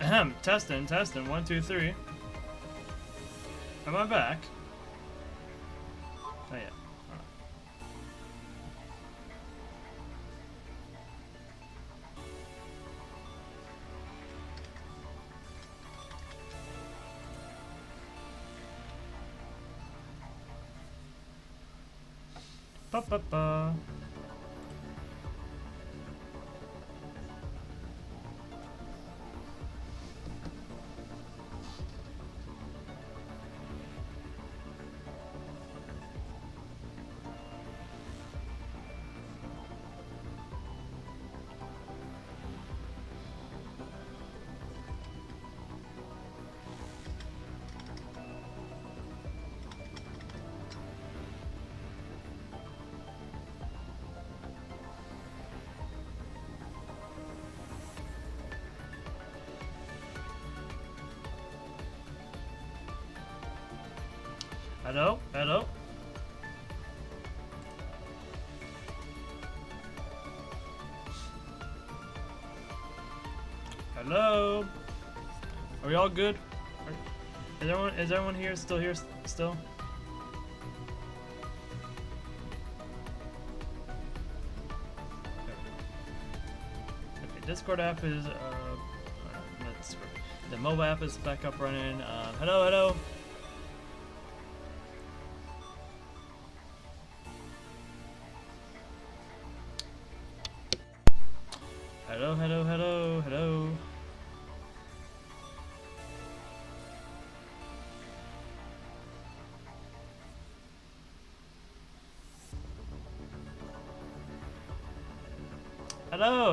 Ahem. Testing. 1, 2, 3. Am I back? Oh yeah. Ba ba ba. Hello? Hello? Hello? Are we all good? Is everyone here still here still? Okay, Discord app is not Discord. The mobile app is back up running. Hello. Hello.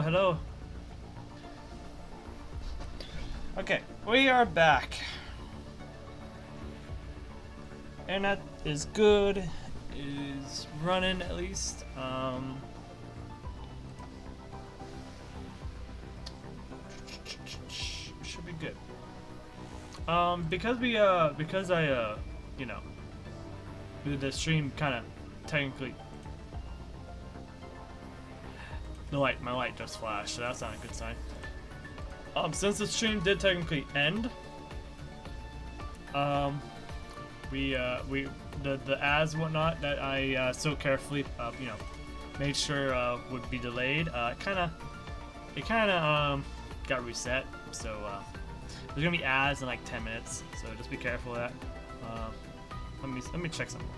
Hello. Okay, we are back. Internet is good, is running at least. Should be good. Because I you know, the stream kind of technically. My light just flashed, so that's not a good sign. Since the stream did technically end, the ads and whatnot that I so carefully made sure would be delayed, it kind of got reset. So there's gonna be ads in like 10 minutes, so just be careful of that. Let me check something real quick.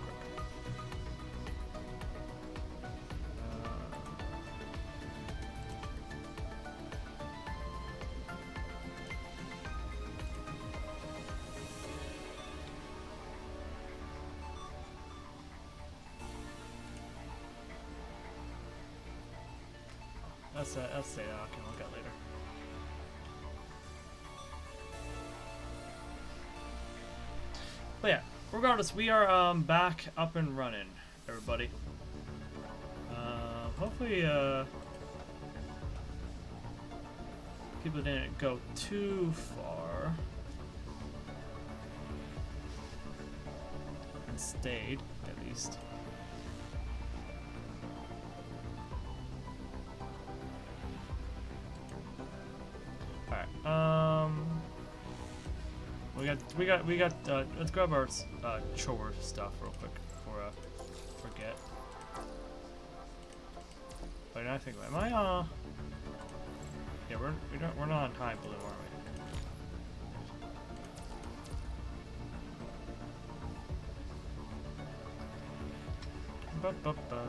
I'll say that. I can look at later. But yeah, regardless, we are back up and running, everybody. Hopefully people didn't go too far and stayed at least. We got let's grab our chore stuff real quick before I forget. But I think am I yeah, we're not on time, Blue, are we? Ba-ba-ba.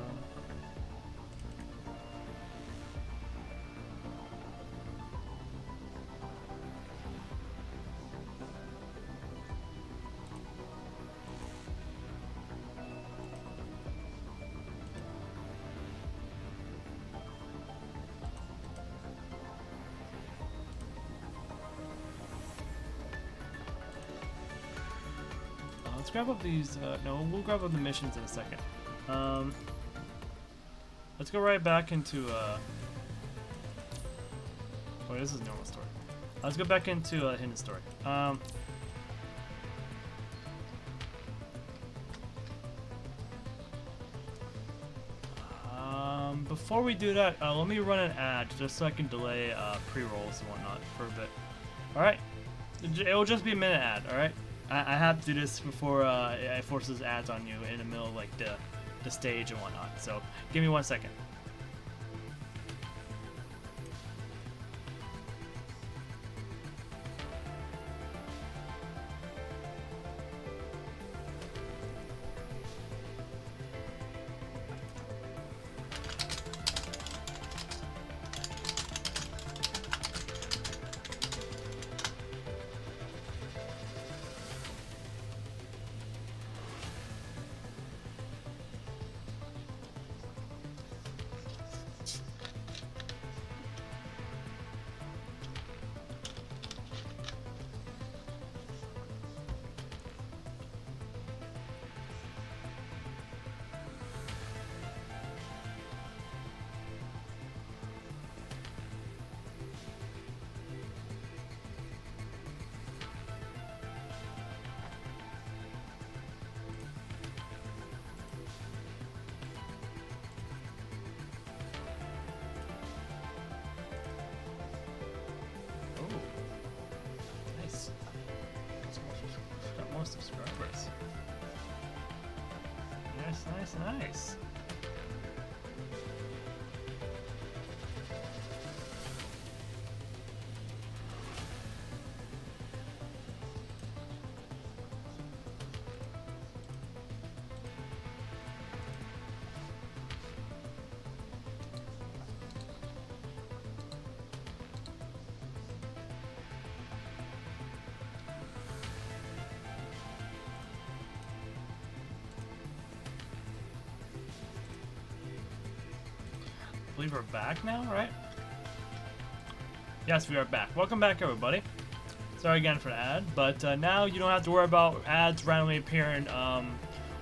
Let's grab up these, no, we'll grab up the missions in a second. Let's go right back into, oh, this is normal story. Let's go back into, hidden story. Before we do that, let me run an ad just so I can delay, pre-rolls and whatnot for a bit. Alright. It will just be a minute ad, alright? I have to do this before it forces ads on you in the middle of like the stage and whatnot. So give me 1 second. Subscribers. Nice. I believe we're back now, right? Yes, we are back. Welcome back, everybody. Sorry again for the ad, but now you don't have to worry about ads randomly appearing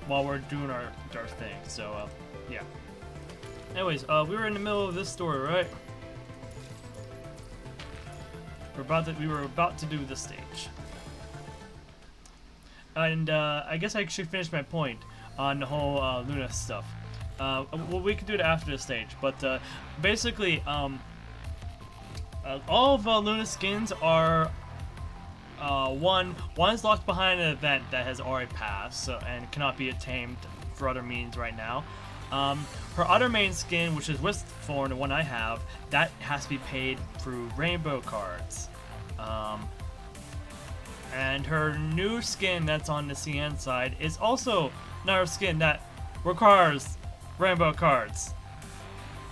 while we're doing our thing. So, yeah. Anyways, we were in the middle of this story, right? We were about to do this stage, and I guess I should finish my point on the whole Luna stuff. Well, we can do it after the stage, but basically, all of Luna's skins are one is locked behind an event that has already passed, so, and cannot be tamed for other means right now. Her other main skin, which is Wistform, the one I have, that has to be paid through rainbow cards. And her new skin that's on the CN side is also another skin that requires rainbow cards.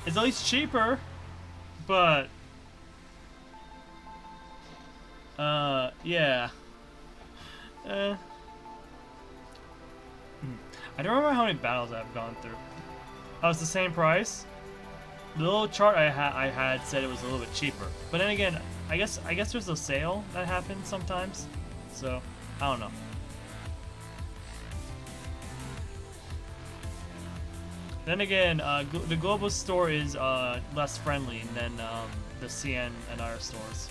It's at least cheaper, but yeah. I don't remember how many battles I've gone through. Oh, it's the same price. The little chart I had said it was a little bit cheaper, but then again, I guess there's a sale that happens sometimes, so I don't know. Then again, the global store is less friendly than the CN and our stores.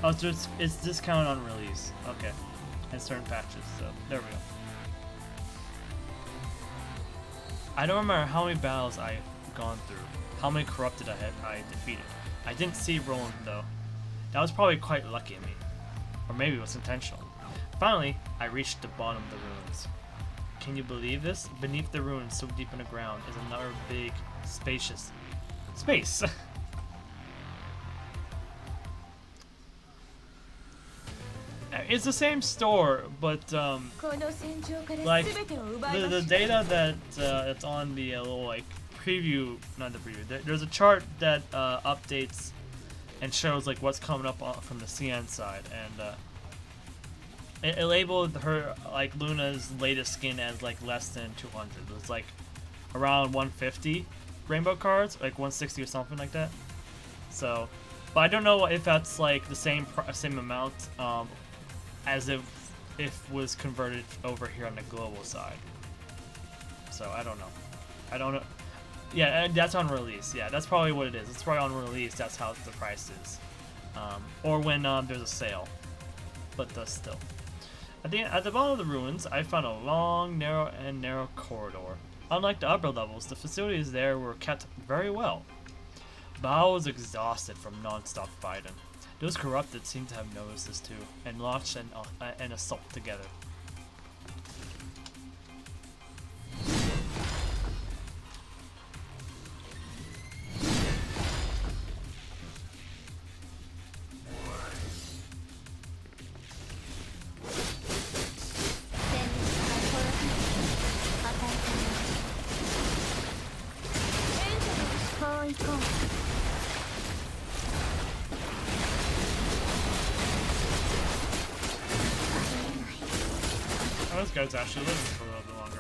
Oh, so it's discounted on release. Okay, in certain patches. So there we go. I don't remember how many battles I've gone through, how many corrupted I defeated. I didn't see Roland though. That was probably quite lucky of me, or maybe it was intentional. Finally, I reached the bottom of the ruins. Can you believe this? Beneath the ruins, so deep in the ground, is another big, spacious space. It's the same store, but like the data that that's on the little like preview, not the preview. There's a chart that updates and shows like what's coming up from the CN side, and it labeled her, like, Luna's latest skin as like less than 200. It's like around 150 rainbow cards, like 160 or something like that. So, but I don't know if that's like the same amount as if was converted over here on the global side. So I don't know. Yeah, and that's on release. Yeah, that's probably what it is. It's probably on release. That's how the price is, or when there's a sale. But still. At the bottom of the ruins, I found a long, narrow corridor. Unlike the upper levels, the facilities there were kept very well. Bao was exhausted from non-stop fighting. Those corrupted seem to have noticed this too, and launched an assault together. Oh, this guy's actually living for a little bit longer.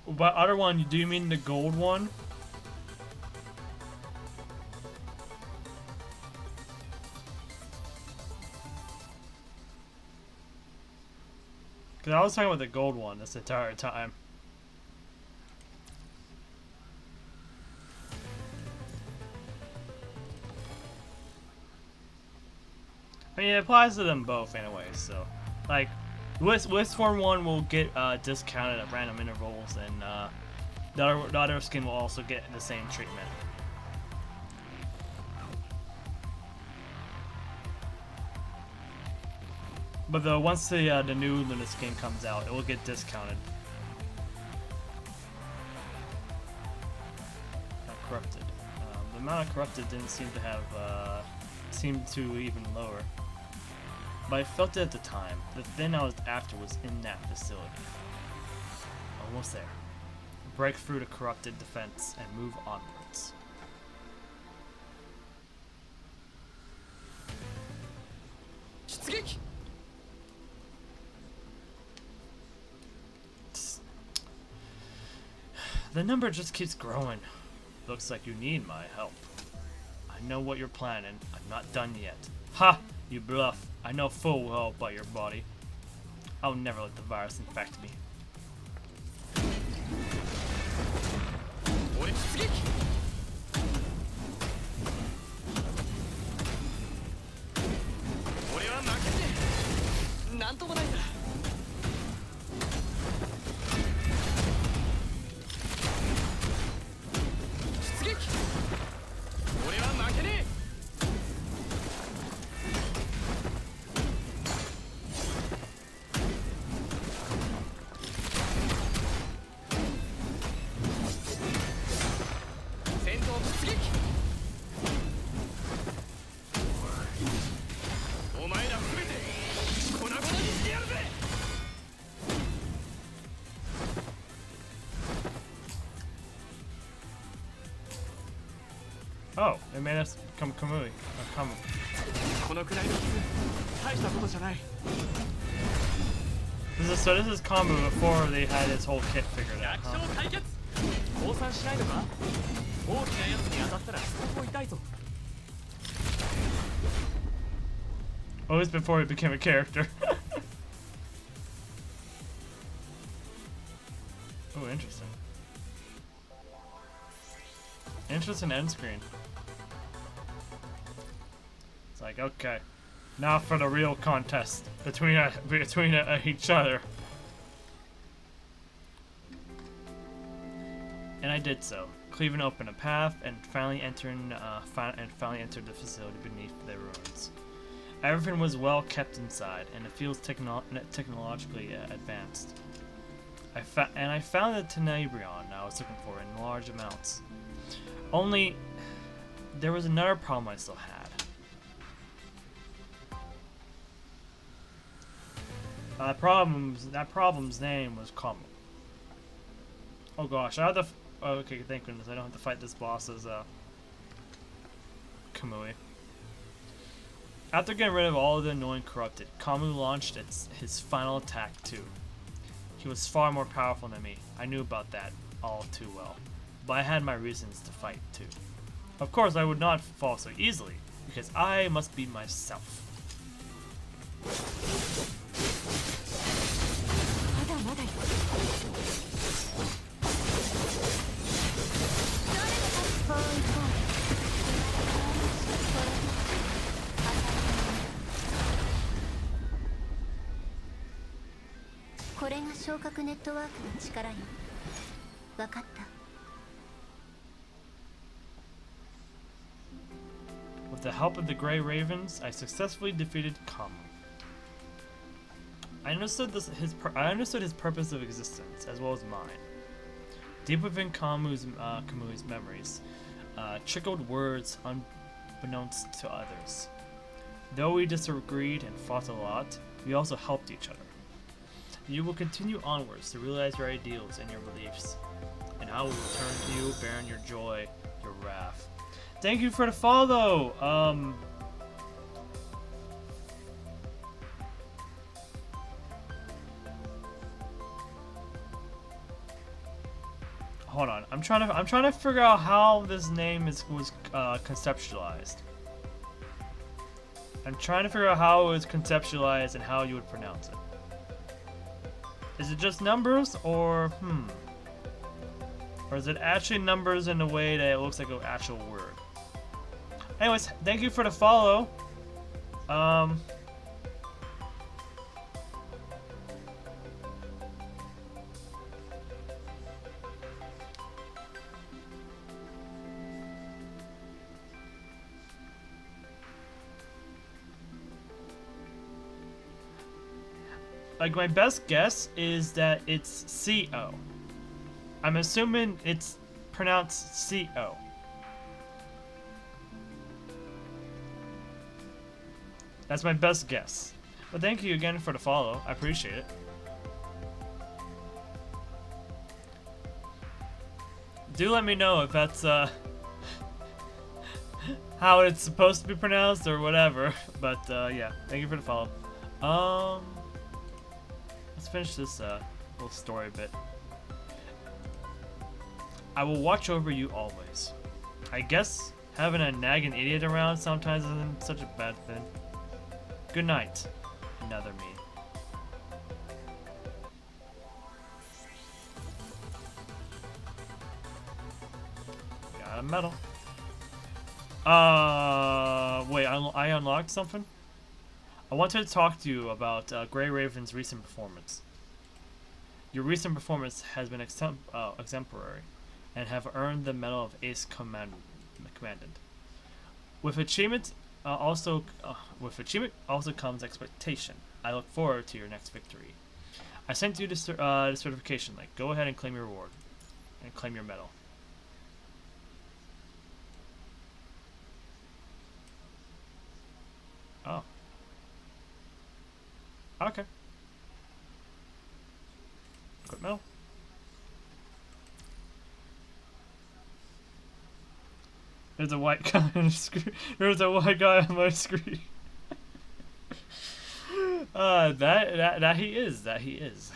By other one, do you mean the gold one? Because I was talking about the gold one this entire time. I mean, it applies to them both anyway, so. Like, Wisp Form 1 will get discounted at random intervals, and the other skin will also get the same treatment. But once the new Luna skin comes out, it will get discounted. Corrupted. The amount of corrupted didn't seem to have seemed to even lower. But I felt it at the time. The thing I was after was in that facility. Almost there. Break through the corrupted defense and move onwards. The number just keeps growing. Looks like you need my help. I know what you're planning. I'm not done yet. Ha! You bluff. I know full well about your body. I'll never let the virus infect me. Oh, it made us come Kamui. This is Kamu before they had his whole kit figured out. Huh? Oh, it was before he became a character. Oh, interesting. Interesting end screen. It's like, okay, now for the real contest between each other. And I did so, cleaving open a path and finally entered the facility beneath the ruins. Everything was well kept inside, and it feels technologically advanced. I found the Tenebrion I was looking for in large amounts. Only, there was another problem I still had. That problem's name was Kamu. Oh gosh, I have to. Oh, okay, thank goodness I don't have to fight this boss as Kamui. After getting rid of all of the annoying corrupted, Kamu launched his final attack too. He was far more powerful than me. I knew about that all too well. But I had my reasons to fight too. Of course, I would not fall so easily, because I must be myself. これが昇格ネットワークの力よ。わかった。 With the help of the Grey Ravens, I successfully defeated Kamu. I understood his purpose of existence, as well as mine. Deep within Kamu's memories, trickled words unbeknownst to others. Though we disagreed and fought a lot, we also helped each other. You will continue onwards to realize your ideals and your beliefs, and I will return to you, bearing your joy, your wrath. Thank you for the follow. Hold on. I'm trying to figure out how this name was conceptualized. I'm trying to figure out how it was conceptualized and how you would pronounce it. Is it just numbers, or or is it actually numbers in a way that it looks like an actual word? Anyways, thank you for the follow. Like, my best guess is that it's C-O. I'm assuming it's pronounced C-O. That's my best guess. But thank you again for the follow. I appreciate it. Do let me know if that's how it's supposed to be pronounced or whatever. But yeah, thank you for the follow. Let's finish this little story bit. I will watch over you always. I guess having a nagging idiot around sometimes isn't such a bad thing. Good night, another me. Got a medal. Wait, I unlocked something? I wanted to talk to you about Grey Raven's recent performance. Your recent performance has been exemplary, and have earned the Medal of Ace Commandant. With achievement also comes expectation. I look forward to your next victory. I sent you the certification link. Go ahead and claim your reward, and claim your medal. Oh. Okay. Quick medal. There's a white guy on the screen. There's a white guy on my screen. That he is. That he is.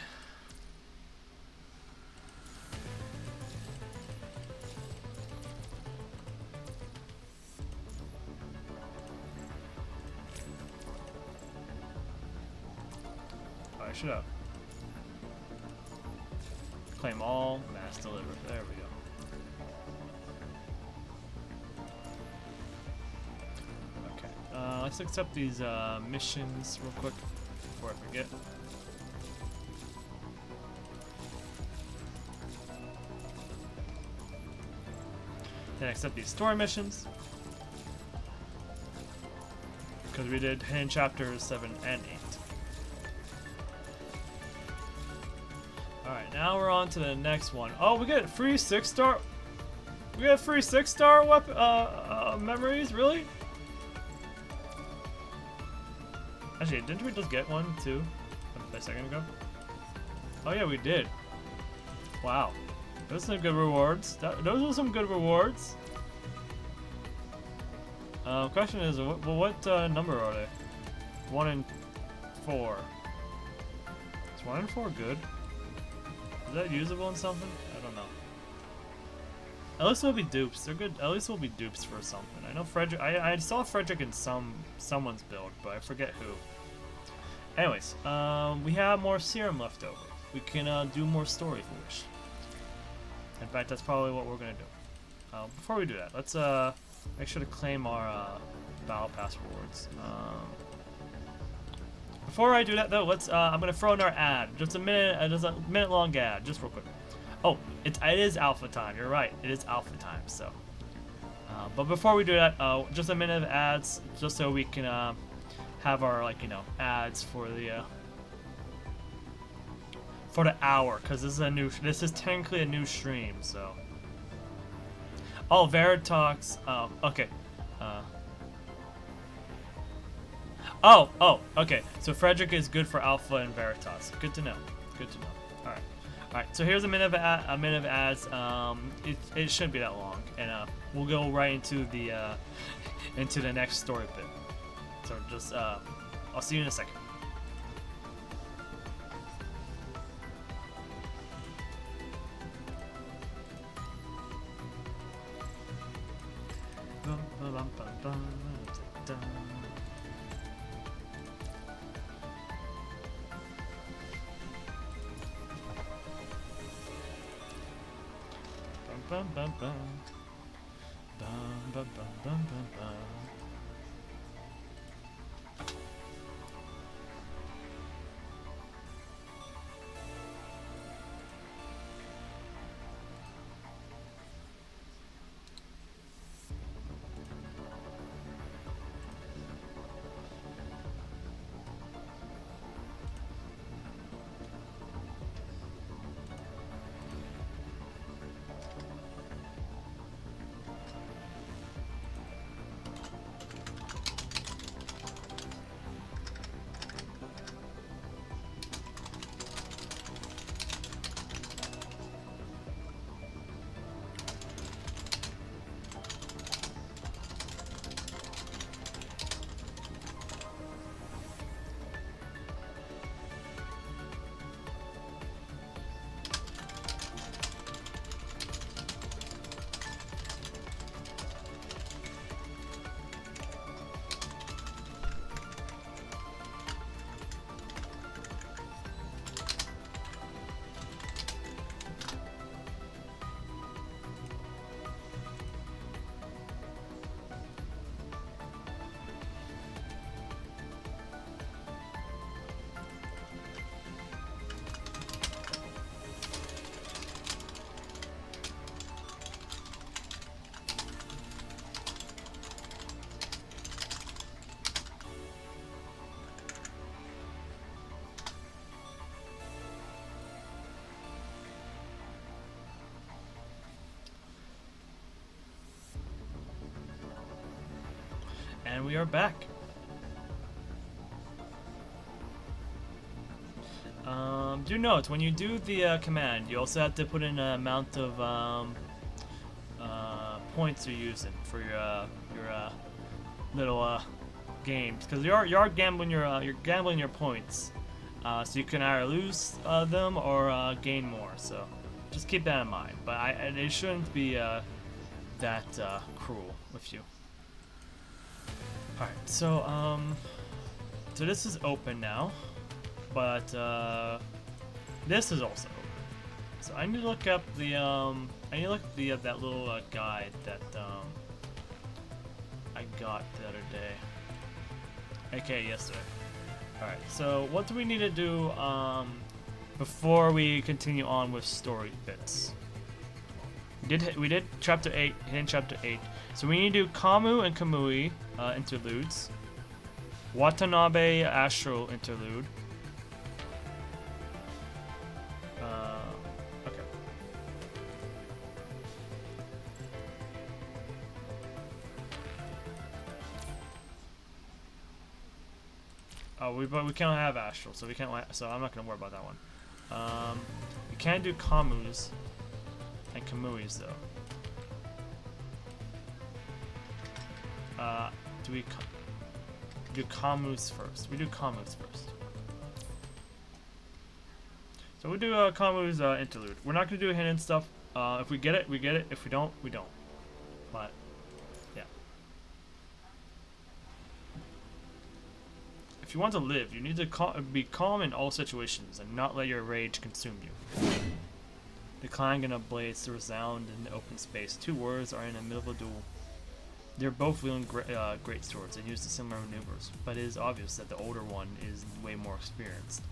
Alright, shut up. Claim all. Mass deliver. There we go. Let's accept these missions real quick before I forget. Then accept these story missions, because we did in chapters 7 and 8. Alright, now we're on to the next one. Oh, we get free 6-star. We got free 6-star weapon memories, really? Actually, didn't we just get one too a second ago? Oh yeah, we did. Wow, those are some good rewards. Those are some good rewards. Question is, what number are they? 1 and 4. Is 1 and 4 good? Is that usable in something? I don't know. At least we'll be dupes. They're good. At least we'll be dupes for something. I know Frederick. I saw Frederick in someone's build, but I forget who. Anyways, we have more serum left over. We can do more story if we wish. In fact, that's probably what we're gonna do. Before we do that, let's make sure to claim our battle pass rewards. before I do that though, let's I'm gonna throw in our ad. Just a minute long ad, just real quick. Oh, it is alpha time. You're right. It is alpha time. So, but before we do that, just a minute of ads, just so we can have our ads for the hour, because this is technically a new stream. So, oh, Veritalks. Oh, okay. Oh, okay. So Frederick is good for Alpha and Veritas. Good to know. Good to know. All right. So here's a minute of ads. It shouldn't be that long, and we'll go right into the next story bit. So just I'll see you in a second. Bum, bum, bum. Bum, bum, bum, bum, bum, bum. And we are back. Do note, when you do the command, you also have to put in an amount of points you're using for your little games, because you're gambling your points, so you can either lose them or gain more. So just keep that in mind. But it shouldn't be that cruel with you. Alright, so this is open now, but this is also open. So I need to look up the that little guide that I got the other day. Okay, yesterday. Alright, so what do we need to do before we continue on with story bits? We did chapter 8, hidden chapter 8. So we need to do Kamu and Kamui interludes. Watanabe Astral interlude. Okay. Oh, but we can't have Astral, so we can't. So I'm not gonna worry about that one. We can do Kamu's and Kamui's though. Do we do Kamu's first? We do Kamu's first. So we'll do Kamu's interlude. We're not gonna do hidden stuff. If we get it, we get it. If we don't, we don't. But yeah. If you want to live, you need to be calm in all situations and not let your rage consume you. The clang and a blaze resound in the open space. Two warriors are in the middle of a duel. They're both wielding great swords and use the similar maneuvers, but it is obvious that the older one is way more experienced.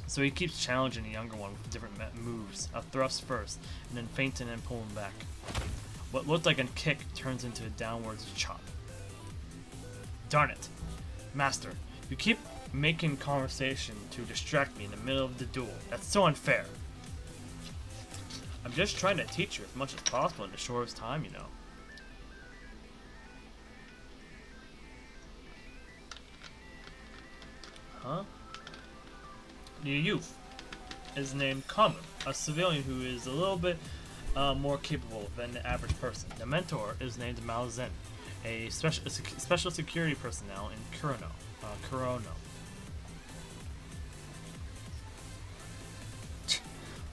So he keeps challenging the younger one with different moves, a thrust first, and then feint and then pull him back. What looked like a kick turns into a downwards chop. Darn it. Master, you keep making conversation to distract me in the middle of the duel. That's so unfair. I'm just trying to teach you as much as possible in the shortest time, you know. Huh? The youth is named Kamu, a civilian who is a little bit more capable than the average person. The mentor is named Mao Zen, a special security personnel in Kurono.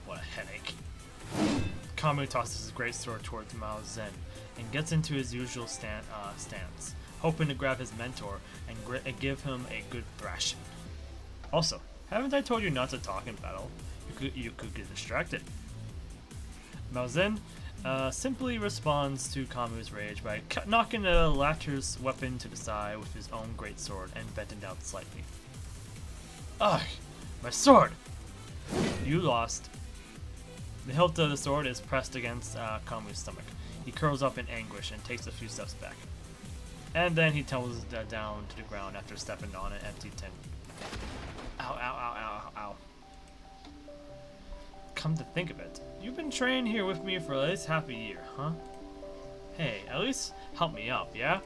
What a headache. Kamu tosses his great sword towards Mao Zen and gets into his usual stance, hoping to grab his mentor and give him a good thrashing. Also, haven't I told you not to talk in battle? You could get distracted. Mao Zen simply responds to Kamu's rage by knocking the latter's weapon to the side with his own great sword and bending down slightly. Ugh! My sword! You lost. The hilt of the sword is pressed against Kamu's stomach. He curls up in anguish and takes a few steps back. And then he tumbles down to the ground after stepping on an empty tin. Ow, ow, ow, ow, ow. Come to think of it, you've been training here with me for at least half a year, huh? Hey, at least help me up, yeah?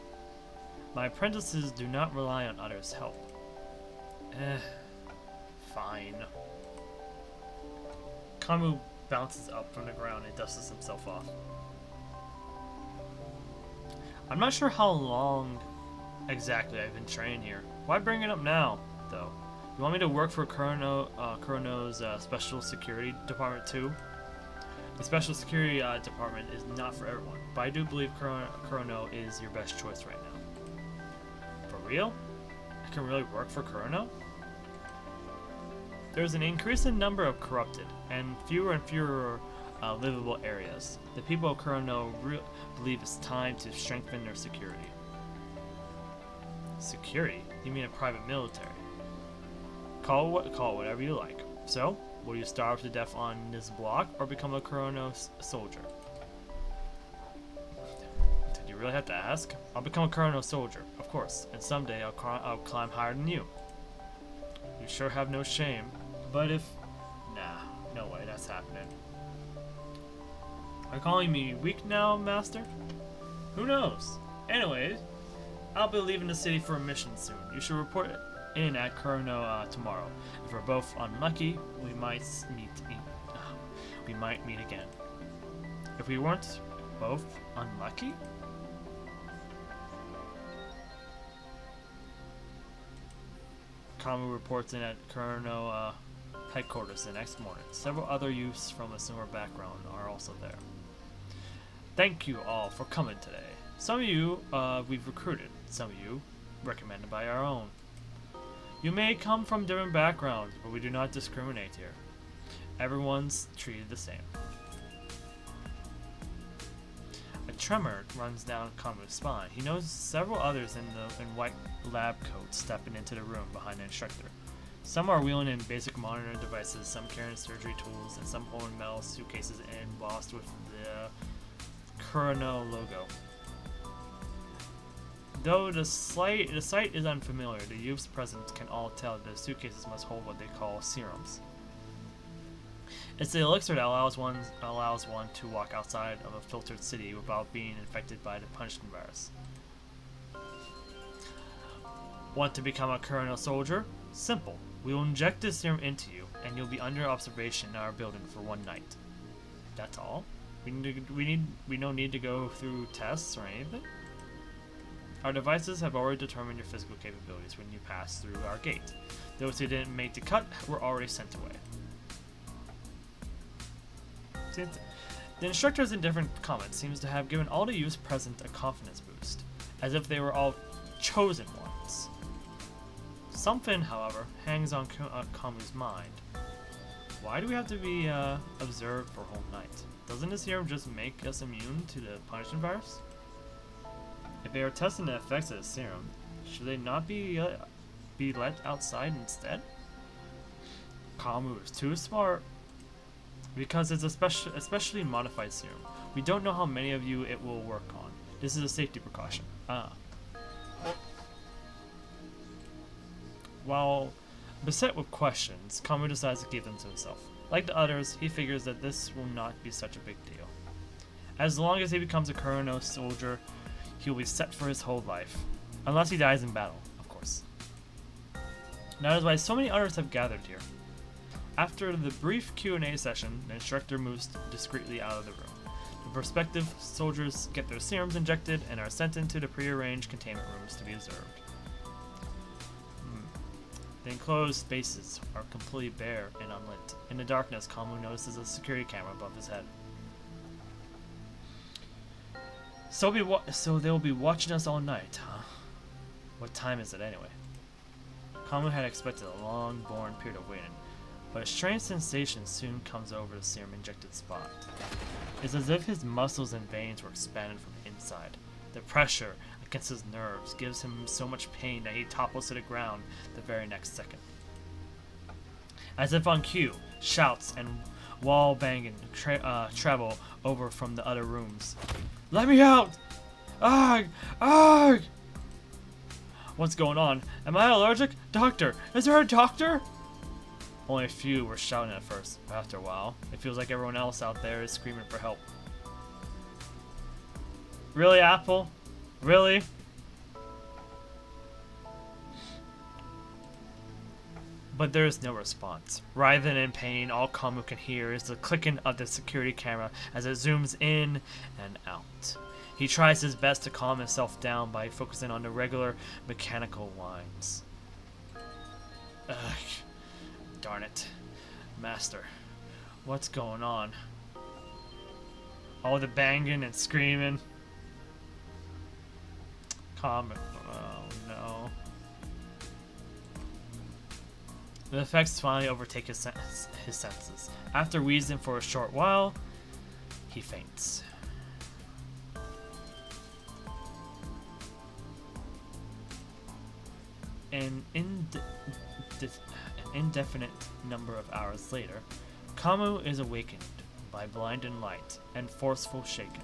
My apprentices do not rely on others' help. Fine. Kamu bounces up from the ground and dusts himself off. I'm not sure how long exactly I've been training here. Why bring it up now, though? You want me to work for Kurono's Special Security Department too? The Special Security Department is not for everyone, but I do believe Kurono is your best choice right now. For real? I can really work for Kurono? There's an increasing number of corrupted, and fewer livable areas. The people of Kurono believe it's time to strengthen their security. Security? You mean a private military? Call it whatever you like. So, will you starve to death on this block or become a Kurono soldier? Did you really have to ask? I'll become a Kurono soldier, of course, and someday I'll climb higher than you. You sure have no shame. But if... Nah, no way that's happening. Are you calling me weak now, Master? Who knows? Anyways, I'll be leaving the city for a mission soon. You should report in at Kurono tomorrow. If we're both unlucky, we might meet again. If we weren't both unlucky? Kamu reports in at Kurono headquarters the next morning. Several other youths from a similar background are also there. Thank you all for coming today. Some of you we've recruited, some of you recommended by our own. You may come from different backgrounds, but we do not discriminate here. Everyone's treated the same. A tremor runs down Kamu's spine. He knows several others in white lab coats stepping into the room behind the instructor. Some are wheeling in basic monitor devices, some carrying surgery tools, and some holding metal suitcases embossed with the Kurono logo. Though the sight is unfamiliar, the youths present can all tell that the suitcases must hold what they call serums. It's the elixir that allows one to walk outside of a filtered city without being infected by the punishment virus. Want to become a Kurono soldier? Simple. We will inject this serum into you, and you'll be under observation in our building for one night. That's all? We don't need to go through tests or anything? Our devices have already determined your physical capabilities when you pass through our gate. Those who didn't make the cut were already sent away. The instructors in different comments seems to have given all the youths present a confidence boost, as if they were all chosen ones. Something, however, hangs on Kamu's mind. Why do we have to be observed for a whole night? Doesn't this serum just make us immune to the punishment virus? If they are testing the effects of the serum, should they not be let outside instead? Kamu is too smart. Because it's a especially modified serum. We don't know how many of you it will work on. This is a safety precaution. While beset with questions, Kamu decides to keep them to himself. Like the others, he figures that this will not be such a big deal. As long as he becomes a Kurono soldier, he will be set for his whole life. Unless he dies in battle, of course. That is why so many others have gathered here. After the brief Q&A session, the instructor moves discreetly out of the room. The prospective soldiers get their serums injected and are sent into the prearranged containment rooms to be observed. The enclosed spaces are completely bare and unlit. In the darkness, Kamu notices a security camera above his head. So they'll be watching us all night, huh? What time is it anyway? Kamu had expected a long, boring period of waiting, but a strange sensation soon comes over the serum-injected spot. It's as if his muscles and veins were expanded from the inside. The pressure against his nerves gives him so much pain that he topples to the ground the very next second. As if on cue, shouts and wall banging travel over from the other rooms. Let me out! Arg! Arg! What's going on? Am I allergic? Doctor! Is there a doctor? Only a few were shouting at first, but after a while, it feels like everyone else out there is screaming for help. Really, Apple? Really? But there is no response. Writhing in pain, all Kamu can hear is the clicking of the security camera as it zooms in and out. He tries his best to calm himself down by focusing on the regular mechanical whines. Ugh. Darn it. Master, what's going on? All the banging and screaming. Kamu. Oh no. The effects finally overtake his senses. After wheezing for a short while, he faints. An indefinite number of hours later, Kamu is awakened by blinding light and forceful shaking.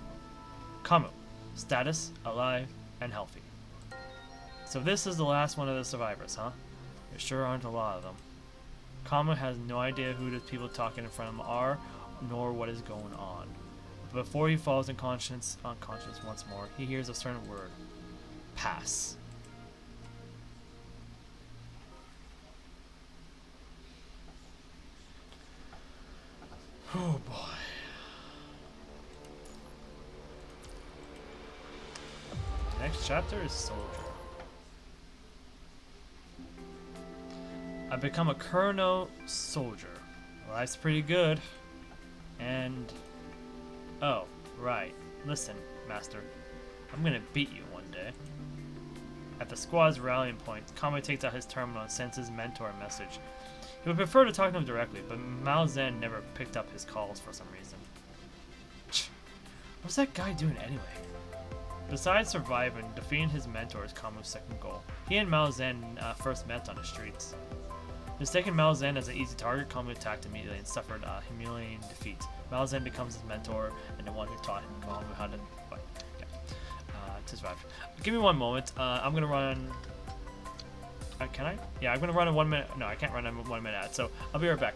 Kamu, status, alive, and healthy. So this is the last one of the survivors, huh? There sure aren't a lot of them. Kamu has no idea who the people talking in front of him are, nor what is going on. But before he falls unconscious once more, he hears a certain word. Pass. Oh boy. Next chapter is Soldier. I've become a Kurono soldier. Well, that's pretty good. And... oh, right. Listen, Master. I'm gonna beat you one day. At the squad's rallying point, Kamu takes out his terminal and sends his mentor a message. He would prefer to talk to him directly, but Mao Zedong never picked up his calls for some reason. What's that guy doing anyway? Besides surviving, defeating his mentor is Kamu's second goal. He and Mao Zedong first met on the streets. Mistaking Mao Zedong as an easy target, Kamu attacked immediately and suffered a humiliating defeat. Mao Zedong becomes his mentor and the one who taught him Kamu how to fight. To survive. Give me one moment. I'm gonna run. Can I? Yeah, I'm gonna run a 1 minute. No, I can't run a 1 minute ad. So I'll be right back.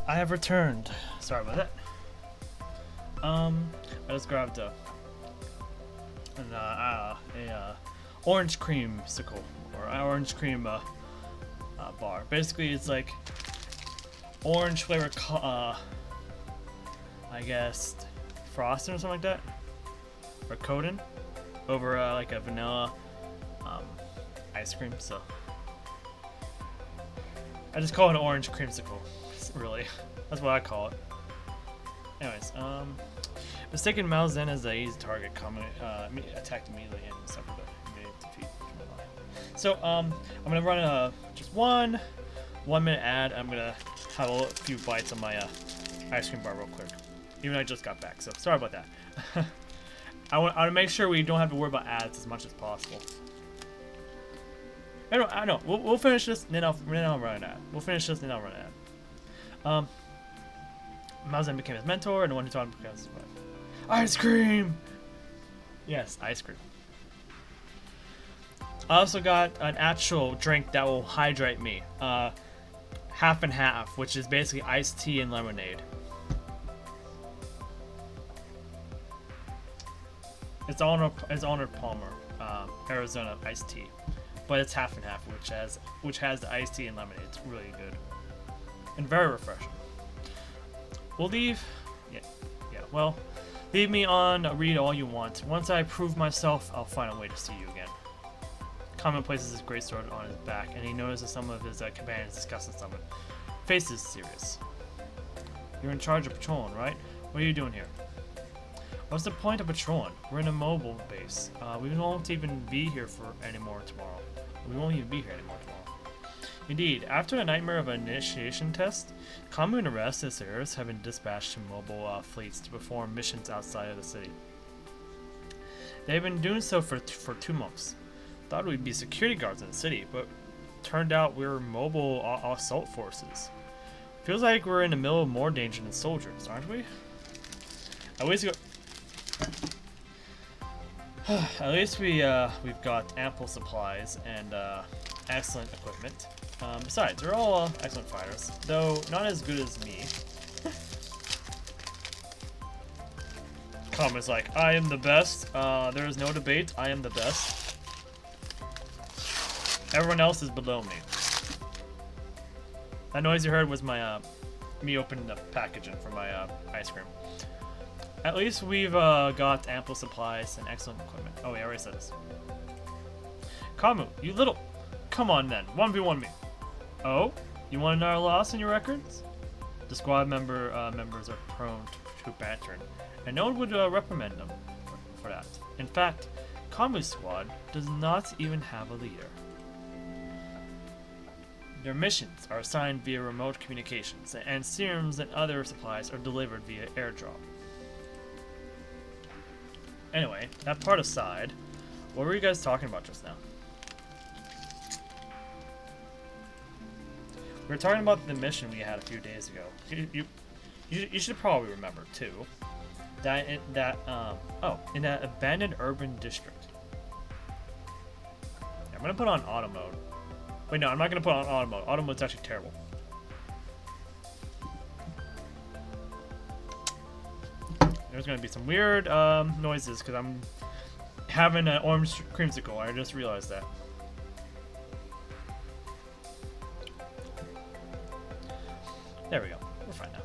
I have returned. Sorry about that. I just grabbed a orange creamsicle or orange cream bar. Basically, it's like orange flavor, I guess frosting or something like that, or coating over like a vanilla ice cream. So I just call it an orange creamsicle. Really, that's what I call it. Anyways, mistaken Mao Zedong as an easy target, attacked immediately and suffered immediate defeat. So I'm gonna run just 1 minute ad. I'm gonna have a few bites on my ice cream bar real quick. Even though I just got back, so sorry about that. I want to make sure we don't have to worry about ads as much as possible. I know. We'll finish this, then I'll run an ad. We'll finish this, then I'll run an ad. Mao Zedong became his mentor, and the one who taught him becomes ice cream. Yes, ice cream. I also got an actual drink that will hydrate me. Half and half, which is basically iced tea and lemonade. It's Arnold Palmer, Arizona iced tea, but it's half and half, which has the iced tea and lemonade. It's really good and very refreshing. We'll leave. Well, leave me on. Read all you want. Once I prove myself, I'll find a way to see you again. Common places his great sword on his back, and he notices some of his companions discussing something. Face is serious. You're in charge of patrolling, right? What are you doing here? What's the point of patrolling? We're in a mobile base. We won't even be here anymore tomorrow. Indeed, after a nightmare of an initiation test, commune arrests and terrorists have been dispatched to mobile fleets to perform missions outside of the city. They've been doing so for 2 months. Thought we'd be security guards in the city, but turned out we're mobile assault forces. Feels like we're in the middle of more danger than soldiers, aren't we? At least we've got ample supplies and excellent equipment. Besides, they're all excellent fighters, though not as good as me. Comments like, I am the best. There is no debate. I am the best. Everyone else is below me. That noise you heard was my me opening the packaging for my ice cream. At least we've got ample supplies and excellent equipment. Oh, yeah, I already said this. Kamu, you little... Come on then, 1v1 me. Oh? You want another loss in your records? The squad members are prone to bantering, and no one would reprimand them for that. In fact, Kamu's squad does not even have a leader. Their missions are assigned via remote communications, and serums and other supplies are delivered via airdrop. Anyway, that part aside, what were you guys talking about just now? We were talking about the mission we had a few days ago. You should probably remember too. In that abandoned urban district. I'm gonna put on auto mode. Wait, no, I'm not gonna put on auto mode. Auto mode's actually terrible. There's gonna be some weird noises because I'm having an orange creamsicle. I just realized that. There we go. We're fine now.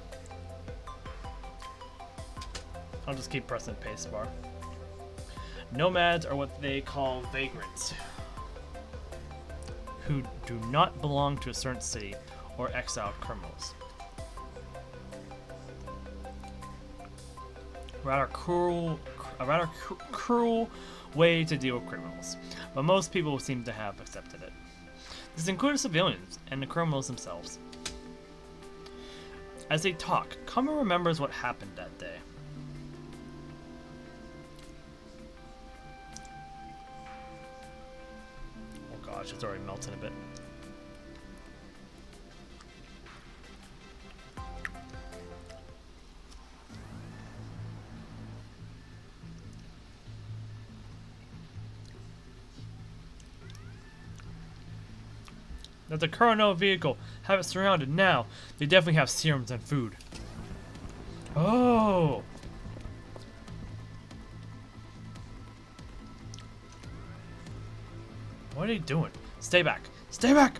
I'll just keep pressing pace bar. Nomads are what they call vagrants, who do not belong to a certain city or exiled criminals. A rather cruel way to deal with criminals, but most people seem to have accepted it. This includes civilians and the criminals themselves. As they talk, Kama remembers what happened that day. Oh gosh, it's already melting a bit. That's the Kurono vehicle. Have it surrounded now. They definitely have serums and food. Oh. What are they doing? Stay back. Stay back!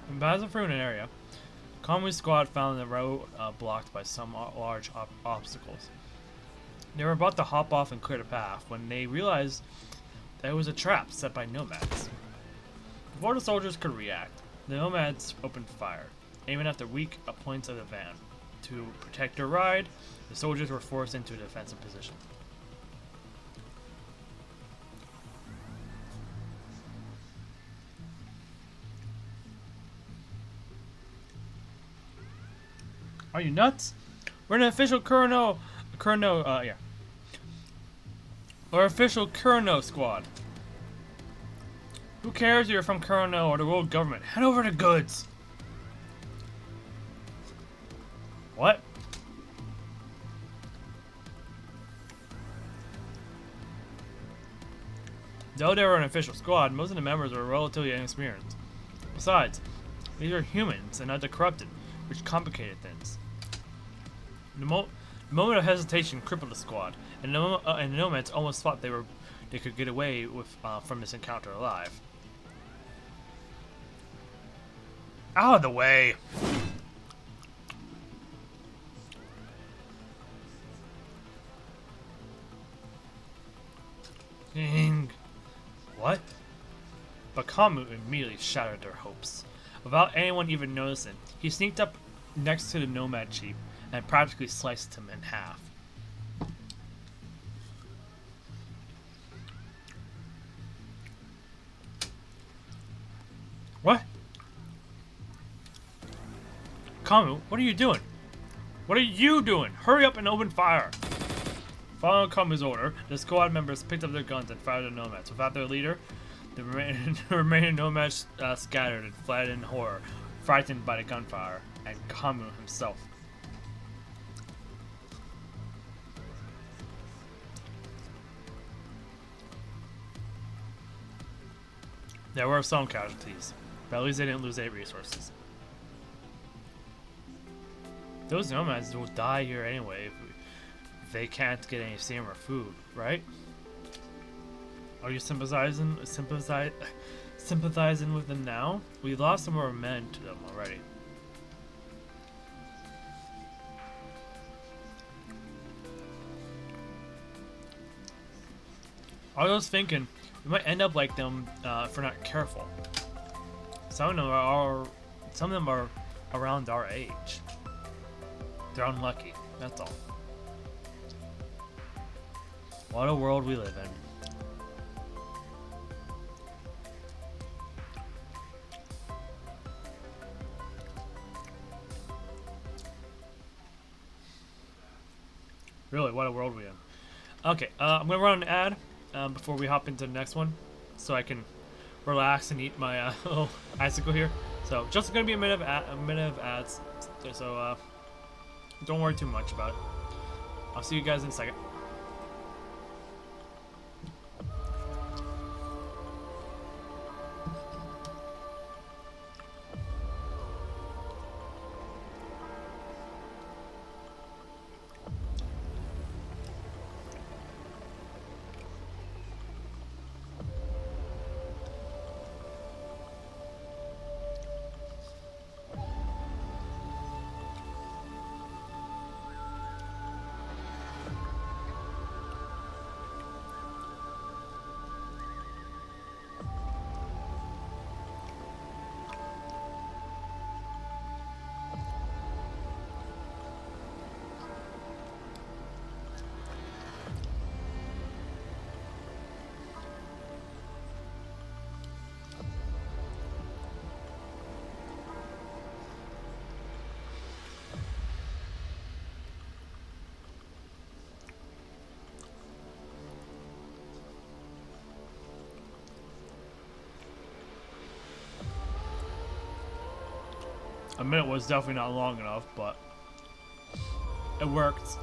In Bazafruin area, Kamu's squad found the road blocked by some large obstacles. They were about to hop off and clear the path when they realized that it was a trap set by nomads. Before the soldiers could react, the nomads opened fire, aiming at the weak points of the van. To protect their ride, the soldiers were forced into a defensive position. Are you nuts? We're an official Kurono, yeah. Our official Kurono squad. Who cares if you're from Kurono or the world government? Hand over the goods. What? Though they were an official squad, most of the members were relatively inexperienced. Besides, these are humans and not the corrupted, which complicated things. The moment of hesitation crippled the squad, and the nomads almost thought they could get away with from this encounter alive. Out of the way! Ding! What? But Kamu immediately shattered their hopes. Without anyone even noticing, he sneaked up next to the nomad chief and practically sliced him in half. What? Kamu, what are you doing? What are you doing? Hurry up and open fire! Following Kamu's order, the squad members picked up their guns and fired at the nomads. Without their leader, the remaining nomads scattered and fled in horror, frightened by the gunfire and Kamu himself. There were some casualties, but at least they didn't lose any resources. Those nomads will die here anyway if they can't get any steam or food, right? Are you sympathizing with them now? We lost some of our men to them already. I was thinking we might end up like them if we're not careful. Some of them are around our age. They're unlucky, that's all. What a world we live in. Really, what a world we in. Okay, I'm gonna run an ad before we hop into the next one, so I can relax and eat my little icicle here. So just gonna be a minute of ads. So don't worry too much about it. I'll see you guys in a second. A minute was definitely not long enough, but it worked.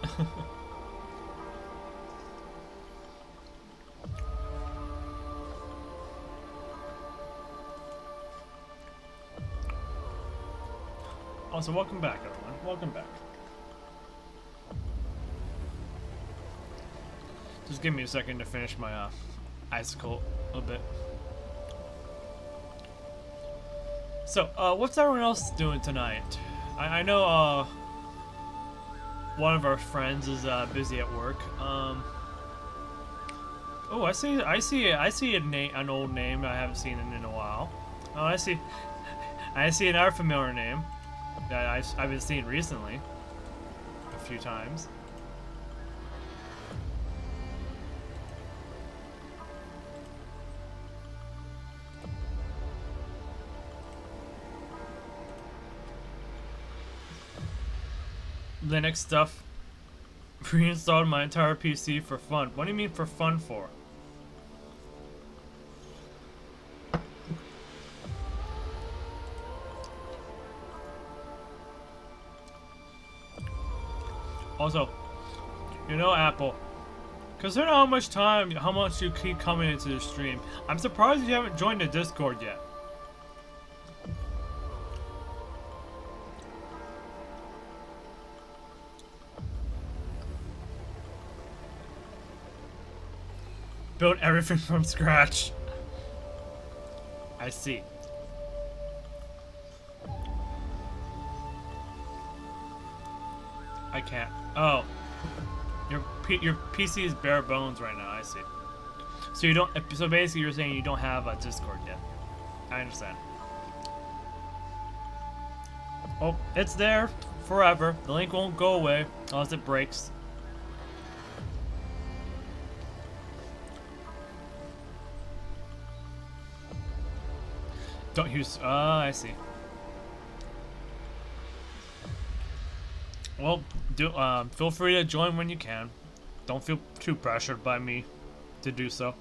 Also, welcome back, everyone. Welcome back. Just give me a second to finish my icicle a little bit. So, what's everyone else doing tonight? I know one of our friends is busy at work. Oh, I see an old name I haven't seen in a while. Oh, I see another familiar name that I've been seeing recently a few times. Linux stuff. Reinstalled my entire PC for fun. What do you mean for fun for? Also, you know, Apple, consider how much you keep coming into the stream. I'm surprised you haven't joined the Discord yet. Build everything from scratch. I see. I can't. Oh, your PC is bare bones right now. I see. So you don't. So basically, you're saying you don't have a Discord yet. I understand. Oh, it's there forever. The link won't go away unless it breaks. Don't use. I see. Well, feel free to join when you can. Don't feel too pressured by me to do so.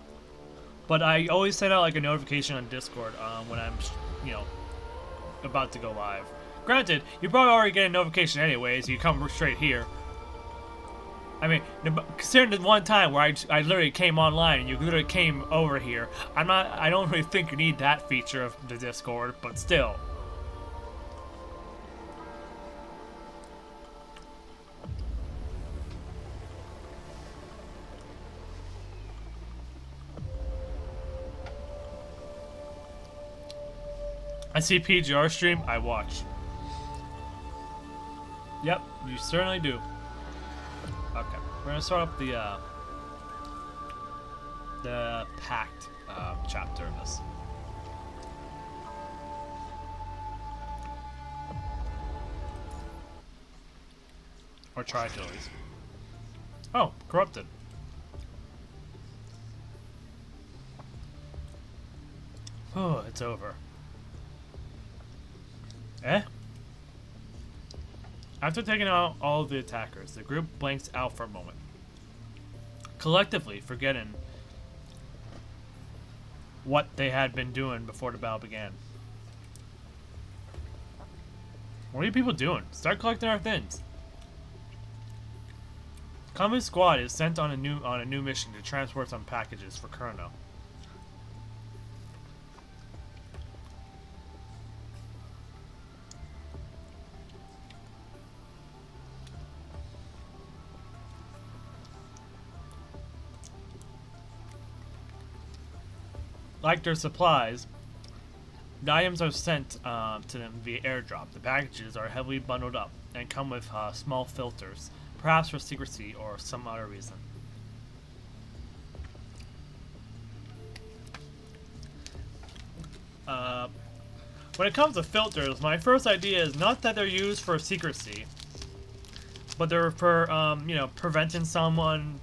But I always send out like a notification on Discord when I'm, you know, about to go live. Granted, you probably already get a notification anyways. You come straight here. I mean, considering the one time where I literally came online and you literally came over here, I don't really think you need that feature of the Discord, but still. I see PGR stream, I watch. Yep, you certainly do. Okay, we're gonna start up the Pact chapter of this. Or try to at least. Oh, corrupted. Oh, it's over. Eh? After taking out all of the attackers, the group blanks out for a moment, collectively forgetting what they had been doing before the battle began. What are you people doing? Start collecting our things. Combat Squad is sent on a new mission to transport some packages for Kurno. Like their supplies, the items are sent to them via airdrop. The packages are heavily bundled up and come with small filters, perhaps for secrecy or some other reason. When it comes to filters, my first idea is not that they're used for secrecy, but they're for, you know, preventing someone,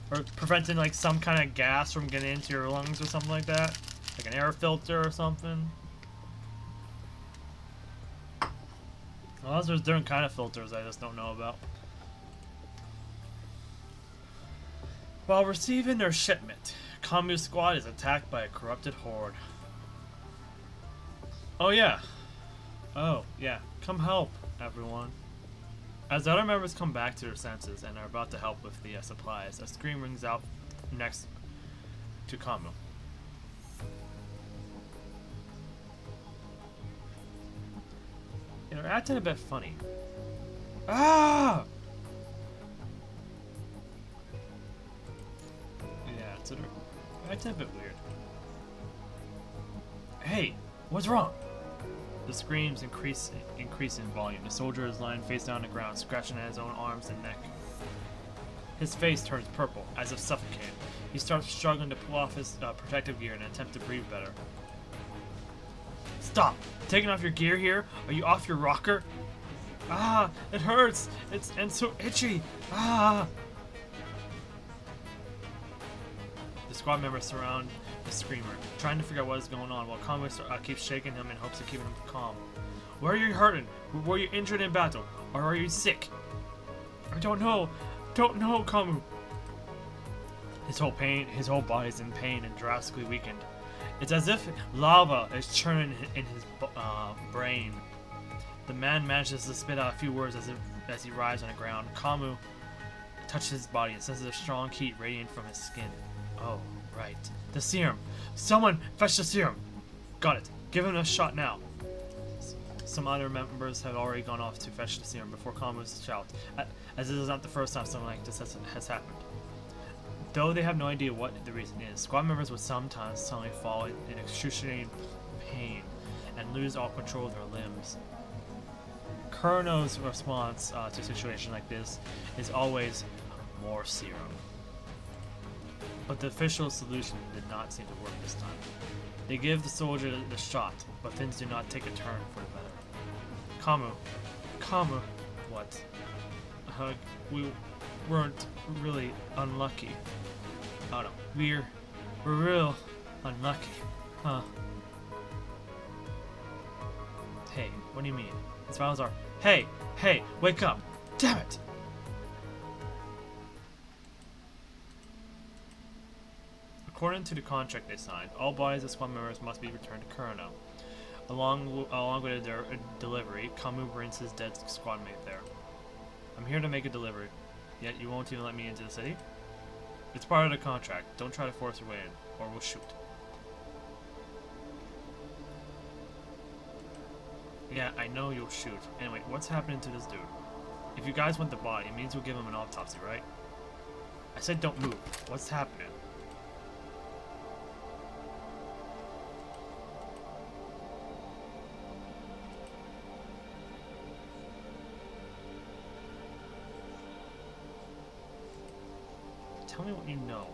or preventing like some kind of gas from getting into your lungs or something like that. Like an air filter or something. Unless there's different kind of filters I just don't know about. While receiving their shipment, Communist Squad is attacked by a corrupted horde. Oh yeah. Oh, yeah. Come help, everyone. As the other members come back to their senses and are about to help with the supplies, a scream rings out next to Kamu. They're acting a bit funny. Ah! Yeah, they're acting a bit weird. Hey, what's wrong? The screams increase in volume. The soldier is lying face down on the ground, scratching at his own arms and neck. His face turns purple, as if suffocated. He starts struggling to pull off his protective gear in an attempt to breathe better. Stop! Taking off your gear here? Are you off your rocker? Ah! It hurts! It's so itchy! Ah! The squad members surround the screamer, trying to figure out what is going on, while Kamu keeps shaking him in hopes of keeping him calm. Where are you hurting? Were you injured in battle? Or are you sick? I don't know. Don't know, Kamu. His whole body is in pain and drastically weakened. It's as if lava is churning in his brain. The man manages to spit out a few words as he writhes on the ground. Kamu touches his body and senses a strong heat radiating from his skin. Oh, right. The serum. Someone fetch the serum. Got it. Give him a shot now. Some other members have already gone off to fetch the serum before Kamu's shout, as it is not the first time something like this has happened. Though they have no idea what the reason is, squad members would sometimes suddenly fall in excruciating pain and lose all control of their limbs. Kurno's response to a situation like this is always more serum. But the official solution did not seem to work this time. They give the soldier the shot, but things do not take a turn for the better. Kamu, what? We weren't really unlucky. Oh no, we're real unlucky, huh? Hey, what do you mean? His files are. Hey, wake up! Damn it! According to the contract they signed, all bodies of squad members must be returned to Kurno. Along with their delivery, Kamu brings his dead squad mate there. I'm here to make a delivery, yet you won't even let me into the city? It's part of the contract. Don't try to force your way in, or we'll shoot. Yeah, I know you'll shoot. Anyway, what's happening to this dude? If you guys want the body, it means we'll give him an autopsy, right? I said don't move. What's happening? Tell me what you know.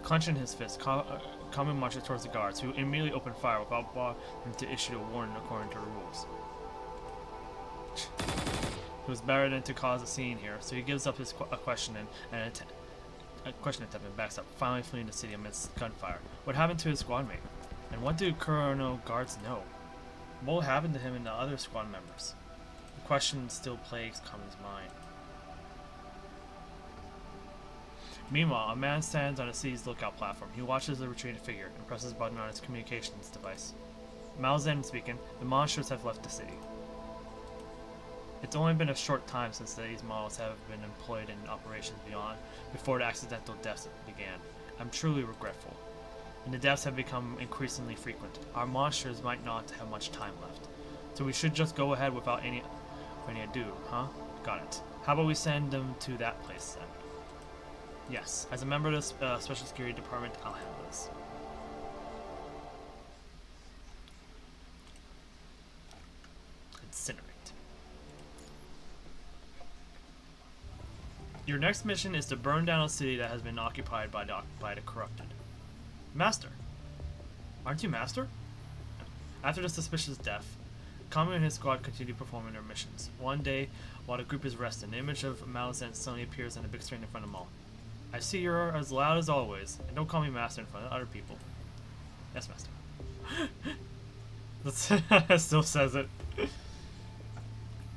Clenching his fist, Kamu marches towards the guards, who immediately open fire without bothering to issue a warning according to the rules. He was better than to cause a scene here, so he gives up his question attempt and backs up, finally fleeing the city amidst gunfire. What happened to his squad mate? And what do Kurno guards know? What happened to him and the other squad members? The question still plagues Kamu's mind. Meanwhile, a man stands on a city's lookout platform. He watches the retreating figure and presses a button on his communications device. Malzen speaking, the monsters have left the city. It's only been a short time since these models have been employed in operations before the accidental deaths began. I'm truly regretful. And the deaths have become increasingly frequent. Our monsters might not have much time left. So we should just go ahead without any ado, huh? Got it. How about we send them to that place then? Yes, as a member of the Special Security Department, I'll handle this. Incinerate. Your next mission is to burn down a city that has been occupied by the corrupted. Master! Aren't you Master? After the suspicious death, Kamu and his squad continue performing their missions. One day, while the group is resting, the image of Malzen suddenly appears on the big screen in front of them all. I see you're as loud as always, and don't call me Master in front of other people. Yes, Master. That still says it.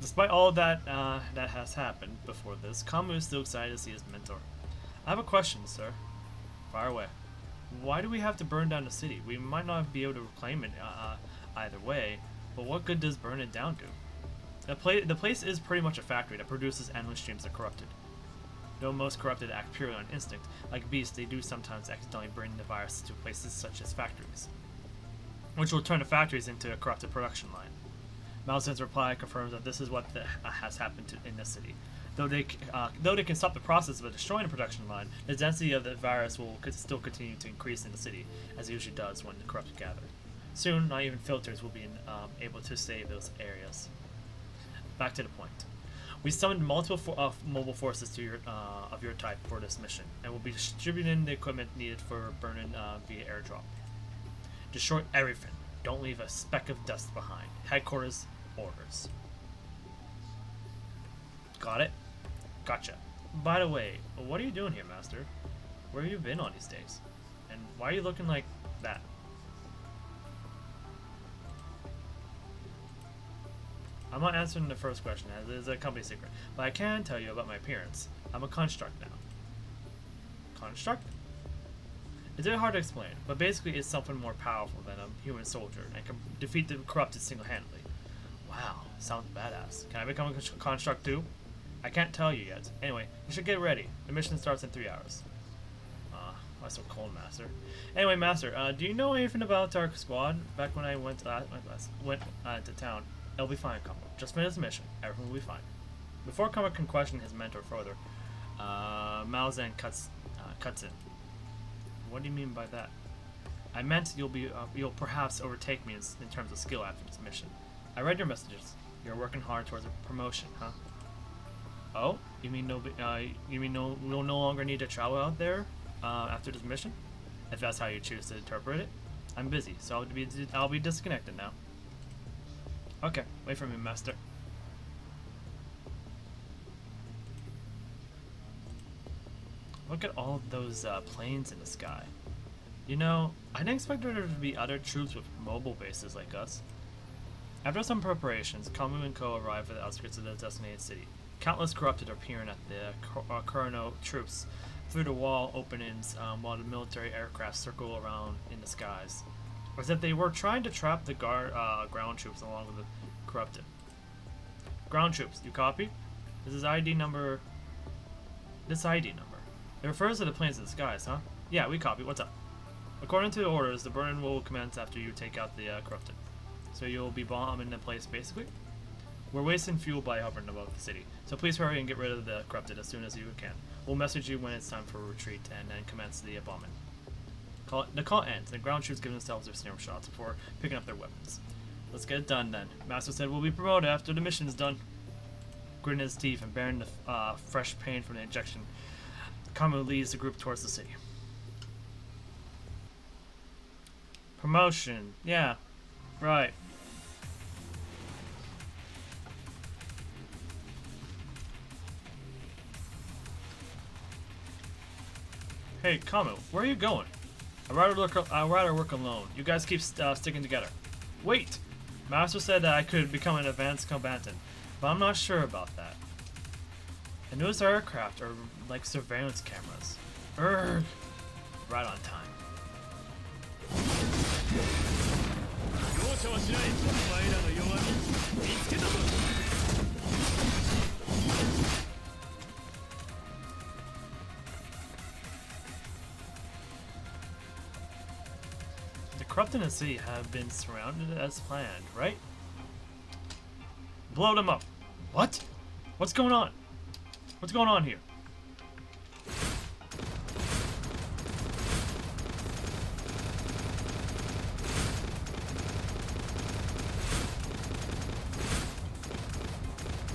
Despite all that that has happened before this, Kamu is still excited to see his mentor. I have a question, sir. Fire away. Why do we have to burn down the city? We might not be able to reclaim it either way, but what good does burn it down do? The place is pretty much a factory that produces endless streams of corrupted. Though most corrupted act purely on instinct, like beasts, they do sometimes accidentally bring the virus to places such as factories, which will turn the factories into a corrupted production line. Malzen's reply confirms that this is what has happened in this city. Though they can stop the process of destroying the production line, the density of the virus will still continue to increase in the city, as it usually does when the corrupted gather. Soon, not even filters will be able to save those areas. Back to the point. We summoned multiple mobile forces to of your type for this mission, and will be distributing the equipment needed for burning via airdrop. Destroy everything. Don't leave a speck of dust behind. Headquarters orders. Got it? Gotcha. By the way, what are you doing here, Master? Where have you been all these days? And why are you looking like that? I'm not answering the first question, as it is a company secret, but I can tell you about my appearance. I'm a construct now. Construct? It's very hard to explain, but basically it's something more powerful than a human soldier and can defeat the corrupted single-handedly. Wow, sounds badass. Can I become a construct too? I can't tell you yet. Anyway, you should get ready. The mission starts in 3 hours. Why so cold, Master? Anyway, Master, do you know anything about our squad? Back when I went to town. It'll be fine, Kamo. Just finish the mission. Everything will be fine. Before Kamo can question his mentor further, Malzen cuts in. What do you mean by that? I meant you'll perhaps overtake me in terms of skill after this mission. I read your messages. You're working hard towards a promotion, huh? Oh, you mean we'll no longer need to travel out there after this mission? If that's how you choose to interpret it. I'm busy, so I'll be disconnected now. Okay, wait for me, Master. Look at all those planes in the sky. You know, I didn't expect there to be other troops with mobile bases like us. After some preparations, Kamu and Co. arrive at the outskirts of the designated city. Countless corrupted are peering at the Kurno troops through the wall openings while the military aircraft circle around in the skies, as if they were trying to trap the ground troops along with the corrupted. Ground troops, you copy? This is ID number. It refers to the planes in the skies, huh? Yeah, we copy. What's up? According to the orders, the burn will commence after you take out the corrupted. So you'll be bombing the place, basically? We're wasting fuel by hovering above the city, so please hurry and get rid of the corrupted as soon as you can. We'll message you when it's time for a retreat and then commence the bombing. The call ends, and ground troops give themselves their serum shots before picking up their weapons. Let's get it done then. Master said we'll be promoted after the mission's done. Gritting his teeth and bearing the fresh pain from the injection, Kamu leads the group towards the city. Promotion. Yeah. Right. Hey, Kamu, where are you going? I'd rather work alone. You guys keep sticking together. Wait! Master said that I could become an advanced combatant, but I'm not sure about that. And those aircraft are like surveillance cameras. Urgh! Right on time. The corrupt in the city have been surrounded as planned, right? Blow them up. What? What's going on? What's going on here?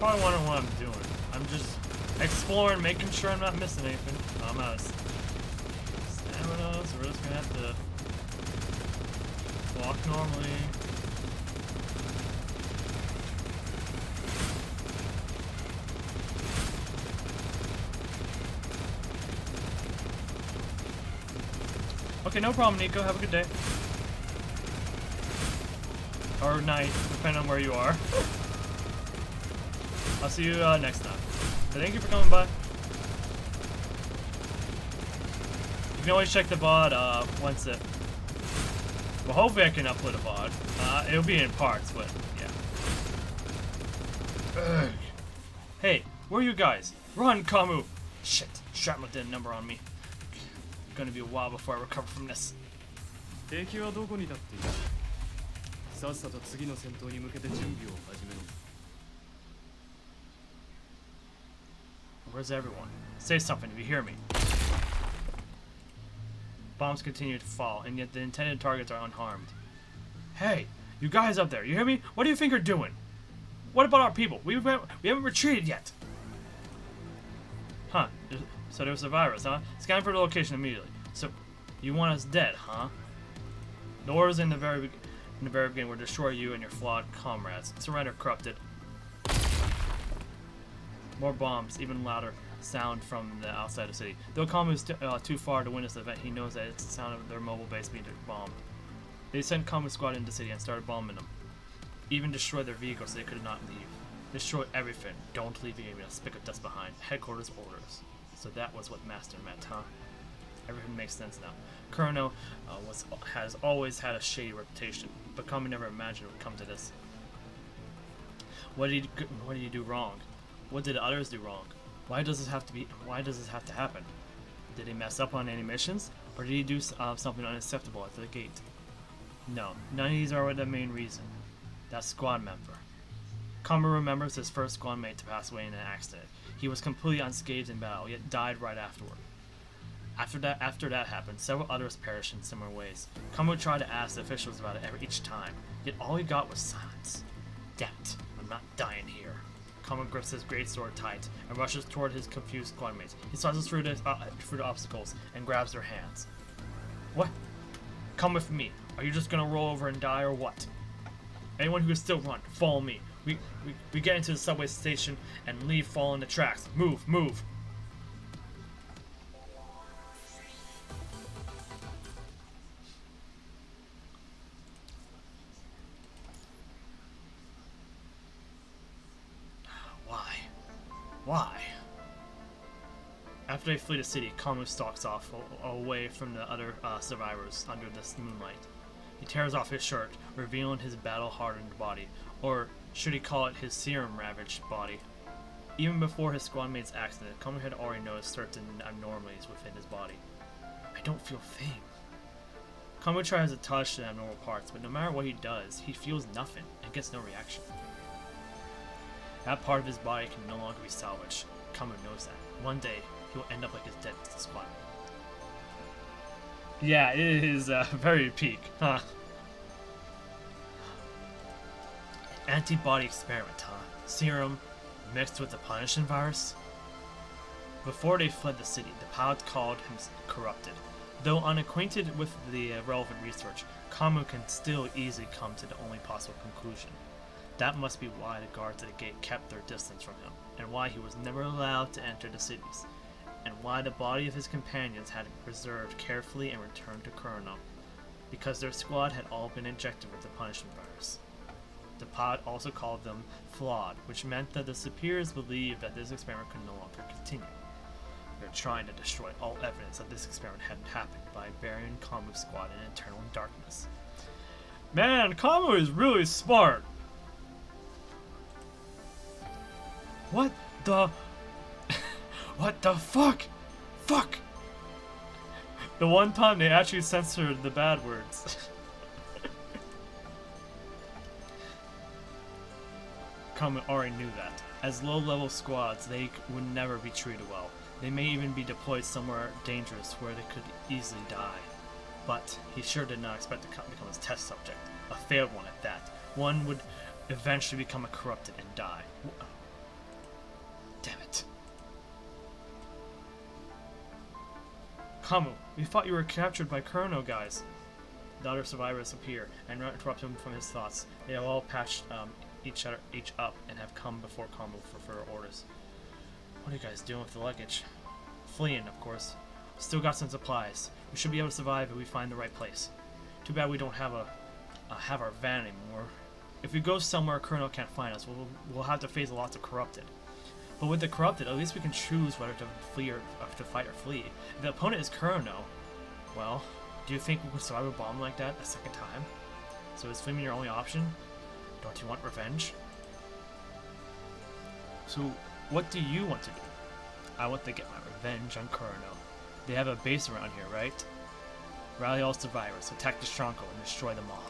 Probably wondering what I'm doing. I'm just exploring, making sure I'm not missing anything. I'm out of stamina, so we're just gonna have to walk normally. Okay, no problem, Nico. Have a good day. Or night, depending on where you are. I'll see you next time. So thank you for coming by. You can always check the VOD once Well, hopefully I can upload a VOD. It'll be in parts, but yeah. Ugh. Hey, where are you guys? Run, Kamu! Shit, shrapnel did a number on me. Gonna be a while before I recover from this. 敵はどこに立っている。さっさと次の戦闘に向けて準備を始めろ。 Where's everyone? Say something if you hear me. Bombs continue to fall, and yet the intended targets are unharmed. Hey, you guys up there, you hear me? What do you think you're doing? What about our people? We haven't retreated yet. Huh? So there's a virus, huh? Scan for the location immediately. So, you want us dead, huh? The orders in the very beginning were to destroy you and your flawed comrades. Surrender, corrupted. More bombs, even louder sound from the outside of the city. Though Kamu is too far to witness the event, he knows that it's the sound of their mobile base being bombed. They sent Kamu's squad into the city and started bombing them. Even destroyed their vehicles so they could not leave. Destroy everything. Don't leave even a speck of dust behind. Headquarters orders. So that was what Master meant, huh? Everything makes sense now. Kurono has always had a shady reputation, but Kamu never imagined it would come to this. What did he do wrong? What did others do wrong? Why does this have to happen? Did he mess up on any missions, or did he do something unacceptable at the gate? No, none of these are the main reason. That squad member. Kamu remembers his first squad mate to pass away in an accident. He was completely unscathed in battle, yet died right afterward. After that happened, several others perished in similar ways. Kamu tried to ask the officials about it each time, yet all he got was silence. Damn it, I'm not dying here. Kamu grips his great sword tight and rushes toward his confused squad mates. He slices through the obstacles and grabs their hands. What? Come with me. Are you just gonna roll over and die or what? Anyone who can still run, follow me. We get into the subway station and leave fall in the tracks. Move, move. Why? After they flee the city, Kamu stalks off away from the other survivors under this moonlight. He tears off his shirt, revealing his battle-hardened body, or should he call it his serum-ravaged body. Even before his squad mate's accident, Kamu had already noticed certain abnormalities within his body. I don't feel pain. Kamu tries to touch the abnormal parts, but no matter what he does, he feels nothing and gets no reaction. That part of his body can no longer be salvaged. Kamu knows that. One day, he will end up like his dead squad mate. Yeah, it is very peak, huh? An antibody experiment, huh? Serum mixed with the punishment virus? Before they fled the city, the pilot called him corrupted. Though unacquainted with the relevant research, Kamu can still easily come to the only possible conclusion. That must be why the guards at the gate kept their distance from him, and why he was never allowed to enter the cities, and why the body of his companions had been preserved carefully and returned to Kurono, because their squad had all been injected with the punishment virus. The pilot also called them flawed, which meant that the superiors believed that this experiment could no longer continue. They were trying to destroy all evidence that this experiment hadn't happened by burying Kamu's squad in eternal darkness. Man, Kamu is really smart! What the... What the fuck? Fuck! The one time they actually censored the bad words. Kamu already knew that. As low-level squads, they would never be treated well. They may even be deployed somewhere dangerous where they could easily die. But he sure did not expect to become his test subject. A failed one at that. One would eventually become a corrupted and die. Damn it. Kamu, we thought you were captured by Kurono guys. The other survivors appear and interrupt him from his thoughts. They have all patched each up and have come before Kamu for further orders. What are you guys doing with the luggage? Fleeing, of course. Still got some supplies. We should be able to survive if we find the right place. Too bad we don't have our van anymore. If we go somewhere Kurono can't find us, we'll have to face lots of corrupted. But with the corrupted, at least we can choose whether to flee or to fight or flee. If the opponent is Kurono, well, Do you think we could survive a bomb like that a second time? So is fleeing your only option? Don't you want revenge? So what do you want to do? I want to get my revenge on Kurno. They have a base around here, right? Rally all survivors, attack the stronghold, and destroy them all.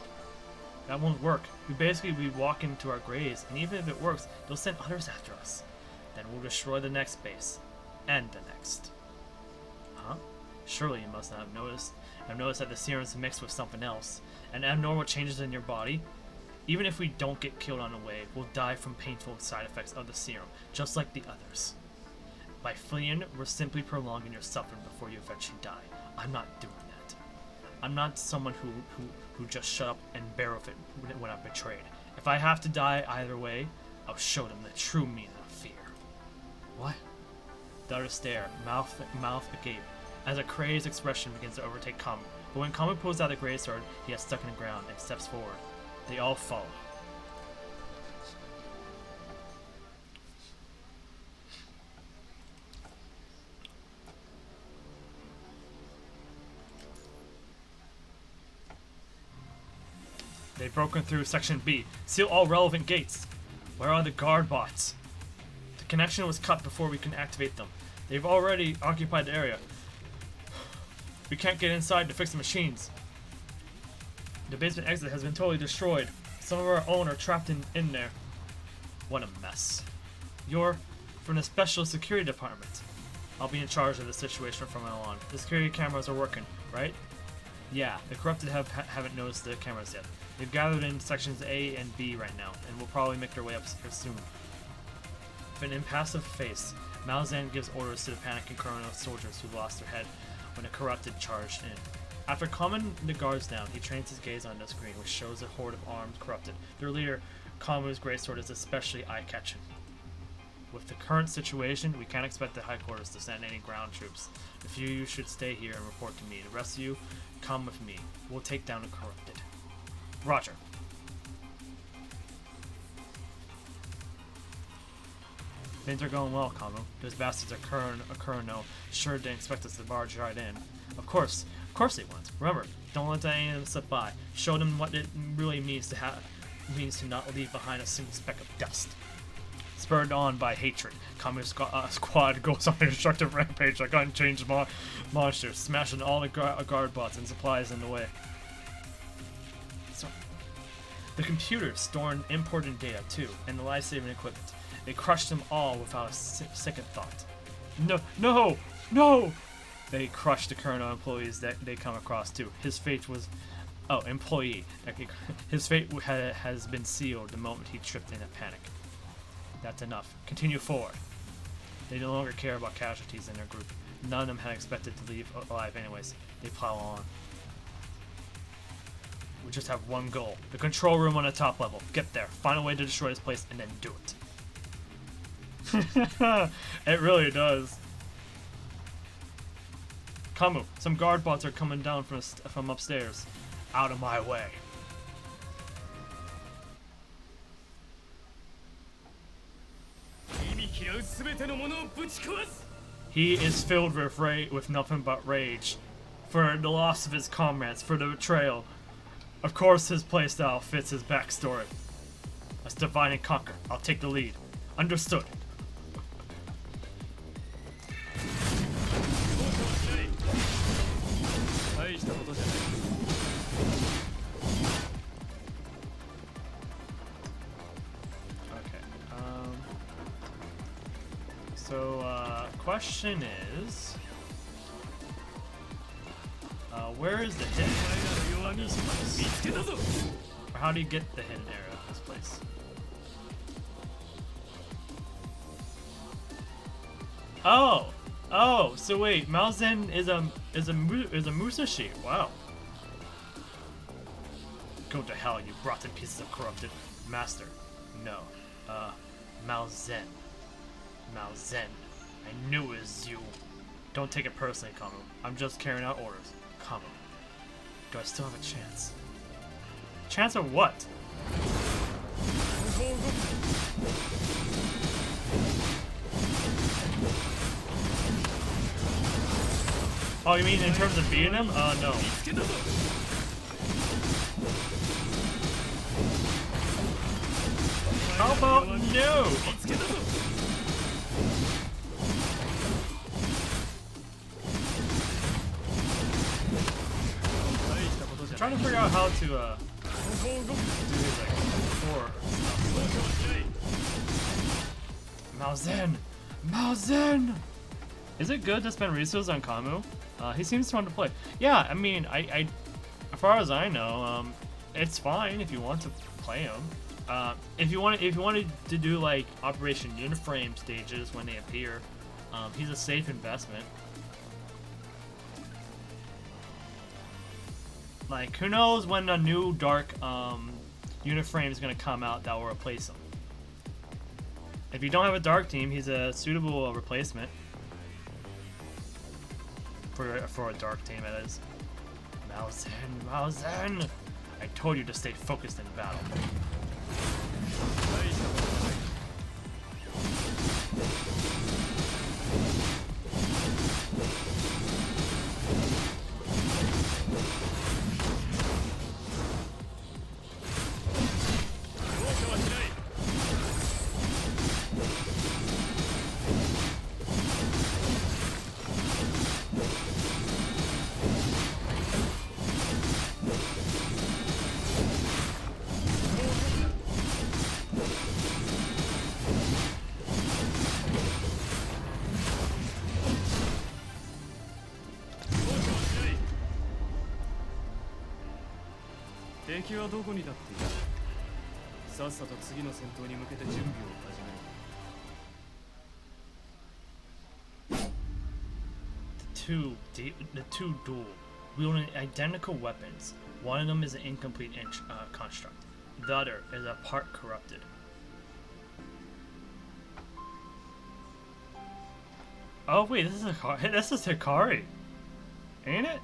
That won't work. We walk into our graves, and even if it works, they'll send others after us. Then we'll destroy the next base. And the next. Huh? Surely you must not have noticed. I've noticed that the serum's mixed with something else. And abnormal changes in your body. Even if we don't get killed on the way, we'll die from painful side effects of the serum, just like the others. By fleeing, we're simply prolonging your suffering before you eventually die. I'm not doing that. I'm not someone who just shut up and bear with it when I'm betrayed. If I have to die either way, I'll show them the true meaning of fear. What? The others stare, mouth agape, as a crazed expression begins to overtake Kamu. But when Kamu pulls out the greatsword he has stuck in the ground and steps forward, they all follow. They've broken through Section B. Seal all relevant gates. Where are the guard bots? The connection was cut before we can activate them. They've already occupied the area. We can't get inside to fix the machines. The basement exit has been totally destroyed. Some of our own are trapped in there. What a mess. You're from the Special Security Department. I'll be in charge of the situation from now on. The security cameras are working, right? Yeah, the corrupted haven't noticed the cameras yet. They've gathered in sections A and B right now, and will probably make their way up here soon. With an impassive face, Malzahn gives orders to the panicking Chrono soldiers who lost their head when the corrupted charged in. After calming the guards down, he trains his gaze on the screen, which shows a horde of armed corrupted. Their leader, Kamu's greatsword, is especially eye-catching. With the current situation, we can't expect the high quarters to send any ground troops. A few of you should stay here and report to me. The rest of you, come with me. We'll take down the corrupted. Roger. Things are going well, Kamu. Those bastards are Kurno. Sure didn't expect us to barge right in. Of course they won't. Remember, don't let any of them slip by. Show them what it really means to not leave behind a single speck of dust. Spurred on by hatred, Kamu's squad goes on a destructive rampage like unchanged monsters, smashing all the guard bots and supplies in the way. The computers storing important data too, and the life-saving equipment. They crushed them all without a second thought. No! They crushed the current employees that they come across too. His fate was... Oh, employee. His fate has been sealed the moment he tripped in a panic. That's enough. Continue forward. They no longer care about casualties in their group. None of them had expected to leave alive anyways. They plow on. We just have one goal. The control room on the top level. Get there. Find a way to destroy this place and then do it. It really does. Kamu, some guard bots are coming down from upstairs. Out of my way. He is filled with nothing but rage. For the loss of his comrades, for the betrayal. Of course his playstyle fits his backstory. Let's divide and conquer. I'll take the lead. Understood. Question is, where is the hidden area of this place? Or how do you get the hidden area of this place? Oh, so wait, Malzahn is a Musashi. Wow. Go to hell, you rotten pieces of corrupted master. No, Malzahn. I knew it was you. Don't take it personally, Kamu. I'm just carrying out orders. Kamu. Do I still have a chance? Chance of what? Oh, you mean in terms of beating him? No. How about no? I'm trying to figure out how to do his like core stuff. Mao-Zen! Mao-Zen! Is it good to spend resources on Kamu? He seems fun to play. Yeah, I mean, I as far as I know, it's fine if you want to play him. If you wanted to do like Operation Uniframe stages when they appear, he's a safe investment. Like, who knows when a new Dark Uniframe is gonna come out that will replace him. If you don't have a Dark team, he's a suitable replacement for a Dark team. It is. Mao-Zen, Mao-Zen! I told you to stay focused in battle. The two duel, wielding identical weapons. One of them is an incomplete construct. The other is a part corrupted. Oh wait, this is Hikari, ain't it?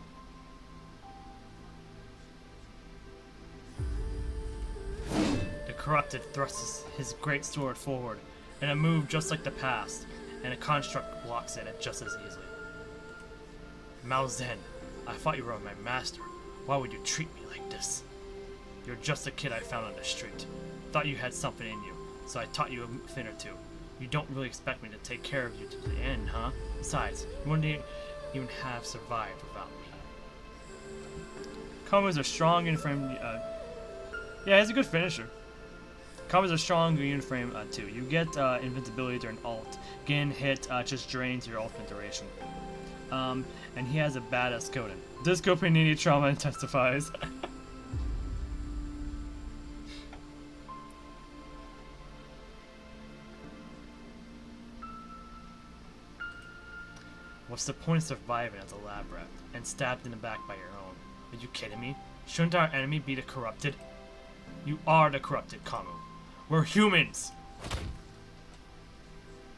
The corrupted thrusts his great sword forward in a move just like the past, and a construct blocks it just as easily. Mao-Zen, I thought you were my master. Why would you treat me like this? You're just a kid I found on the street. Thought you had something in you, so I taught you a thing or two. You don't really expect me to take care of you to the end, huh? Besides, you wouldn't even have survived without me. Combos are strong Uniframe. Yeah, he's a good finisher. Combos are strong Uniframe too. You get invincibility during ult. Getting hit just drains your ultimate duration. And he has a badass coding. Disco Panini trauma intensifies. What's the point of surviving as a lab rat and stabbed in the back by your own? Are you kidding me? Shouldn't our enemy be the corrupted? You are the corrupted, Kamu. We're humans!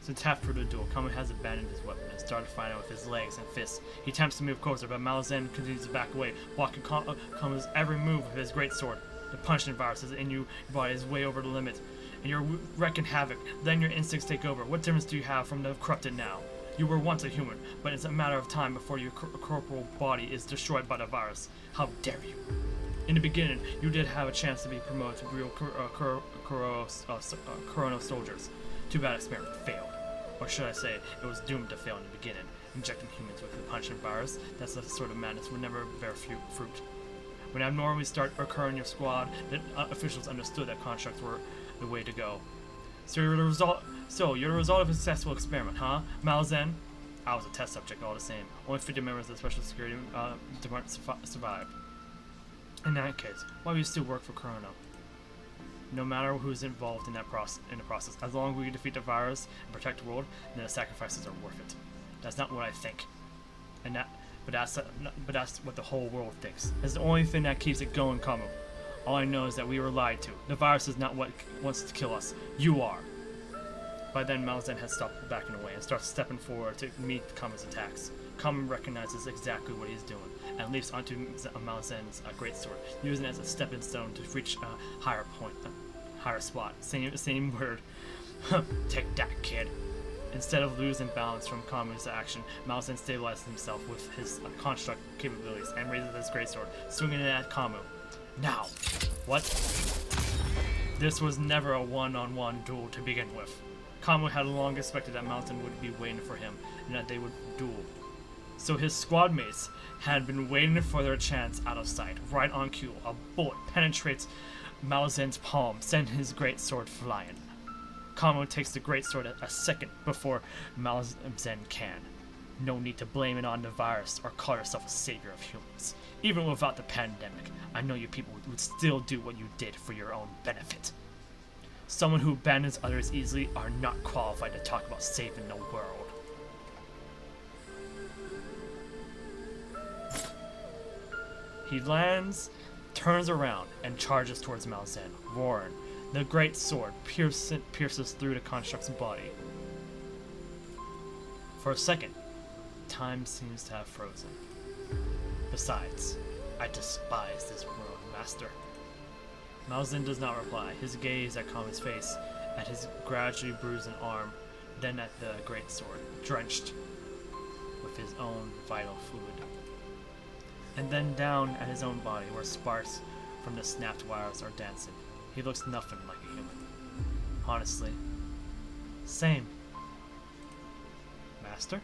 Since half through the duel, Kamu has abandoned his weapon and started fighting with his legs and fists. He attempts to move closer, but Mao-Zen continues to back away, blocking Kamu's every move with his great sword. The punishing virus is in your body is way over the limit, and you're wreaking havoc. Then your instincts take over. What difference do you have from the corrupted now? You were once a human, but it's a matter of time before your corporal body is destroyed by the virus. How dare you! In the beginning, you did have a chance to be promoted to real Corona soldiers. Too bad experiment failed. Or should I say, it was doomed to fail in the beginning. Injecting humans with the punishing virus, that's the sort of madness would never bear fruit. When abnormalities start occurring in your squad, the officials understood that constructs were the way to go. So you're the result of a successful experiment, huh, Mao-Zen? I was a test subject all the same. Only 50 members of the Special Security Department survived. In that case, why do you still work for Corona? No matter who's involved in the process, as long as we defeat the virus and protect the world, then the sacrifices are worth it. That's not what I think, but that's what the whole world thinks. It's the only thing that keeps it going, Kamu. All I know is that we were lied to. The virus is not what wants to kill us. You are. By then, Mao-Zen has stopped backing away and starts stepping forward to meet Kamu's attacks. Kamu recognizes exactly what he's doing and leaps onto Mao-Zen's greatsword, using it as a stepping stone to reach a higher point, higher spot. Same word. Take that, kid. Instead of losing balance from Kamu's action, Malzen stabilizes himself with his construct capabilities and raises his greatsword, swinging it at Kamu. Now, what? This was never a one-on-one duel to begin with. Kamu had long expected that Malzen would be waiting for him and that they would duel. So his squad mates had been waiting for their chance out of sight. Right on cue, a bullet penetrates Malzen's palm, sending his greatsword flying. Kamu takes the greatsword a second before Malzen can. No need to blame it on the virus or call yourself a savior of humans. Even without the pandemic, I know you people would still do what you did for your own benefit. Someone who abandons others easily are not qualified to talk about saving the world. He lands, turns around, and charges towards Malzen, roaring. The great sword pierces through the construct's body. For a second, time seems to have frozen. Besides, I despise this world, Master. Malzen does not reply, his gaze at Kamu's face, at his gradually bruising arm, then at the great sword, drenched with his own vital fluid. And then down at his own body, where sparks from the snapped wires are dancing. He looks nothing like a human. Honestly. Same. Master?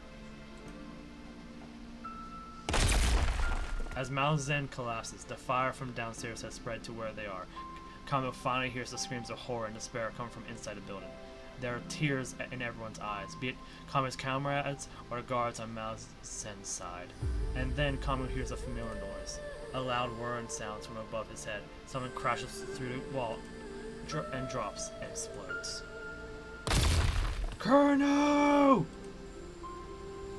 As Malzen collapses, the fire from downstairs has spread to where they are. Kamu finally hears the screams of horror and despair come from inside the building. There are tears in everyone's eyes, be it Kamu's comrades or guards on Malzen's side. And then Kamu hears a familiar noise. A loud whirring sounds from above his head. Someone crashes through the wall and drops and explodes. Colonel!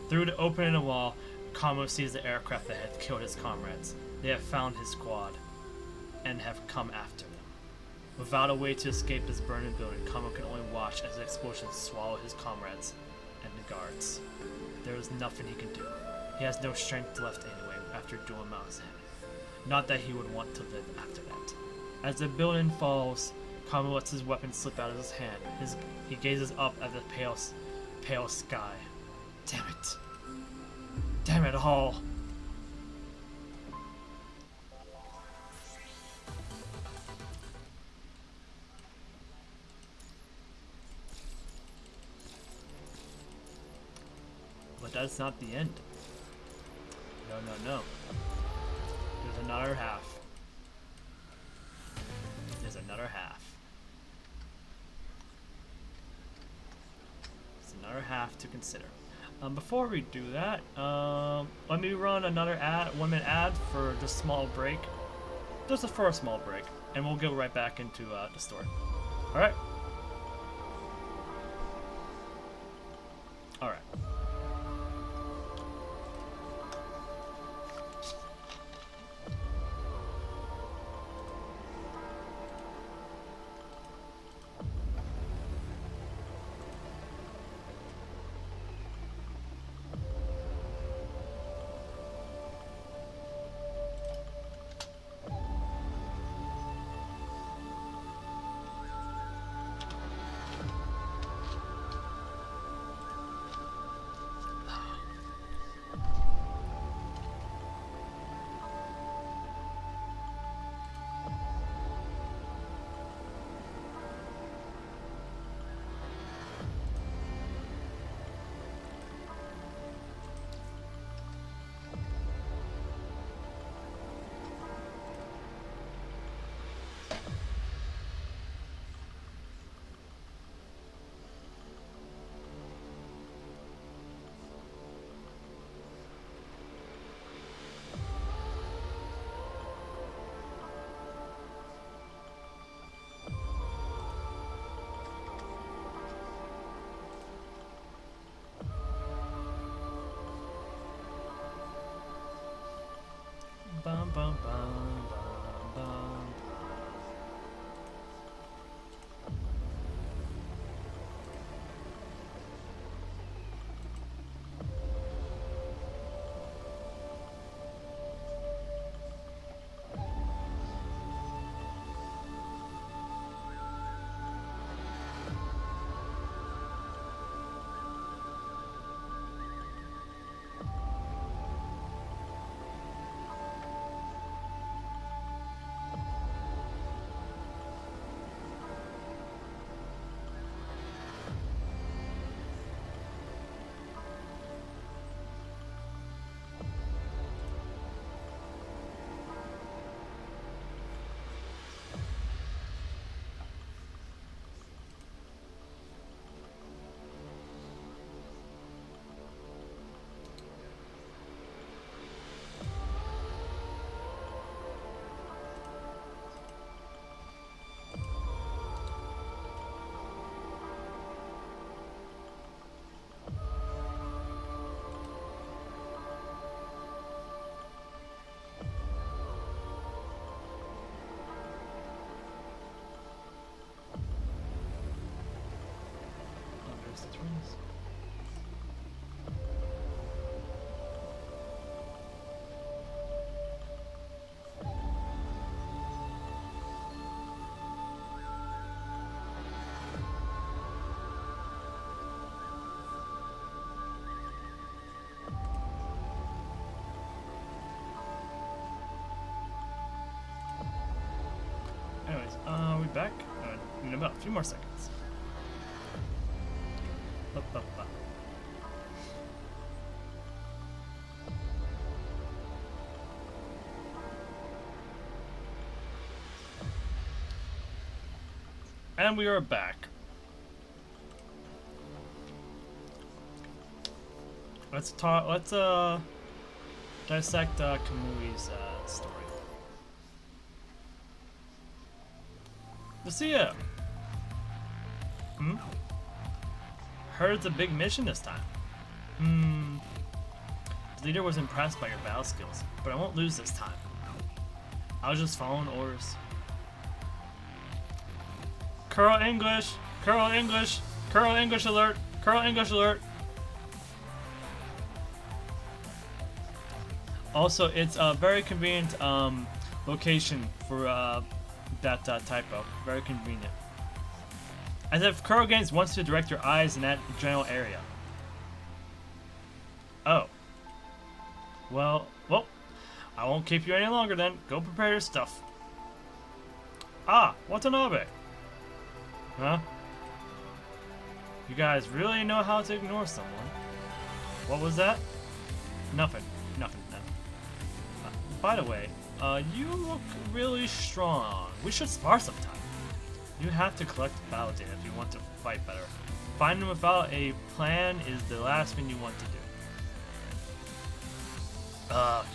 Through the opening in the wall, Kamu sees the aircraft that had killed his comrades. They have found his squad and have come after them. Without a way to escape this burning building, Kamu can only watch as the explosions swallow his comrades and the guards. There is nothing he can do. He has no strength left anyway after dueling Malzen. Not that he would want to live after that. As the building falls, Kamu lets his weapon slip out of his hand. He gazes up at the pale sky. Damn it. Damn it all. But that's not the end. No. There's another half. There's another half. There's another half to consider. Before we do that, let me run another 1-minute ad for just a small break. Just for a small break. And we'll go right back into the story. Alright? Alright. twins. Anyways, we back in about a few more seconds. Up, up, up. And we are back. Let's talk. Let's dissect Kamui's story. Kusuriya. Heard it's a big mission this time. The leader was impressed by your battle skills, but I won't lose this time. I was just following orders. Curl English! Curl English! Curl English alert! Curl English alert! Also, it's a very convenient location for that typo. Very convenient. As if Curl Games wants to direct your eyes in that general area. Oh. Well, I won't keep you any longer then. Go prepare your stuff. Ah, Watanabe. Huh? You guys really know how to ignore someone. What was that? Nothing. Nothing. By the way, you look really strong. We should spar sometime. You have to collect battle data if you want to fight better. Fighting without a plan is the last thing you want to do.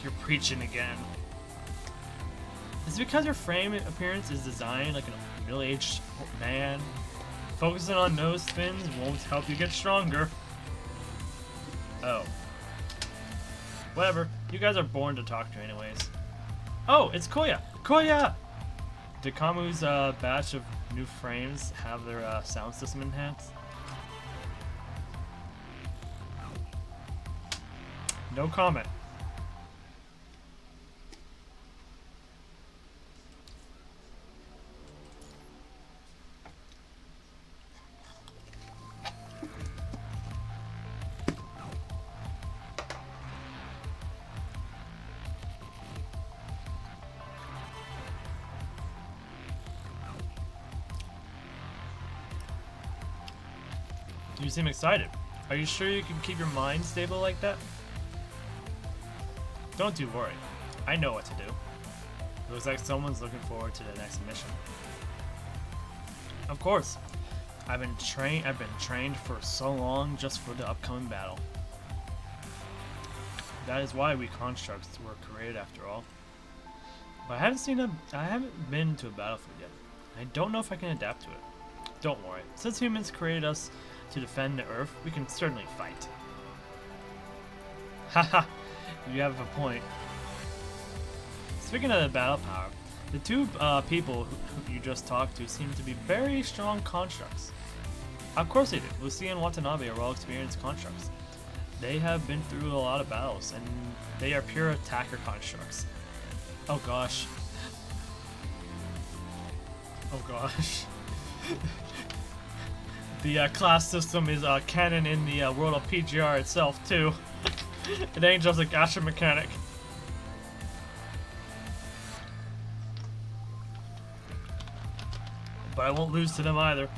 You're preaching again. Is it because your frame appearance is designed like a middle-aged man? Focusing on nose spins won't help you get stronger. Oh. Whatever. You guys are born to talk to anyways. Oh, it's Koya! Koya! Did Kamu's batch of new frames have their sound system enhanced? No comment. You seem excited. Are you sure you can keep your mind stable like that? Don't you worry. I know what to do. Looks like someone's looking forward to the next mission. Of course. I've been trained for so long just for the upcoming battle. That is why we constructs were created after all. But I haven't been to a battlefield yet. I don't know if I can adapt to it. Don't worry. Since humans created us to defend the Earth, we can certainly fight. Haha, you have a point. Speaking of the battle power, the two people who you just talked to seem to be very strong constructs. Of course they do. Lucia and Watanabe are well-experienced constructs. They have been through a lot of battles, and they are pure attacker constructs. Oh gosh. Oh gosh. The class system is canon in the world of PGR itself too. It ain't just a gacha mechanic. But I won't lose to them either.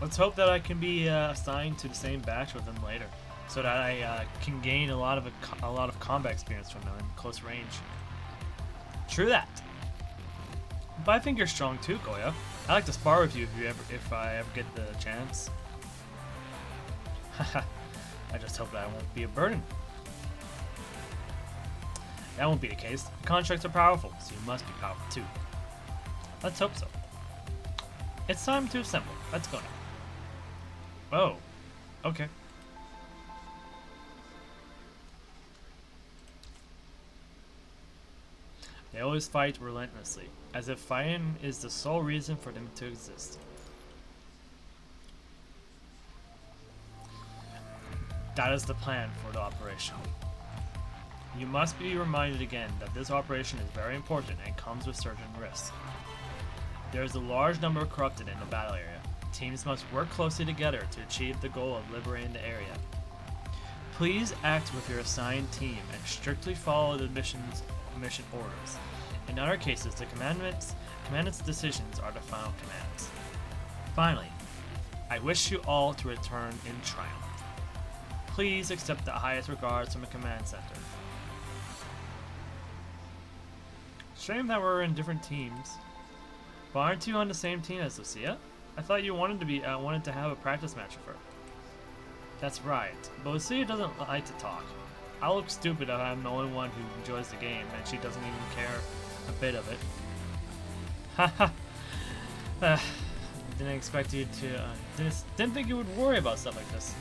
Let's hope that I can be assigned to the same batch with them later, so that I can gain a lot of combat experience from them in close range. True that. But I think you're strong too, Koya. I like to spar with you if I ever get the chance. Haha. I just hope that I won't be a burden. That won't be the case. The constructs are powerful, so you must be powerful too. Let's hope so. It's time to assemble. Let's go now. Oh. Okay. They always fight relentlessly, as if fighting is the sole reason for them to exist. That is the plan for the operation. You must be reminded again that this operation is very important and comes with certain risks. There is a large number of corrupted in the battle area. Teams must work closely together to achieve the goal of liberating the area. Please act with your assigned team and strictly follow the mission orders. In other cases, the commandant's decisions are the final commands. Finally, I wish you all to return in triumph. Please accept the highest regards from the command center. Shame that we're in different teams. But aren't you on the same team as Lucia? I thought you wanted to have a practice match with her. That's right, but Lucia doesn't like to talk. I'll look stupid if I'm the only one who enjoys the game and she doesn't even care a bit of it. Haha. Didn't expect you to. Didn't think you would worry about stuff like this.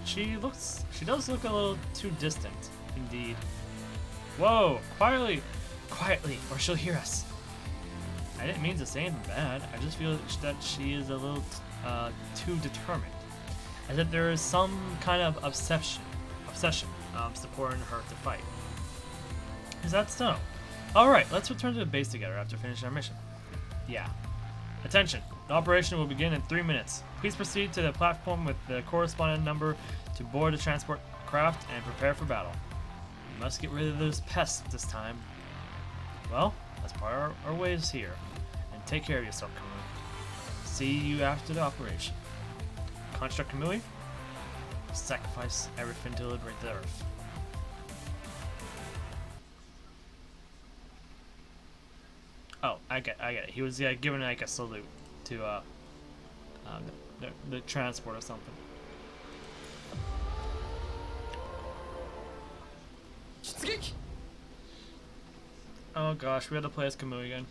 She does look a little too distant, indeed. Whoa, quietly, or she'll hear us. I didn't mean to say anything bad. I just feel that she is a little too determined, as if there is some kind of obsession supporting her to fight. Is that so? All right, let's return to the base together after finishing our mission. Yeah. Attention! The operation will begin in 3 minutes. Please proceed to the platform with the corresponding number to board the transport craft and prepare for battle. We must get rid of those pests this time. Well, that's part of our ways here. And take care of yourself, Kamui. See you after the operation. Construct Kamui? Sacrifice everything to liberate the Earth. Oh, I get it. He was giving like a salute to the transport or something. Oh gosh, we had to play as Kamui again.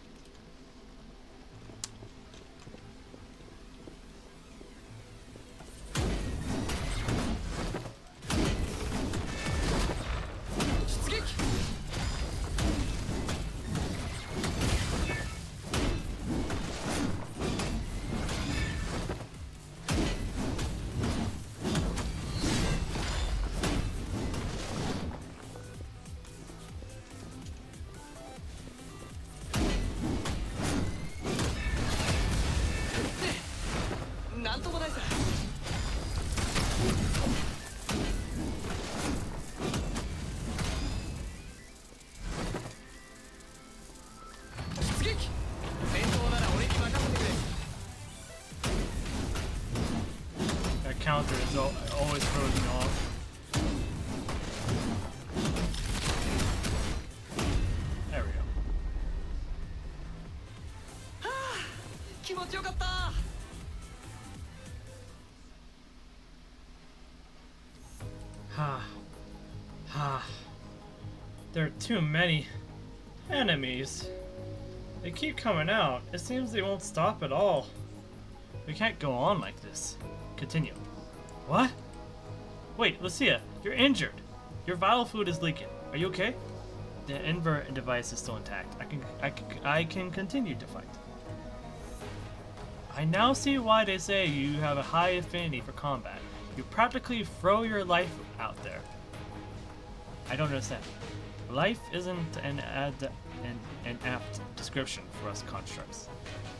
That counter is always throws me off. There we go. There are too many enemies. They keep coming out. It seems they won't stop at all. We can't go on like this. Continue. What? Wait, Lucia, you're injured. Your vital fluid is leaking. Are you okay? The invert device is still intact. I can continue to fight. I now see why they say you have a high affinity for combat. You practically throw your life out there. I don't understand. Life isn't an apt description for us constructs.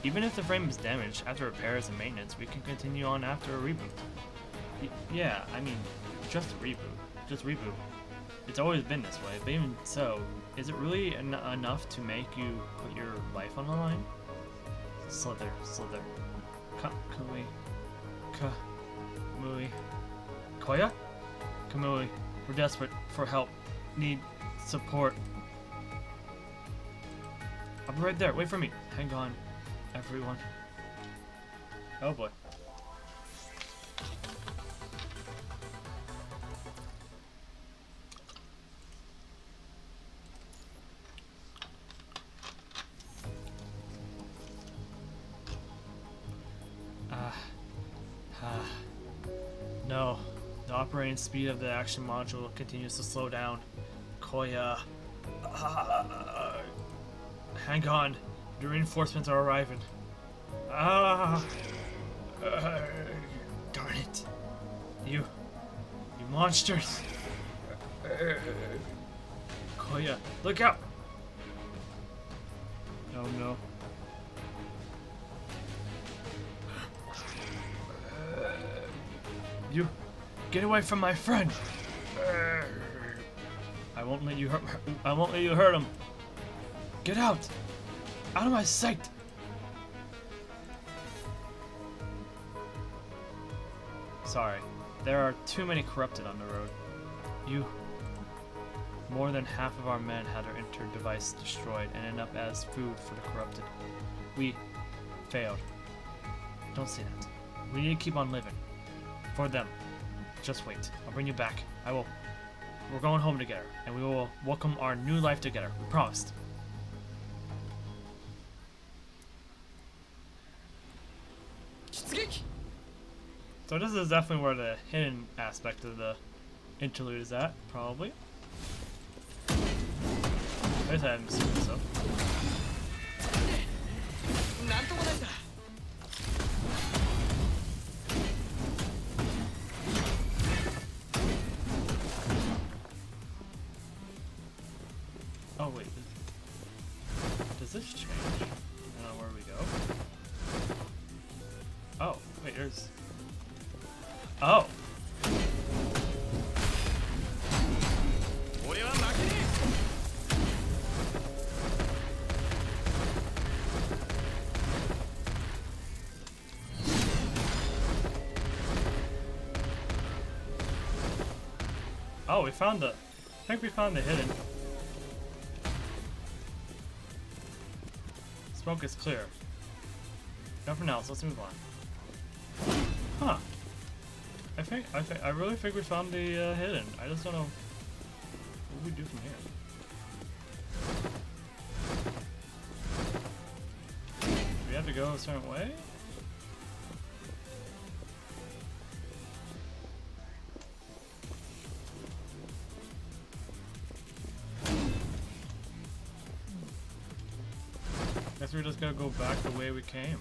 Even if the frame is damaged, after repairs and maintenance, we can continue on after a reboot. Yeah, I mean, just a reboot. Just reboot. It's always been this way, but even so, is it really enough to make you put your life on the line? Slither. Kamui. Kamui. Koya? Kamui, we're desperate for help. Need support. I'll be right there. Wait for me. Hang on, everyone. Oh boy. No. The operating speed of the action module continues to slow down. Koya. Hang on. The reinforcements are arriving. Darn it. You monsters! Koya, look out! Oh no. You get away from my friend! I won't let you hurt him. Get out! Out of my sight! Sorry. There are too many corrupted on the road. More than half of our men had our inter-device destroyed and end up as food for the corrupted. We failed. Don't say that. We need to keep on living. For them. Just wait. I'll bring you back. I will. We're going home together, and we will welcome our new life together. We promised. So this is definitely where the hidden aspect of the interlude is at, probably. At least I'm assuming so. Oh wait, does this change? I don't know where we go. Oh, wait, there's... Oh! Oh, we found the... I think we found the hidden. Smoke is clear. Nothing else, let's move on. Huh. I really think we found the hidden. I just don't know what we do from here. Do we have to go a certain way? Guess we're just gonna go back the way we came.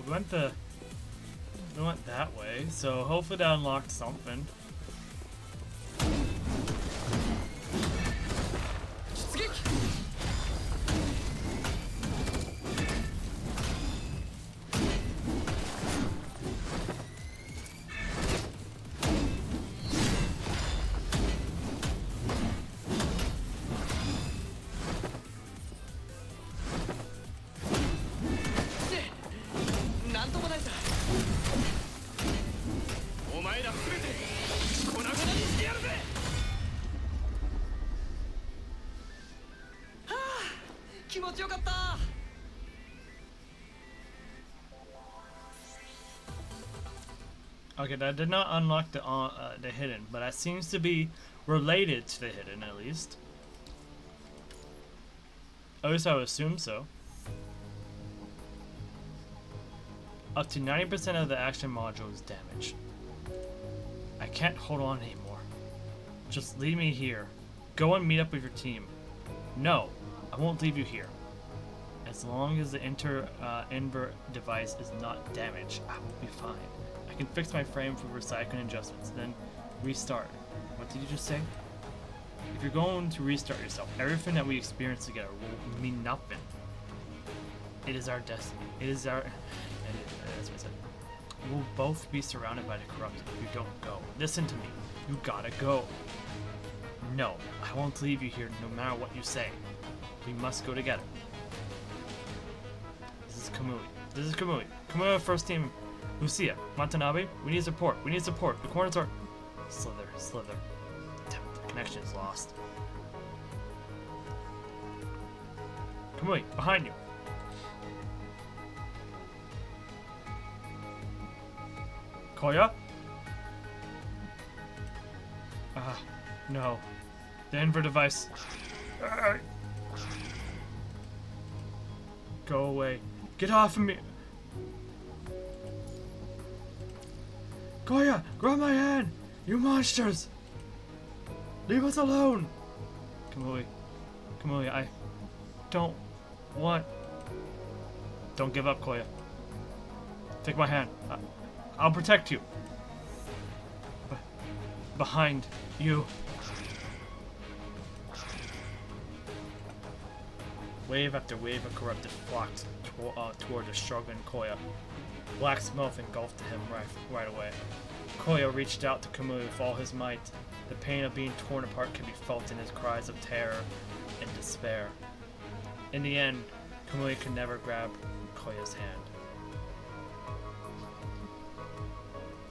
We went that way, so hopefully that unlocked something. Okay, that did not unlock the hidden, but that seems to be related to the hidden, at least. At least I would assume so. Up to 90% of the action module is damaged. I can't hold on anymore. Just leave me here. Go and meet up with your team. No, I won't leave you here. As long as the invert device is not damaged, I will be fine. I can fix my frame for recycling adjustments, then restart. What did you just say? If you're going to restart yourself, everything that we experience together will mean nothing. It is our destiny. It is our... That's what I said. We'll both be surrounded by the corrupted if you don't go. Listen to me. You gotta go. No, I won't leave you here no matter what you say. We must go together. This is Kamui. This is Kamui. Kamui, first team. Lucia, Watanabe, we need support. We need support. The corners are... Slither. Damn it, the connection is lost. Kamui, behind you. Koya? No. The invert device. Go away. Get off of me. Koya, grab my hand! You monsters! Leave us alone! Kamui, I don't What? Don't give up, Koya. Take my hand. I'll protect you. Behind you. Wave after wave of corrupted flocked toward the struggling Koya. Black smoke engulfed him right away. Koya reached out to Kamui with all his might. The pain of being torn apart can be felt in his cries of terror and despair. In the end, Kamui could never grab Koya's hand.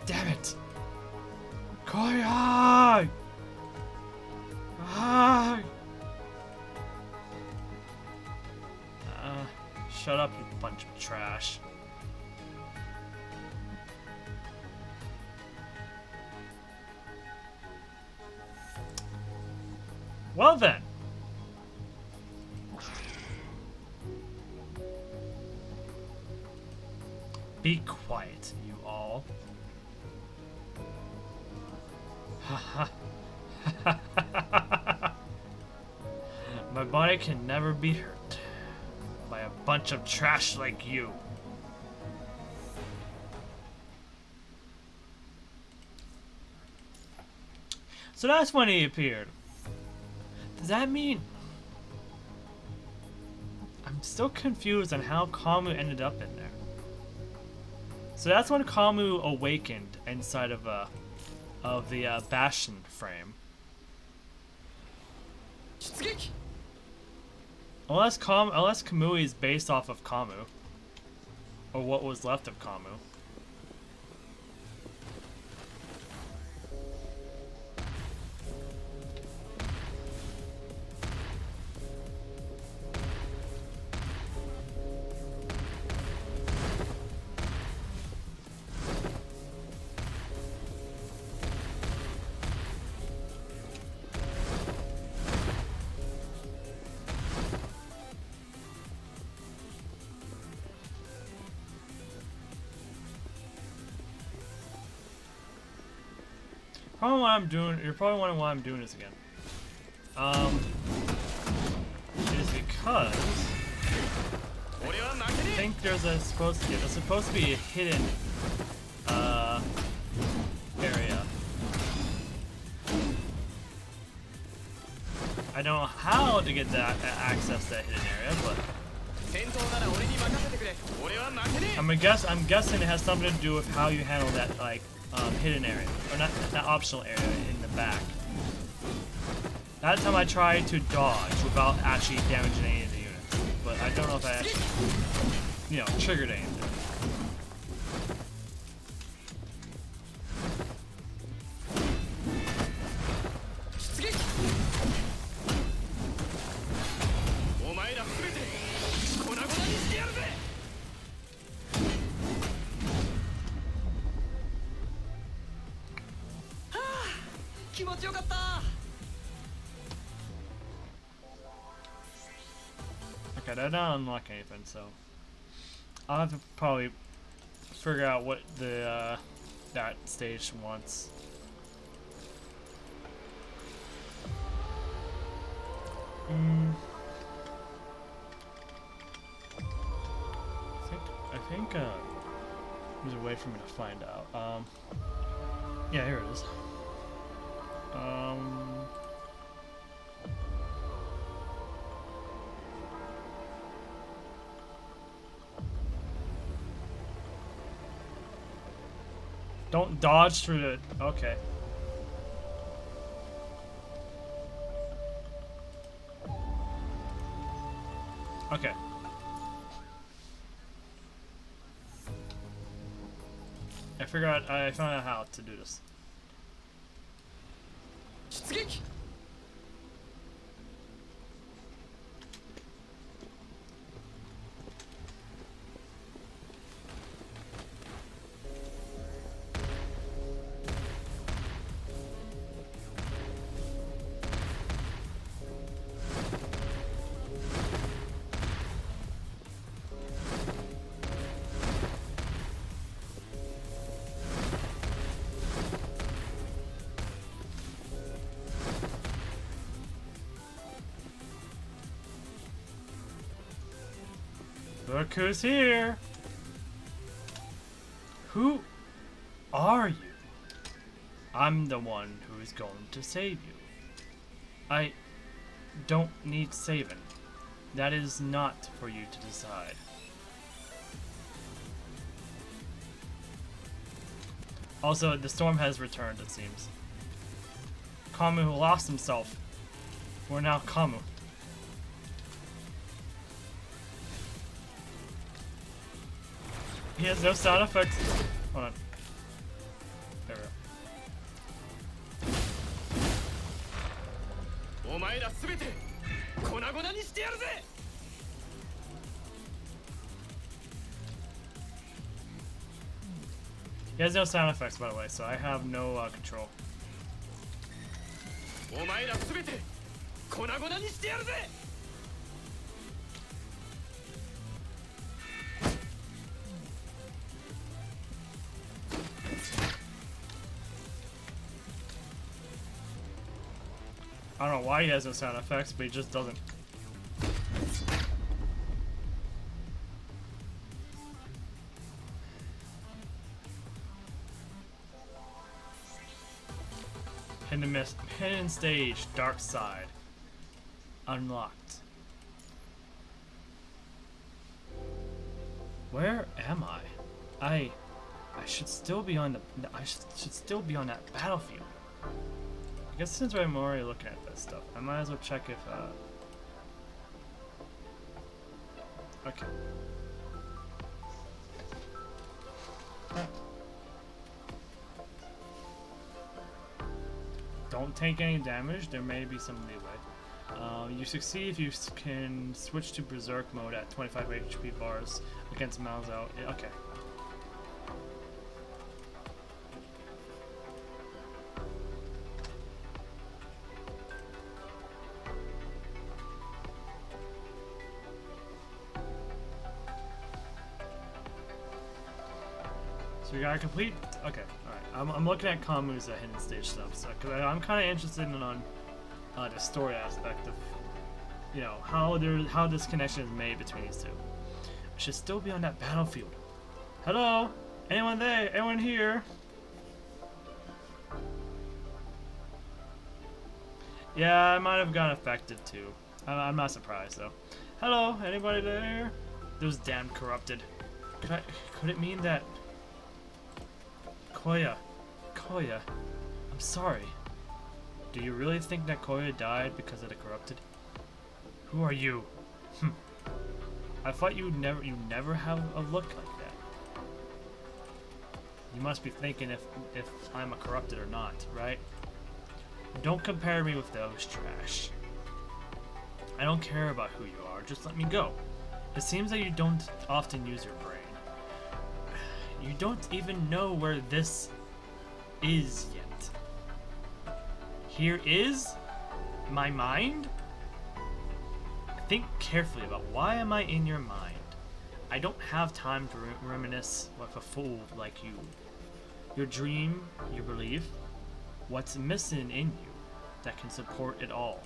Damn it! Koya! Ah! Shut up, you bunch of trash. Well then. Be quiet, you all. My body can never be hurt by a bunch of trash like you. So that's when he appeared. Does that mean... I'm still confused on how Kamu ended up in there. So that's when Kamu awakened inside of the Bastion frame. Unless Kamui is based off of Kamu, or what was left of Kamu. Probably why I'm doing. You're probably wondering why I'm doing this again. Is because I think there's supposed to be a hidden area. I don't know how to get that access to that hidden area, but I'm guessing it has something to do with how you handle that like hidden area, or not that optional area in the back. That time I tried to dodge without actually damaging any of the units, but I don't know if I actually, triggered anything. Okay, that don't unlock anything, so I'll have to probably figure out what the that stage wants. I think there's a way for me to find out. Yeah, here it is. Don't dodge through the... Okay. Okay. I found out how to do this. Look who's here! Who are you? I'm the one who is going to save you. I don't need saving. That is not for you to decide. Also, the storm has returned, it seems. Kamu lost himself. We're now Kamu. He has no sound effects. Hold on. There we go. お前らすべて粉々にしてやるぜ。 He has no sound effects, by the way, so I have no control. お前らすべて粉々にしてやるぜ。 I don't know why he has no sound effects, but he just doesn't. Hidden stage, dark side. Unlocked. Where am I? I should still be on the. I should still be on that battlefield. I guess since I'm already looking at this stuff, I might as well check if. Okay. Don't take any damage. There may be some leeway. You succeed if you can switch to Berserk mode at 25 HP bars against Miles out. Okay. So we gotta complete. Okay, all right. I'm looking at Kamu's hidden stage stuff, so because I'm kind of interested in on the story aspect of, you know, how this connection is made between these two. I should still be on that battlefield. Hello, anyone there? Anyone here? Yeah, I might have gotten affected too. I'm not surprised though. Hello, anybody there? Those damn corrupted. Could it mean that? Koya, I'm sorry. Do you really think that Koya died because of the corrupted? Who are you? I thought you never have a look like that. You must be thinking if I'm a corrupted or not, right? Don't compare me with those trash. I don't care about who you are, just let me go. It seems that you don't often use your brain. You don't even know where this is yet. Here is my mind? Think carefully about why am I in your mind. I don't have time to reminisce like a fool like you. Your dream, your belief, what's missing in you that can support it all.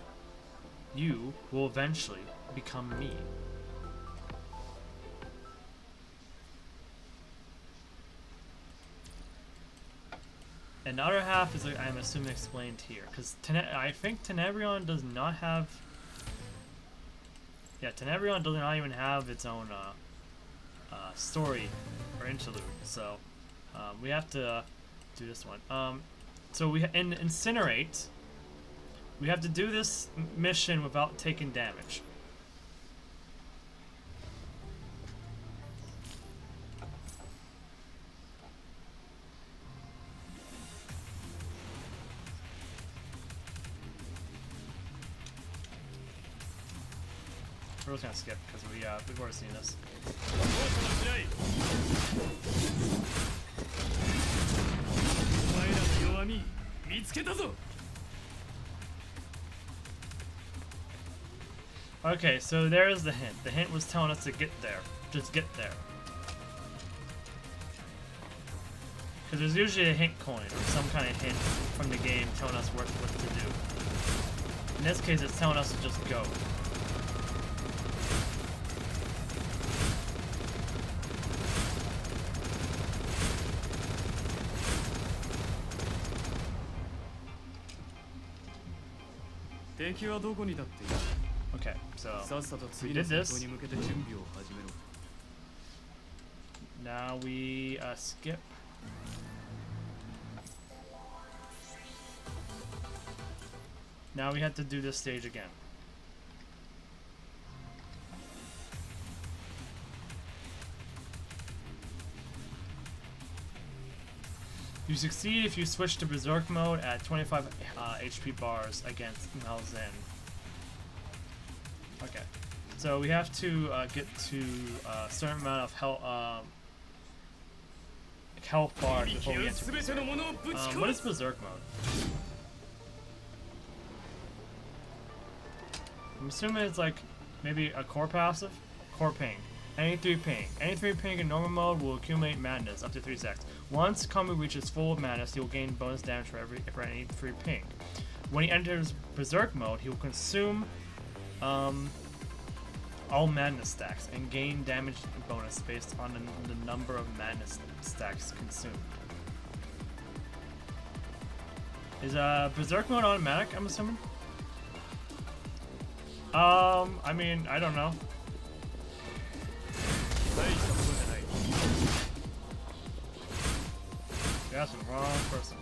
You will eventually become me. And the other half is, I'm assuming, explained here. Because I think Tenebrion does not have... Yeah, Tenebrion does not even have its own story or interlude. So, we have to do this one. So, in Incinerate, we have to do this mission without taking damage. We're just gonna skip because we've already seen this. Okay, so there's the hint. The hint was telling us to get there. Just get there. Because there's usually a hint coin or some kind of hint from the game telling us what to do. In this case, it's telling us to just go. 敵はどこにだっている。 Okay, so さっさと we 次の did 戦 this. 闘に向けて準備を始めろ。 Now we skip. Now we have to do this stage again. You succeed if you switch to Berserk mode at 25 HP bars against Malzen. Okay, so we have to get to a certain amount of health bars before we enter Berserk. What is Berserk mode? I'm assuming it's like maybe a core passive? Core ping. Any 3 ping. Any 3 ping in normal mode will accumulate madness up to 3 seconds. Once Kamu reaches full madness, he will gain bonus damage for any 3 ping. When he enters Berserk mode, he will consume all madness stacks and gain damage bonus based on the number of madness stacks consumed. Is Berserk mode automatic, I'm assuming? I mean, I don't know. That's the wrong person.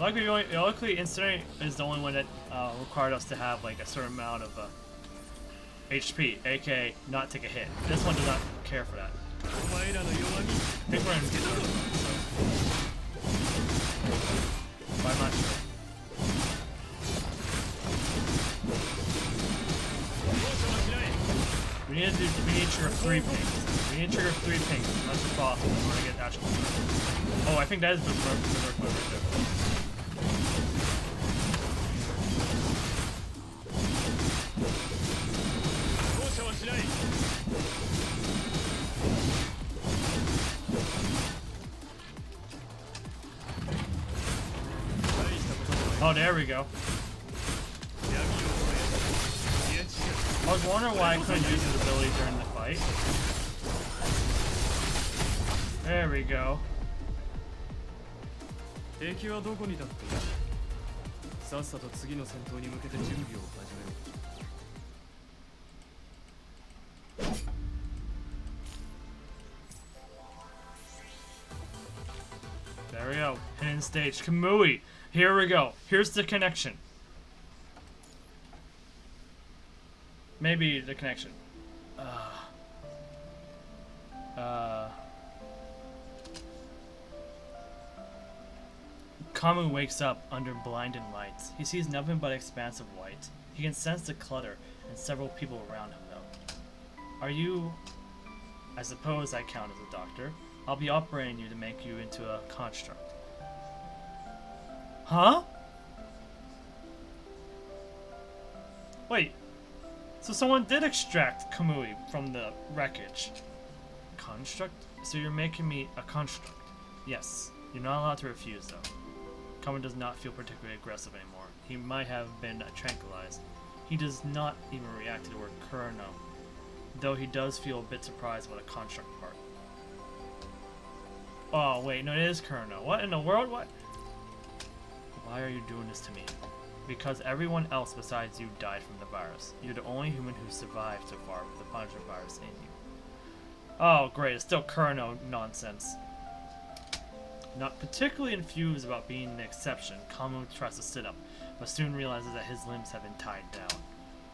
Luckily, Instant is the only one that required us to have like a certain amount of HP, aka not take a hit. This one does not care for that. I think we're gonna get this. But I'm not sure. We need to trigger 3 pings. We need to trigger 3 pings as much as possible in order to get actual. Oh, I think that is Berserk mode right there. Oh, there we go. I was wondering why I couldn't use his ability during the fight. There we go. There we go. Hidden stage. Kamui. Here we go. Here's the connection. Maybe the connection. Kamu wakes up under blinding lights. He sees nothing but expanse of white. He can sense the clutter and several people around him though. Are you... I suppose I count as a doctor. I'll be operating you to make you into a construct. Huh? Wait. So someone did extract Kamui from the wreckage. Construct? So you're making me a construct? Yes. You're not allowed to refuse though. Kamui does not feel particularly aggressive anymore. He might have been tranquilized. He does not even react to the word Kurano, though he does feel a bit surprised about a construct part. Oh wait, no, it is Kurano. What in the world? What? Why are you doing this to me? Because everyone else besides you died from the virus. You're the only human who survived so far with the Punisher virus in you. Oh great, it's still Kurano nonsense. Not particularly enthused about being the exception, Kamu tries to sit up, but soon realizes that his limbs have been tied down.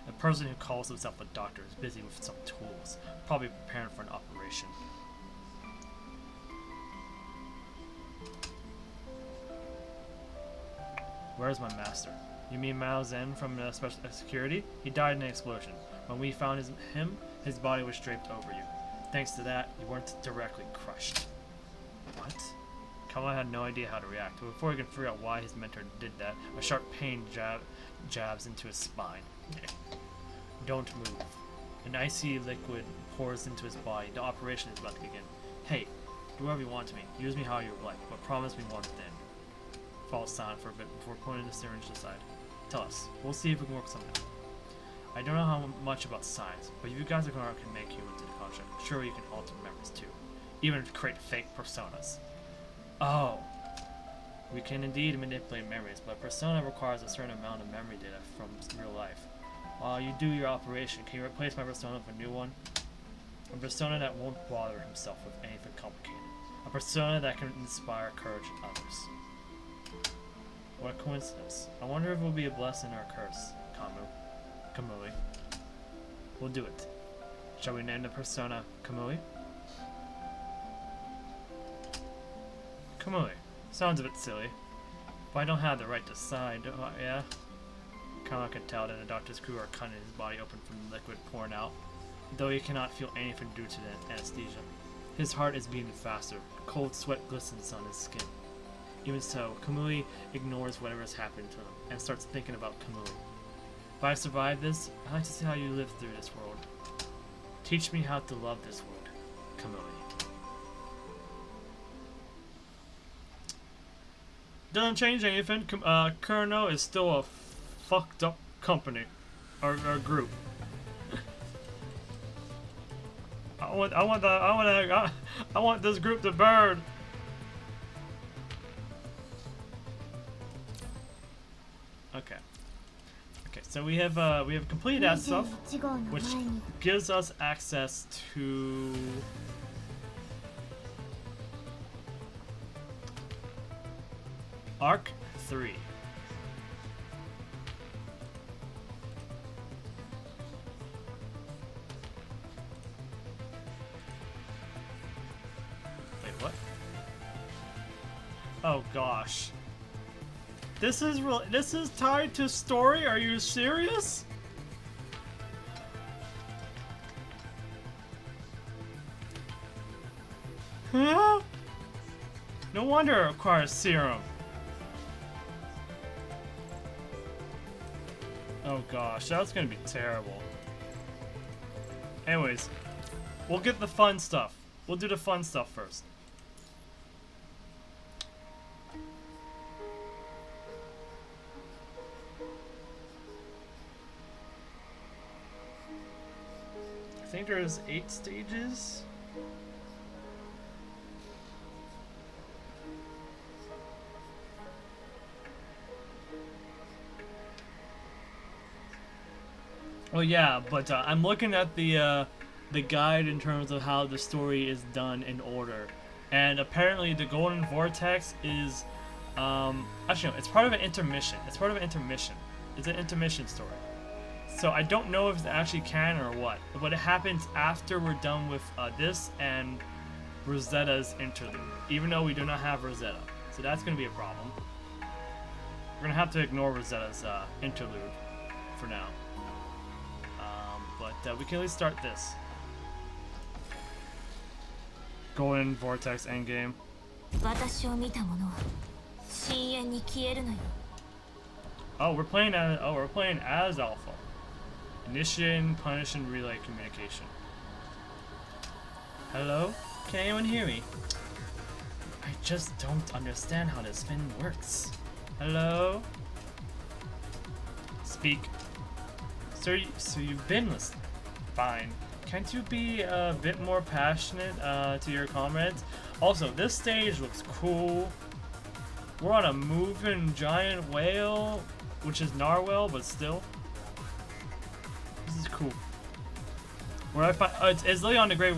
The person who calls himself a doctor is busy with some tools, probably preparing for an operation. Where's my master? You mean Mao Zhen from Special Security? He died in an explosion. When we found him, his body was draped over you. Thanks to that, you weren't directly crushed. What? Kamu had no idea how to react, but before he could figure out why his mentor did that, a sharp pain jabs into his spine. Don't move. An icy liquid pours into his body. The operation is about to begin. Hey, do whatever you want to me. Use me how you like, but promise me one thing. Falls silent for a bit before putting the syringe aside. Tell us. We'll see if we can work something out. I don't know how much about science, but if you guys can make you into the contract, sure you can alter memories too. Even create fake personas. Oh. We can indeed manipulate memories, but persona requires a certain amount of memory data from real life. While you do your operation, can you replace my persona with a new one? A persona that won't bother himself with anything complicated. A persona that can inspire courage in others. What a coincidence. I wonder if it will be a blessing or a curse. Kamui. We'll do it. Shall we name the persona Kamui? Kamui. Sounds a bit silly. But I don't have the right to decide, do I? Yeah? Kama can tell that the doctor's crew are cutting his body open from the liquid pouring out, though he cannot feel anything due to the anesthesia. His heart is beating faster. Cold sweat glistens on his skin. Even so, Kamui ignores whatever has happened to him and starts thinking about Kamui. If I survive this, I'd like to see how you live through this world. Teach me how to love this world, Kamui. Doesn't change anything. Kurno is still a fucked up company or group. I want this group to burn. Okay. Okay, so we have completed that stuff, which gives us access to Arc 3. Wait, what? Oh gosh. This is tied to story? Are you serious? Huh? No wonder it requires serum. Oh gosh, that's gonna be terrible. Anyways, we'll get the fun stuff. We'll do the fun stuff first. I think there's 8 stages. Oh yeah, but I'm looking at the guide in terms of how the story is done in order, and apparently the Golden Vortex is actually no, it's part of an intermission. It's part of an intermission. It's an intermission story. So I don't know if it's actually canon or what, but it happens after we're done with this and Rosetta's interlude, even though we do not have Rosetta. So that's going to be a problem. We're going to have to ignore Rosetta's interlude for now. But we can at least start this. Golden Vortex Endgame. Oh, we're playing as Alpha. Initiating, punishing, relay communication. Hello? Can anyone hear me? I just don't understand how this thing works. Hello? Speak. So you've been listening. Fine. Can't you be a bit more passionate to your comments? Also, this stage looks cool. We're on a moving giant whale, which is Narwhal, but still. This is cool. Where I find it's literally on the Great.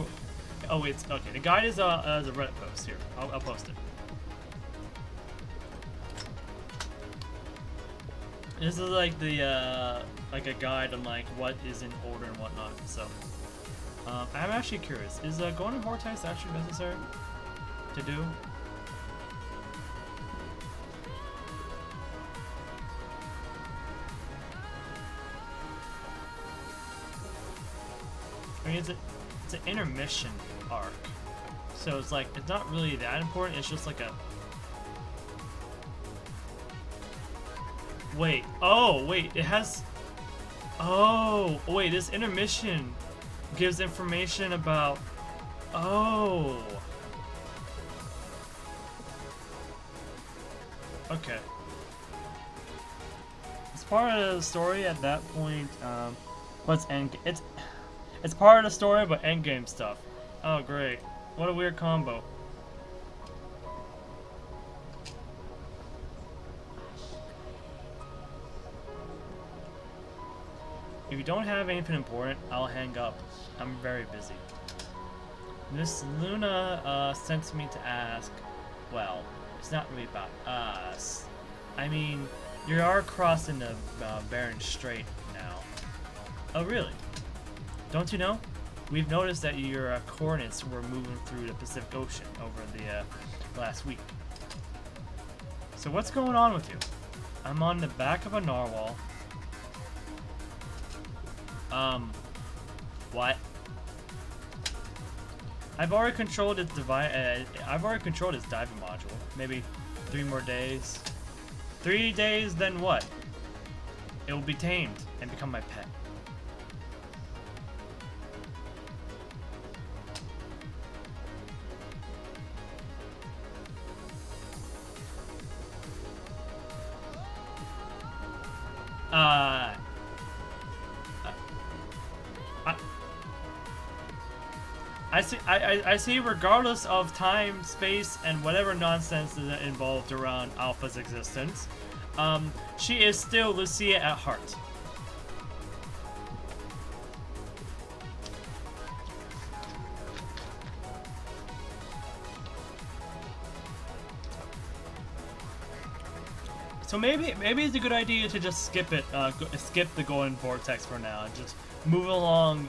Oh wait, okay. The guide is a Reddit post here. I'll post it. This is like the like a guide on like what is in order and whatnot. So I'm actually curious. Is going to Vortex actually necessary to do? I mean, it's an intermission arc, so it's like it's not really that important. It's just like a wait. Oh wait, it has. Oh wait, this intermission gives information about. Oh. Okay. It's part of the story at that point. Let's end. It's part of the story, but endgame stuff. Oh, great. What a weird combo. If you don't have anything important, I'll hang up. I'm very busy. Miss Luna sent me to ask. Well, it's not really about us. I mean, you are crossing the Bering Strait now. Oh, really? Don't you know? We've noticed that your coordinates were moving through the Pacific Ocean over the last week. So what's going on with you? I'm on the back of a narwhal. What? I've already controlled its diving module. Maybe 3 more days. 3 days, then what? It will be tamed and become my pet. I see regardless of time, space, and whatever nonsense is involved around Alpha's existence, she is still Lucia at heart. So maybe it's a good idea to just skip it, skip the Golden Vortex for now, and just move along,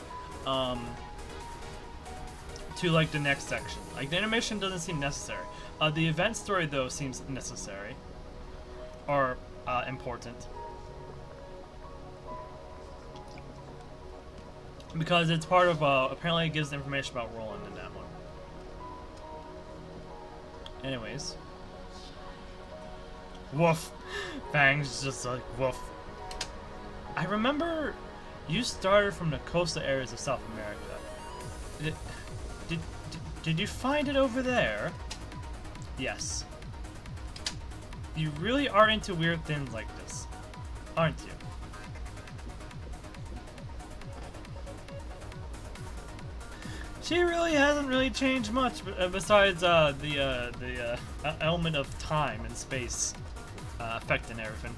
to like the next section. Like the animation doesn't seem necessary. The event story though seems necessary, or important, because it's part of apparently it gives information about Roland in that one. Anyways, woof. Fang's just like woof. I remember you started from the coastal areas of South America. Did you find it over there? Yes. You really are into weird things like this, aren't you? She really hasn't really changed much, besides the element of time and space affecting everything.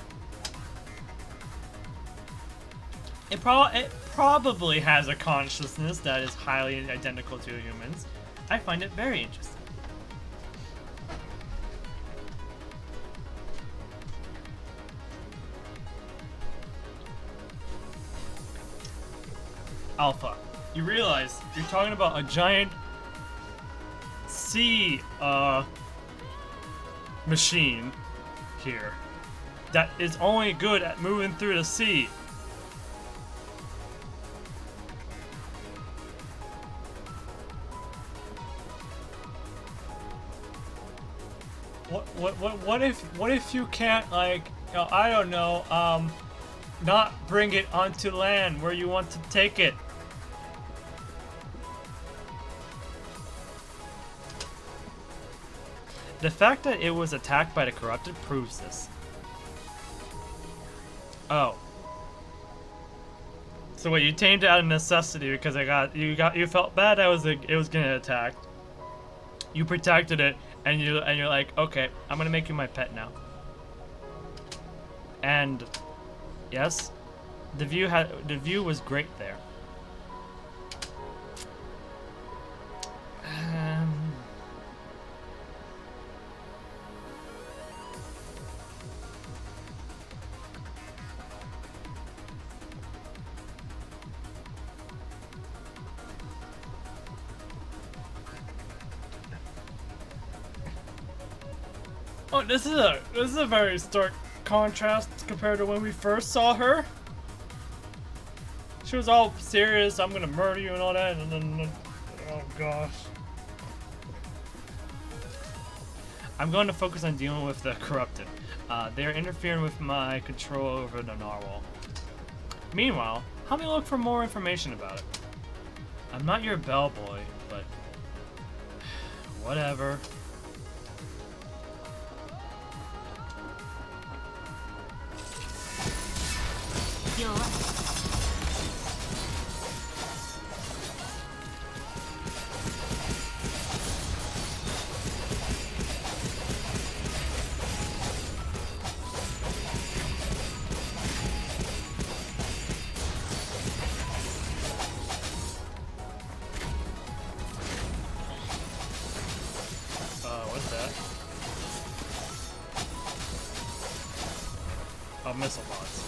It probably has a consciousness that is highly identical to humans. I find it very interesting. Alpha, you realize you're talking about a giant sea machine here that is only good at moving through the sea. What if you can't, like, I don't know, not bring it onto land where you want to take it? The fact that it was attacked by the corrupted proves this. Oh. So what, you tamed it out of necessity because you felt bad that it was getting attacked. You protected it, and you're like, okay, I'm gonna make you my pet now. And yes, the view was great there. Oh, this is a very stark contrast compared to when we first saw her. She was all serious, I'm gonna murder you and all that, and then, oh gosh. I'm going to focus on dealing with the corrupted. They are interfering with my control over the narwhal. Meanwhile, help me look for more information about it. I'm not your bellboy, but whatever. of missile pods.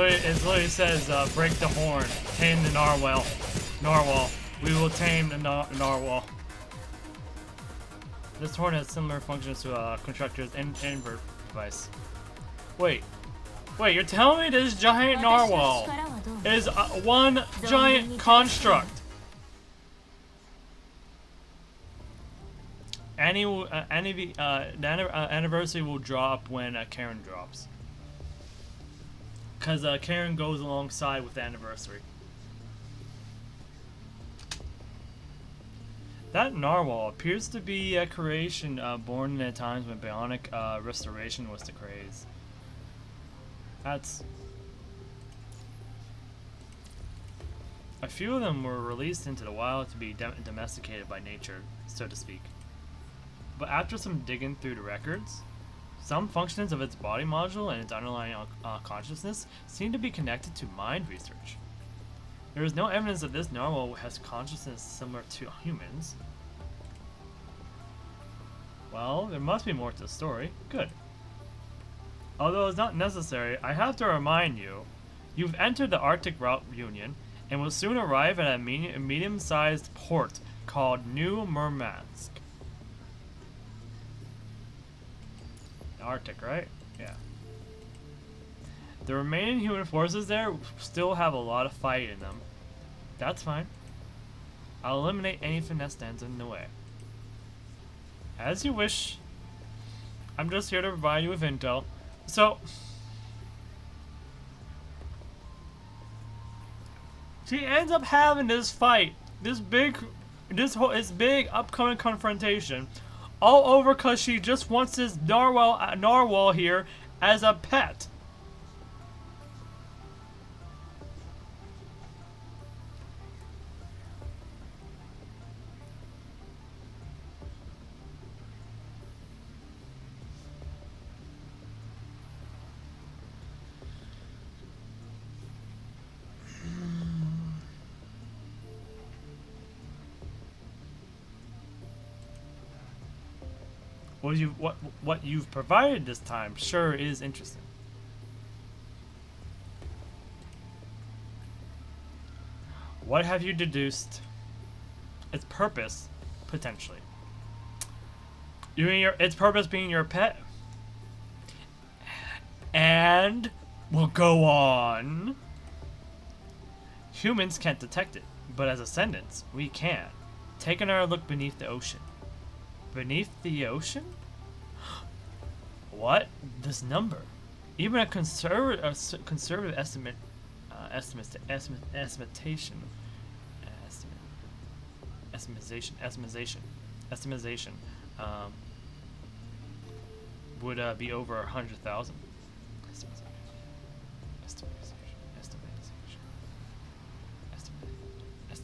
It literally says, break the horn, tame the narwhal. We will tame the narwhal. This horn has similar functions to a constructor's invert device. Wait, you're telling me this giant narwhal is one giant construct? The anniversary will drop when Karen drops. Because Karen goes alongside with the anniversary. That narwhal appears to be a creation born in the times when bionic restoration was the craze. That's... A few of them were released into the wild to be domesticated by nature, so to speak. But after some digging through the records, some functions of its body module and its underlying consciousness seem to be connected to mind research. There is no evidence that this narwhal has consciousness similar to humans. Well, there must be more to the story. Good. Although it's not necessary, I have to remind you, you've entered the Arctic Route Union and will soon arrive at a medium-sized port called New Murmansk. Arctic, right? Yeah. The remaining human forces there still have a lot of fight in them. That's fine. I'll eliminate any finesse stands in the way. As you wish. I'm just here to provide you with intel. So, she ends up having this fight, this big upcoming confrontation, all over because she just wants this narwhal here as a pet. What you've provided this time sure is interesting. What have you deduced? Its purpose, potentially. Its purpose being your pet, and we'll go on. Humans can't detect it, but as ascendants, we can. Take another look beneath the ocean. Beneath the ocean? What? This number? Even a conservative estimation would be over 100,000.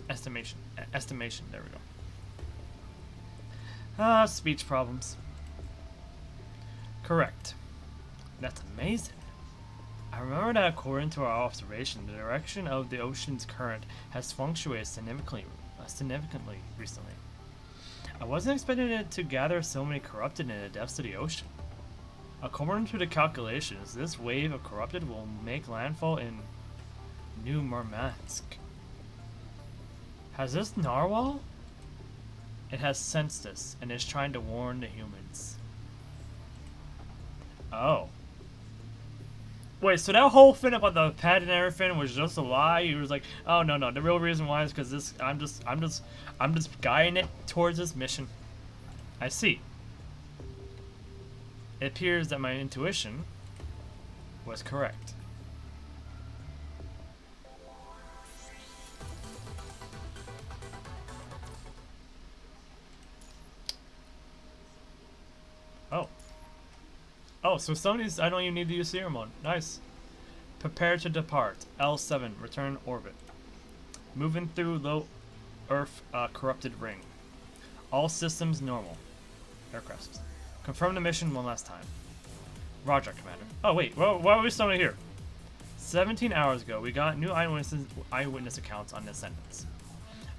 Estimation. There we go. Speech problems. Correct. That's amazing. I remember that according to our observation, the direction of the ocean's current has fluctuated significantly recently. I wasn't expecting it to gather so many corrupted in the depths of the ocean. According to the calculations, this wave of corrupted will make landfall in New Murmansk. Has this narwhal? It has sensed this and is trying to warn the humans. Oh. Wait, so that whole thing about the pet and everything was just a lie? He was like, oh no, the real reason why is because this I'm just guiding it towards this mission. I see. It appears that my intuition was correct. Oh, so some of these I don't even need to use serum mode. Nice. Prepare to depart. L7. Return orbit. Moving through low Earth corrupted ring. All systems normal. Aircraft system. Confirm the mission one last time. Roger, Commander. Oh wait, well, why are we still here? 17 hours ago, we got new eyewitness accounts on descendants.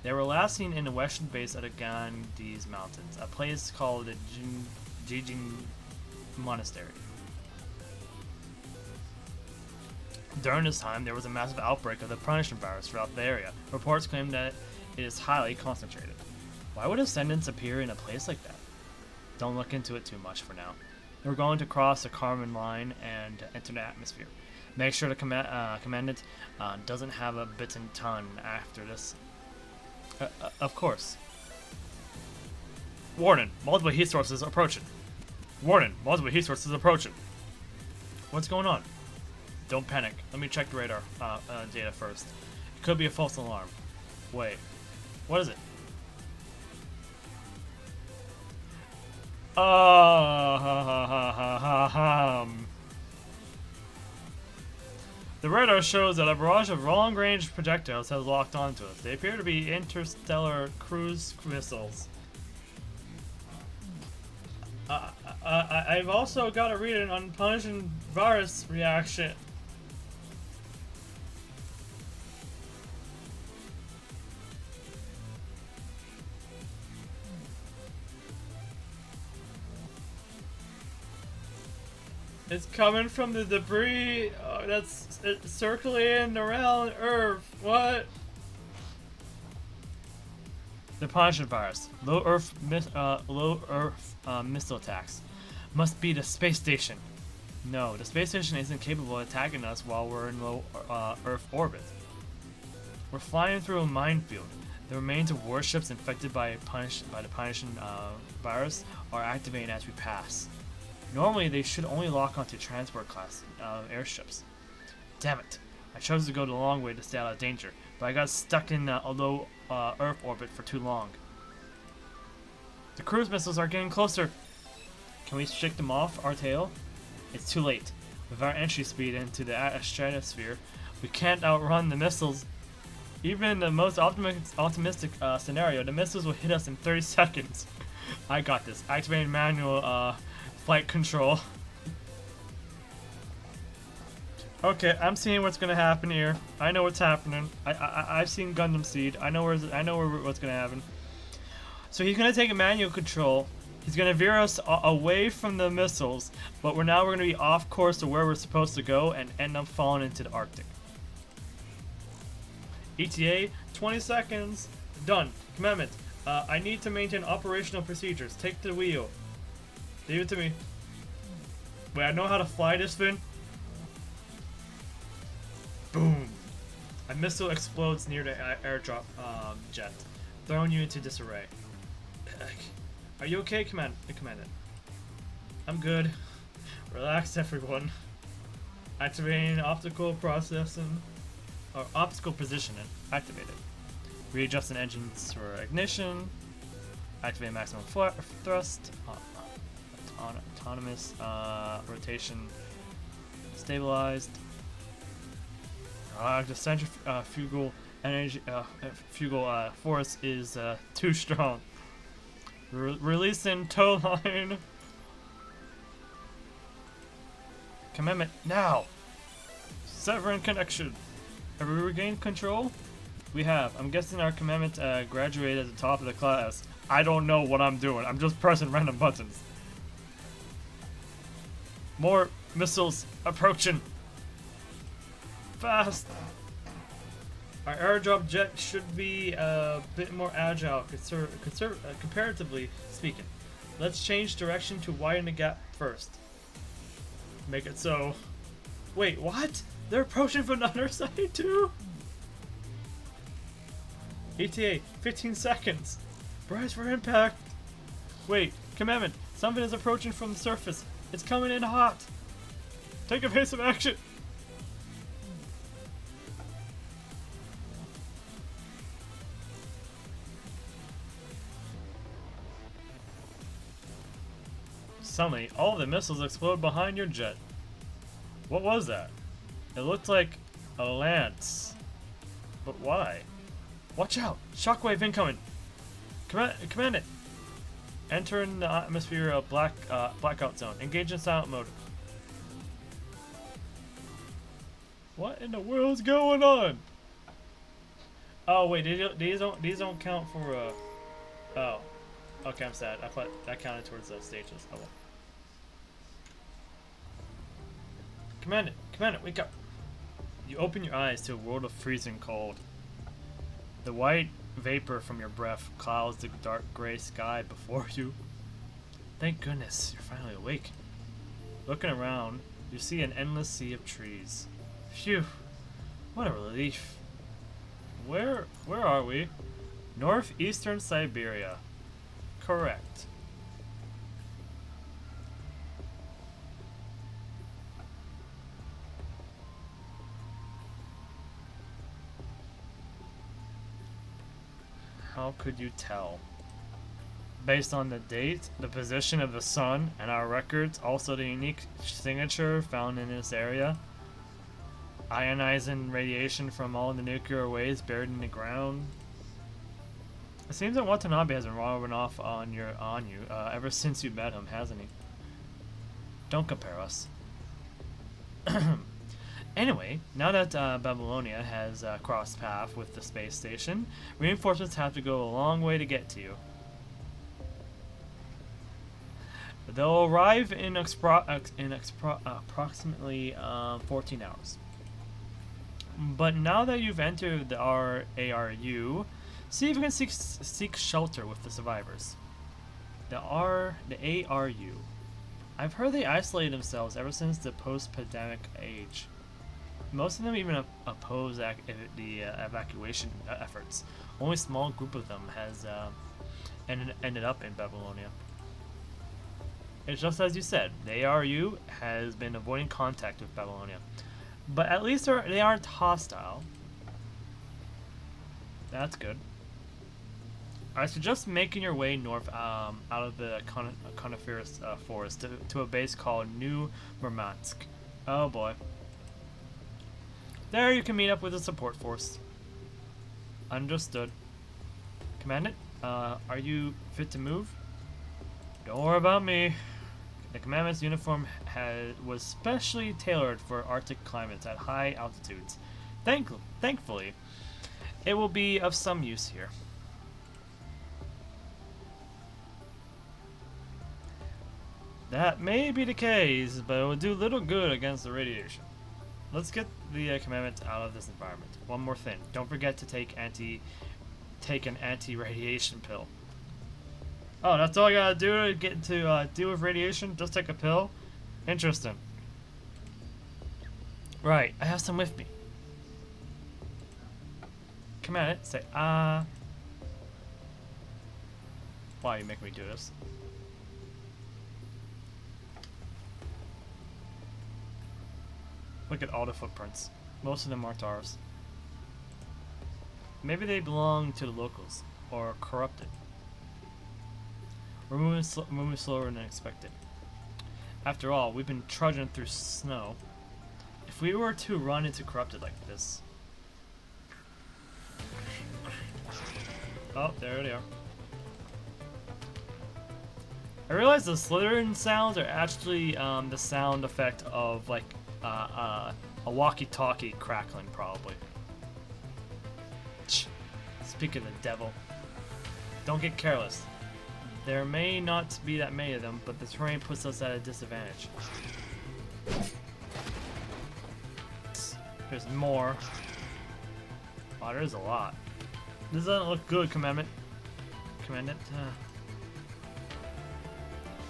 They were last seen in the western base of the Ganges Mountains, a place called the Jijing Monastery. During this time, there was a massive outbreak of the punishment virus throughout the area. Reports claim that it is highly concentrated. Why would descendants appear in a place like that? Don't look into it too much for now. We're going to cross the Kármán line and enter the atmosphere. Make sure the commandant doesn't have a bitten tongue after this. Of course. Warning, multiple heat sources approaching. Warning, multiple heat sources approaching. What's going on? Don't panic. Let me check the radar data first. It could be a false alarm. Wait, what is it? The radar shows that a barrage of long-range projectiles has locked onto us. They appear to be interstellar cruise missiles. I've also got a reading on punishing virus reaction. It's coming from the debris that's circulating around Earth. What? The punishment virus. Low Earth missile attacks. Must be the space station. No, the space station isn't capable of attacking us while we're in low Earth orbit. We're flying through a minefield. The remains of warships infected by the punishing virus are activating as we pass. Normally, they should only lock onto transport class airships. Damn it. I chose to go the long way to stay out of danger, but I got stuck in a low Earth orbit for too long. The cruise missiles are getting closer. Can we shake them off our tail? It's too late. With our entry speed into the stratosphere, we can't outrun the missiles. Even in the most optimistic scenario, the missiles will hit us in 30 seconds. I got this. Activating manual flight control. Okay, I'm seeing what's gonna happen here. I know what's happening. I've seen Gundam Seed. I know what's gonna happen. So he's gonna take a manual control. He's gonna veer us away from the missiles, but we're gonna be off course to where we're supposed to go and end up falling into the Arctic. ETA, 20 seconds. Done. Commandment. I need to maintain operational procedures. Take the wheel. Leave it to me. Wait, I know how to fly this thing. Boom. A missile explodes near the airdrop jet, throwing you into disarray. Are you okay, Commander? I'm good. Relax, everyone. Activating optical processing, or optical positioning. Activated. Readjusting engines for ignition. Activate maximum thrust. Autonomous rotation stabilized. The centrifugal energy force is too strong. Releasing tow line. Commandment now. Severing connection. Have we regained control? We have. I'm guessing our commandment graduated at the top of the class. I don't know what I'm doing. I'm just pressing random buttons. More missiles approaching. Fast. Our airdrop jet should be a bit more agile, comparatively speaking. Let's change direction to widen the gap first. Make it so. Wait, what? They're approaching from the other side too? ETA, 15 seconds. Brace for impact. Wait, Commandment, something is approaching from the surface. It's coming in hot. Take evasive action. Suddenly, all the missiles explode behind your jet. What was that? It looked like a lance. But why? Watch out! Shockwave incoming! Command it! Enter in the atmosphere of blackout zone. Engage in silent mode. What in the world's going on? Oh wait, these don't count for oh. Okay, I'm sad. I thought that counted towards the stages. Oh well. Command it, wake up. You open your eyes to a world of freezing cold. The white vapor from your breath clouds the dark gray sky before you. Thank goodness, you're finally awake. Looking around, you see an endless sea of trees. Phew, what a relief. Where are we? Northeastern Siberia. Correct. How could you tell? Based on the date, the position of the sun, and our records, also the unique signature found in this area, ionizing radiation from all the nuclear waste buried in the ground. It seems that Watanabe has been rubbing off on you ever since you met him, hasn't he? Don't compare us. Anyway, now that Babylonia has crossed path with the space station, reinforcements have to go a long way to get to you. They'll arrive in approximately 14 hours. But now that you've entered the ARU, see if you can seek shelter with the survivors. The ARU. I've heard they isolate themselves ever since the post-pandemic age. Most of them even oppose the evacuation efforts. Only a small group of them has ended up in Babylonia. It's just as you said, the ARU has been avoiding contact with Babylonia. But at least they aren't hostile. That's good. I suggest making your way north out of the coniferous forest to a base called New Murmansk. Oh boy. There you can meet up with a support force. Understood. Commandant, are you fit to move? Don't worry about me. The commandant's uniform was specially tailored for Arctic climates at high altitudes. Thankfully, it will be of some use here. That may be the case, but it will do little good against the radiation. Let's get the commandment out of this environment. One more thing. Don't forget to take an anti-radiation pill. Oh, that's all I gotta do to get to deal with radiation? Just take a pill? Interesting. Right, I have some with me. Commandant, say ah. Why are you making me do this? Look at all the footprints. Most of them aren't ours. Maybe they belong to the locals, or corrupted. We're moving slower than expected. After all, we've been trudging through snow. If we were to run into corrupted like this... Oh, there they are. I realize the slithering sounds are actually the sound effect of like a walkie-talkie crackling, probably. Speaking of the devil, don't get careless. There may not be that many of them, but the terrain puts us at a disadvantage. There's more. Oh, there's a lot. This doesn't look good, Commandant. Commandant,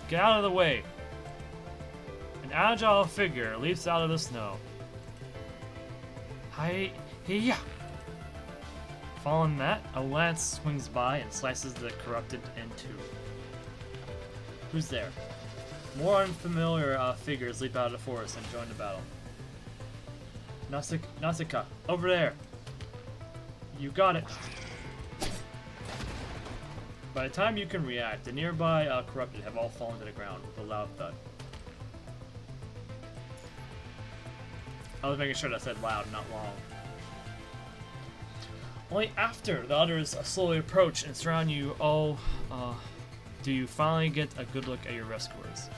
get out of the way. An agile figure leaps out of the snow. Hi-ya! Following that, a lance swings by and slices the corrupted in two. Who's there? More unfamiliar figures leap out of the forest and join the battle. Nausicaa, over there! You got it! By the time you can react, the nearby corrupted have all fallen to the ground with a loud thud. I was making sure that I said loud, not long. Only after the others slowly approach and surround you all do you finally get a good look at your rescuers.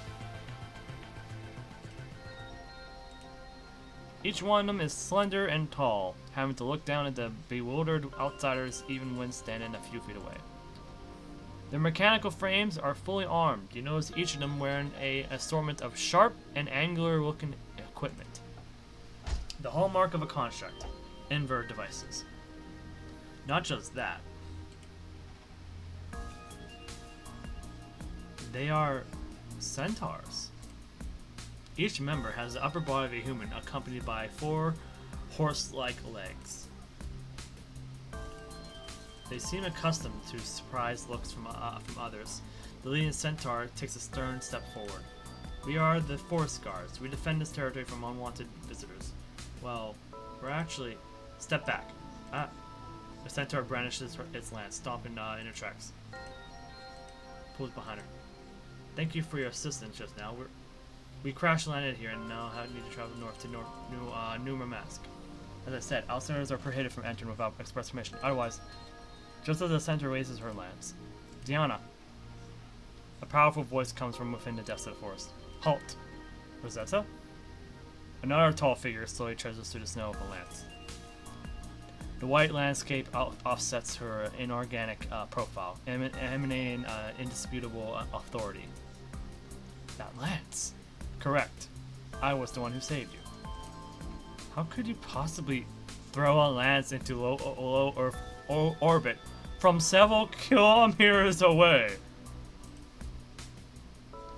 Each one of them is slender and tall, having to look down at the bewildered outsiders even when standing a few feet away. Their mechanical frames are fully armed. You notice each of them wearing an assortment of sharp and angular looking equipment. The hallmark of a construct, invert devices. Not just that. They are centaurs. Each member has the upper body of a human accompanied by 4 horse-like legs. They seem accustomed to surprised looks from others. The leading centaur takes a stern step forward. We are the forest guards. We defend this territory from unwanted visitors. Well, we're actually... Step back. Ah. The centaur brandishes its lance, stomping in her tracks. Pulls behind her. Thank you for your assistance just now. We crash landed here and now need to travel north to New Murmansk. As I said, outsiders are prohibited from entering without express permission. Otherwise, just as the centaur raises her lance, Diana. A powerful voice comes from within the depths of the forest. Halt! Rosetta? Another tall figure slowly treads through the snow with a lance. The white landscape offsets her inorganic profile, emanating indisputable authority. That lance! Correct. I was the one who saved you. How could you possibly throw a lance into low Earth orbit from several kilometers away?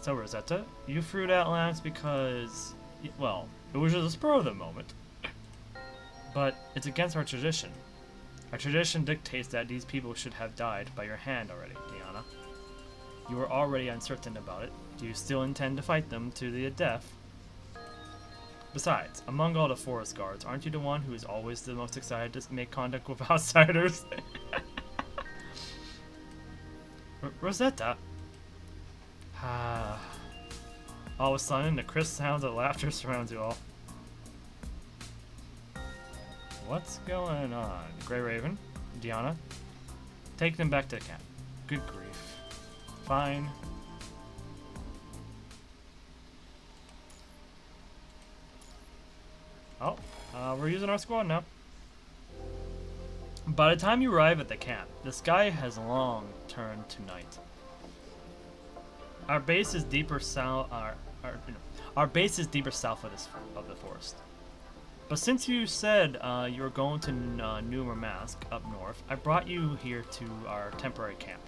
So Rosetta, you threw that lance because, well, it was just a spur of the moment. But it's against our tradition. Our tradition dictates that these people should have died by your hand already, Diana. You were already uncertain about it. Do you still intend to fight them to the death? Besides, among all the forest guards, aren't you the one who is always the most excited to make contact with outsiders? Rosetta? All of a sudden, the crisp sounds of laughter surrounds you all. What's going on? Grey Raven? Diana? Take them back to the camp. Good grief. Fine. Oh, we're using our squad now. By the time you arrive at the camp, the sky has long turned to night. Our base is deeper south. Our base is deeper south of the forest. But since you said you were going to New Murmansk up north, I brought you here to our temporary camp.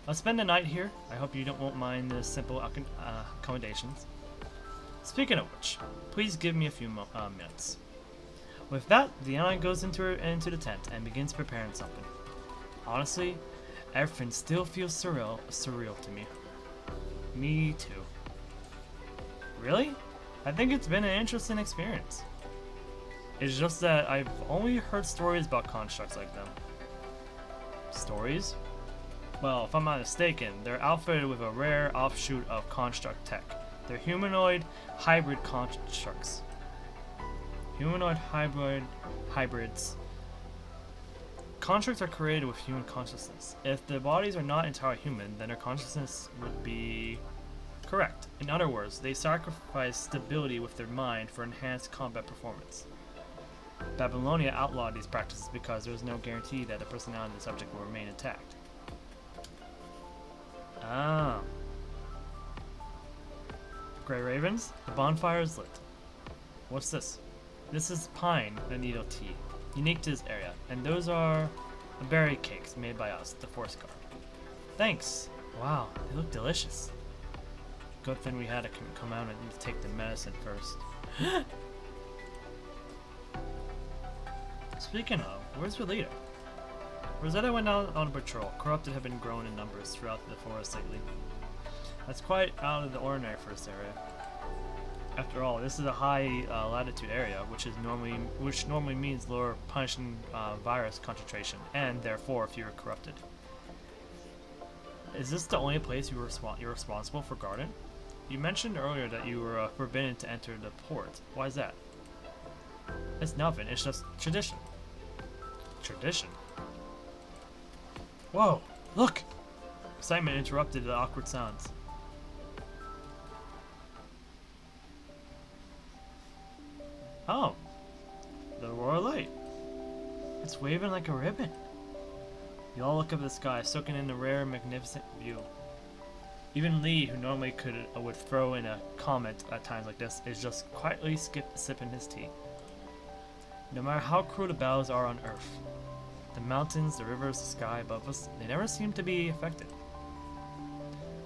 I'll spend the night here. I hope you won't mind the simple accommodations. Speaking of which, please give me a few minutes. With that, Diana goes into the tent and begins preparing something. Honestly, everything still feels surreal to me. Me too. Really? I think it's been an interesting experience. It's just that I've only heard stories about constructs like them. Stories? Well, if I'm not mistaken, they're outfitted with a rare offshoot of construct tech. They're humanoid hybrid constructs. Humanoid hybrids. Constructs are created with human consciousness. If the bodies are not entirely human, then their consciousness would be correct. In other words, they sacrifice stability with their mind for enhanced combat performance. Babylonia outlawed these practices because there is no guarantee that the personality of the subject will remain intact. Ah. Grey Ravens, the bonfire is lit. What's this? This is pine and needle tea, unique to this area, and those are the berry cakes made by us, the forest guard. Thanks. Wow, they look delicious. Good thing we had to come out and take the medicine first. Speaking of, where's Relita? Rosetta went out on a patrol. Corrupted have been growing in numbers throughout the forest lately. That's quite out of the ordinary for this area. After all, this is a high latitude area, which normally means lower punishing virus concentration, and therefore fewer corrupted. Is this the only place you're responsible for guarding? You mentioned earlier that you were forbidden to enter the port. Why is that? It's nothing. It's just tradition. Tradition? Whoa! Look! Excitement interrupted the awkward sounds. Oh! The royal light. It's waving like a ribbon. You all look up at the sky, soaking in the rare, magnificent view. Even Lee, who normally would throw in a comment at times like this, is just quietly sipping his tea. No matter how cruel the battles are on Earth, the mountains, the rivers, the sky above us, they never seem to be affected.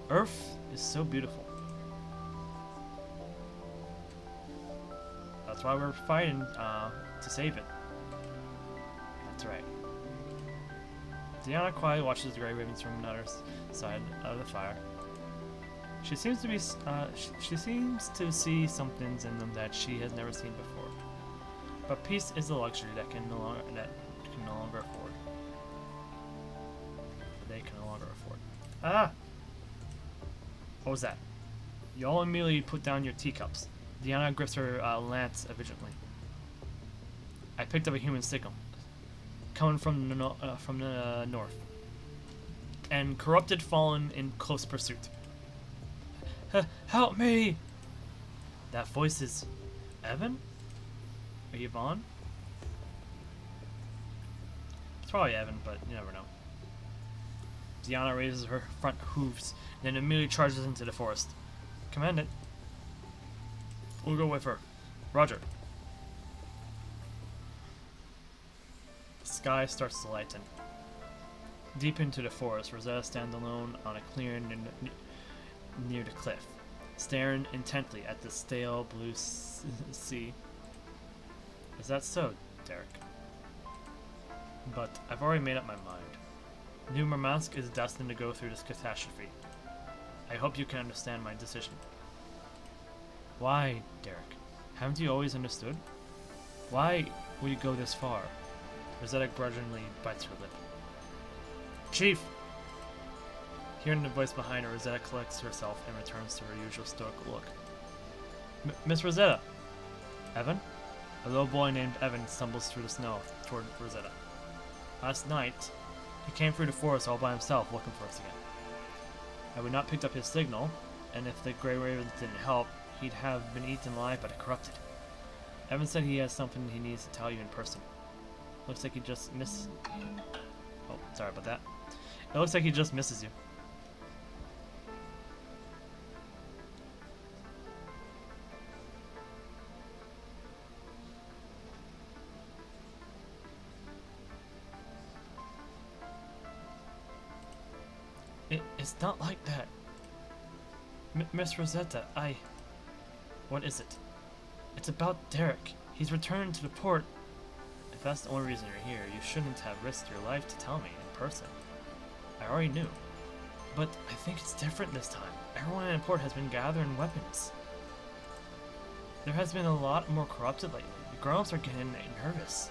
Earth is so beautiful. That's why we're fighting to save it. That's right. Diana quietly watches the gray ravens from another side of the fire. She seems to see some things in them that she has never seen before. But peace is a luxury that can no longer afford. They can no longer afford. Ah! What was that? You all immediately put down your teacups. Diana grips her lance vigilantly. I picked up a human signal, coming from the north, and corrupted fallen in close pursuit. Help me! That voice is Evan? Or Yvonne? It's probably Evan, but you never know. Diana raises her front hooves, and then immediately charges into the forest. Command it. We'll go with her. Roger. The sky starts to lighten. Deep into the forest, Rosetta stands alone on a clearing near the cliff, staring intently at the stale blue sea. Is that so, Derek? But I've already made up my mind. New Murmansk is destined to go through this catastrophe. I hope you can understand my decision. Why, Derek? Haven't you always understood? Why will you go this far? Rosetta grudgingly bites her lip. Chief! Hearing the voice behind her, Rosetta collects herself and returns to her usual stoical look. Miss Rosetta! Evan? A little boy named Evan stumbles through the snow toward Rosetta. Last night, he came through the forest all by himself looking for us again. Had we not picked up his signal, and if the Grey Ravens didn't help, he'd have been eaten alive by the corrupted. Evan said he has something he needs to tell you in person. Looks like he just Oh, sorry about that. It looks like he just misses you. It's not like that. Miss Rosetta, What is it? It's about Derek. He's returned to the port. If that's the only reason you're here, you shouldn't have risked your life to tell me in person. I already knew. But I think it's different this time. Everyone in the port has been gathering weapons. There has been a lot more corrupted lately. The grown-ups are getting nervous.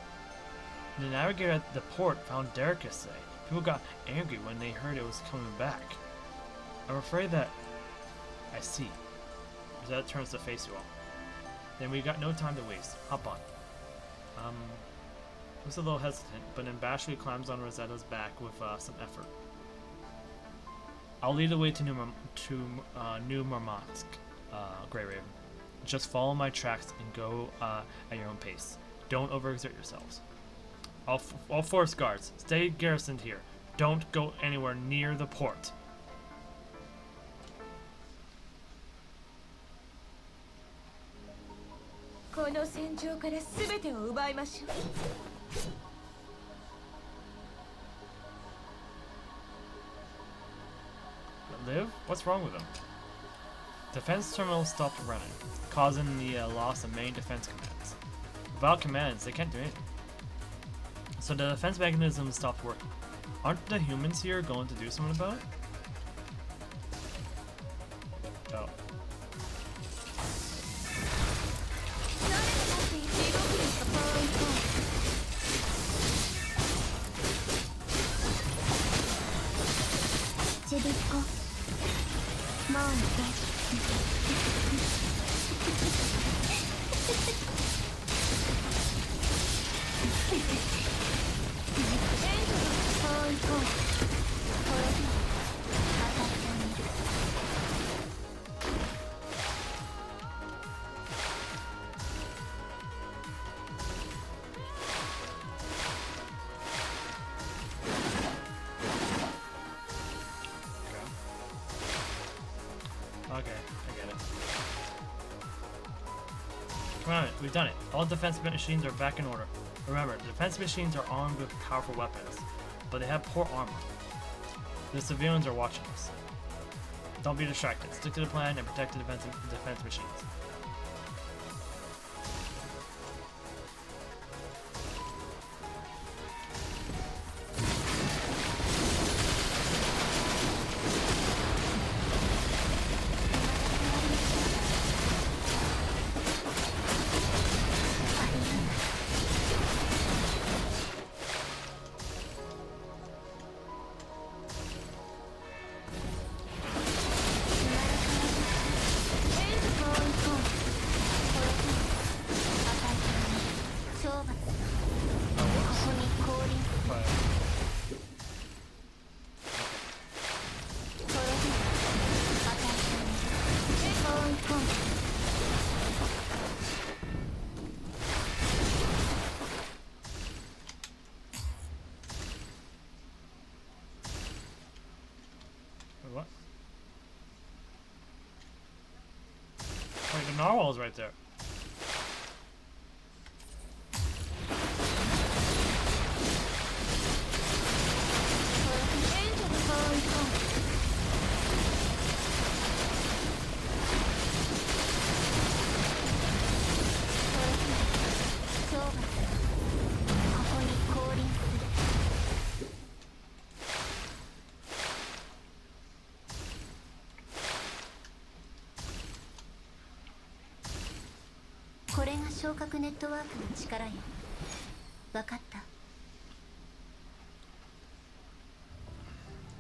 The navigator at the port found Derek yesterday. People got angry when they heard it was coming back. I'm afraid that... I see. Rosetta turns to face you all. Then we got no time to waste. Hop on. Looks a little hesitant, but then bashfully climbs on Rosetta's back with some effort. I'll lead the way to New Murmansk, Grey Raven. Just follow my tracks and go at your own pace. Don't overexert yourselves. All forest guards, stay garrisoned here. Don't go anywhere near the port. Liv? What's wrong with them? Defense terminals stopped running, causing the loss of many defense commands. Without commands, they can't do anything. So the defense mechanism stopped working. Aren't the humans here going to do something about it? Oh. ですか。まあね。そういこう。これで当たってみる。Okay, I get it. Come on, we've done it. All defense machines are back in order. Remember, defense machines are armed with powerful weapons, but they have poor armor. The civilians are watching us. Don't be distracted. Stick to the plan and protect the defense machines. What? Wait, the narwhal's right there.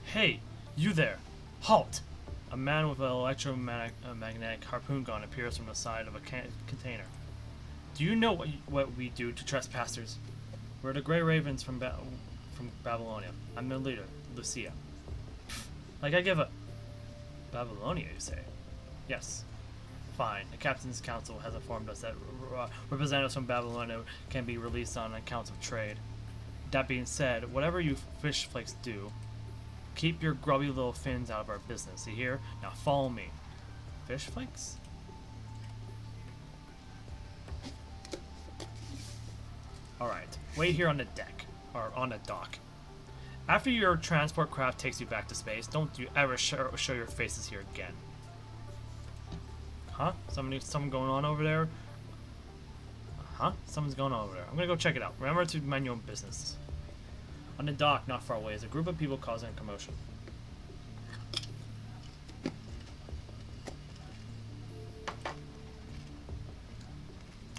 Hey, you there! Halt! A man with an electromagnetic harpoon gun appears from the side of a container. Do you know what we do to trespassers? We're the Grey Ravens from Babylonia. I'm the leader, Lucia. Like I give a... Babylonia, you say? Yes. Fine. The Captain's Council has informed us that representatives from Babylonia can be released on accounts of trade. That being said, whatever you fish flakes do, keep your grubby little fins out of our business. You hear? Now follow me. Fish flakes? Alright. Wait here on the deck. Or on the dock. After your transport craft takes you back to space, don't you ever show your faces here again. Huh? Something going on over there? Huh? Something's going on over there. I'm gonna go check it out. Remember to mind your own business. On the dock, not far away, is a group of people causing a commotion.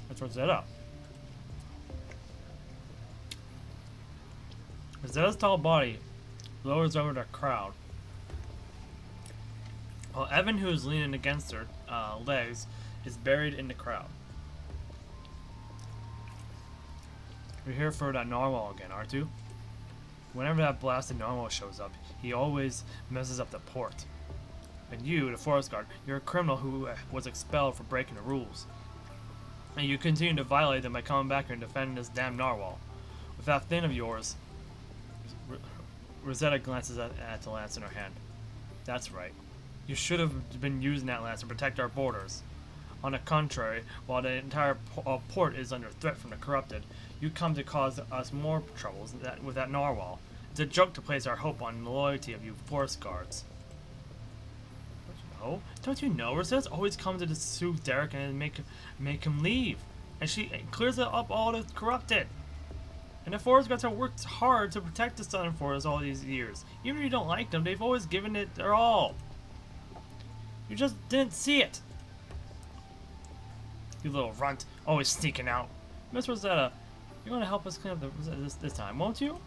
That's Rosetta. Rosetta's tall body lowers over the crowd, while Evan, who is leaning against her legs, is buried in the crowd. You're here for that narwhal again, aren't you? Whenever that blasted narwhal shows up, he always messes up the port. And you, the forest guard, you're a criminal who was expelled for breaking the rules. And you continue to violate them by coming back here and defending this damn narwhal. With that thing of yours... Rosetta glances at the lance in her hand. That's right. You should have been using that lance to protect our borders. On the contrary, while the entire port is under threat from the corrupted, you come to cause us more troubles with that narwhal. It's a joke to place our hope on the loyalty of you forest guards. Oh, don't you know? Rosetta's always come to soothe Derek and make him leave, and she clears up all the corrupted. And the forest guards have worked hard to protect the Southern Forest all these years. Even if you don't like them, they've always given it their all. You just didn't see it. You little runt, always sneaking out. Miss Rosetta, you're going to help us clean up this time, won't you?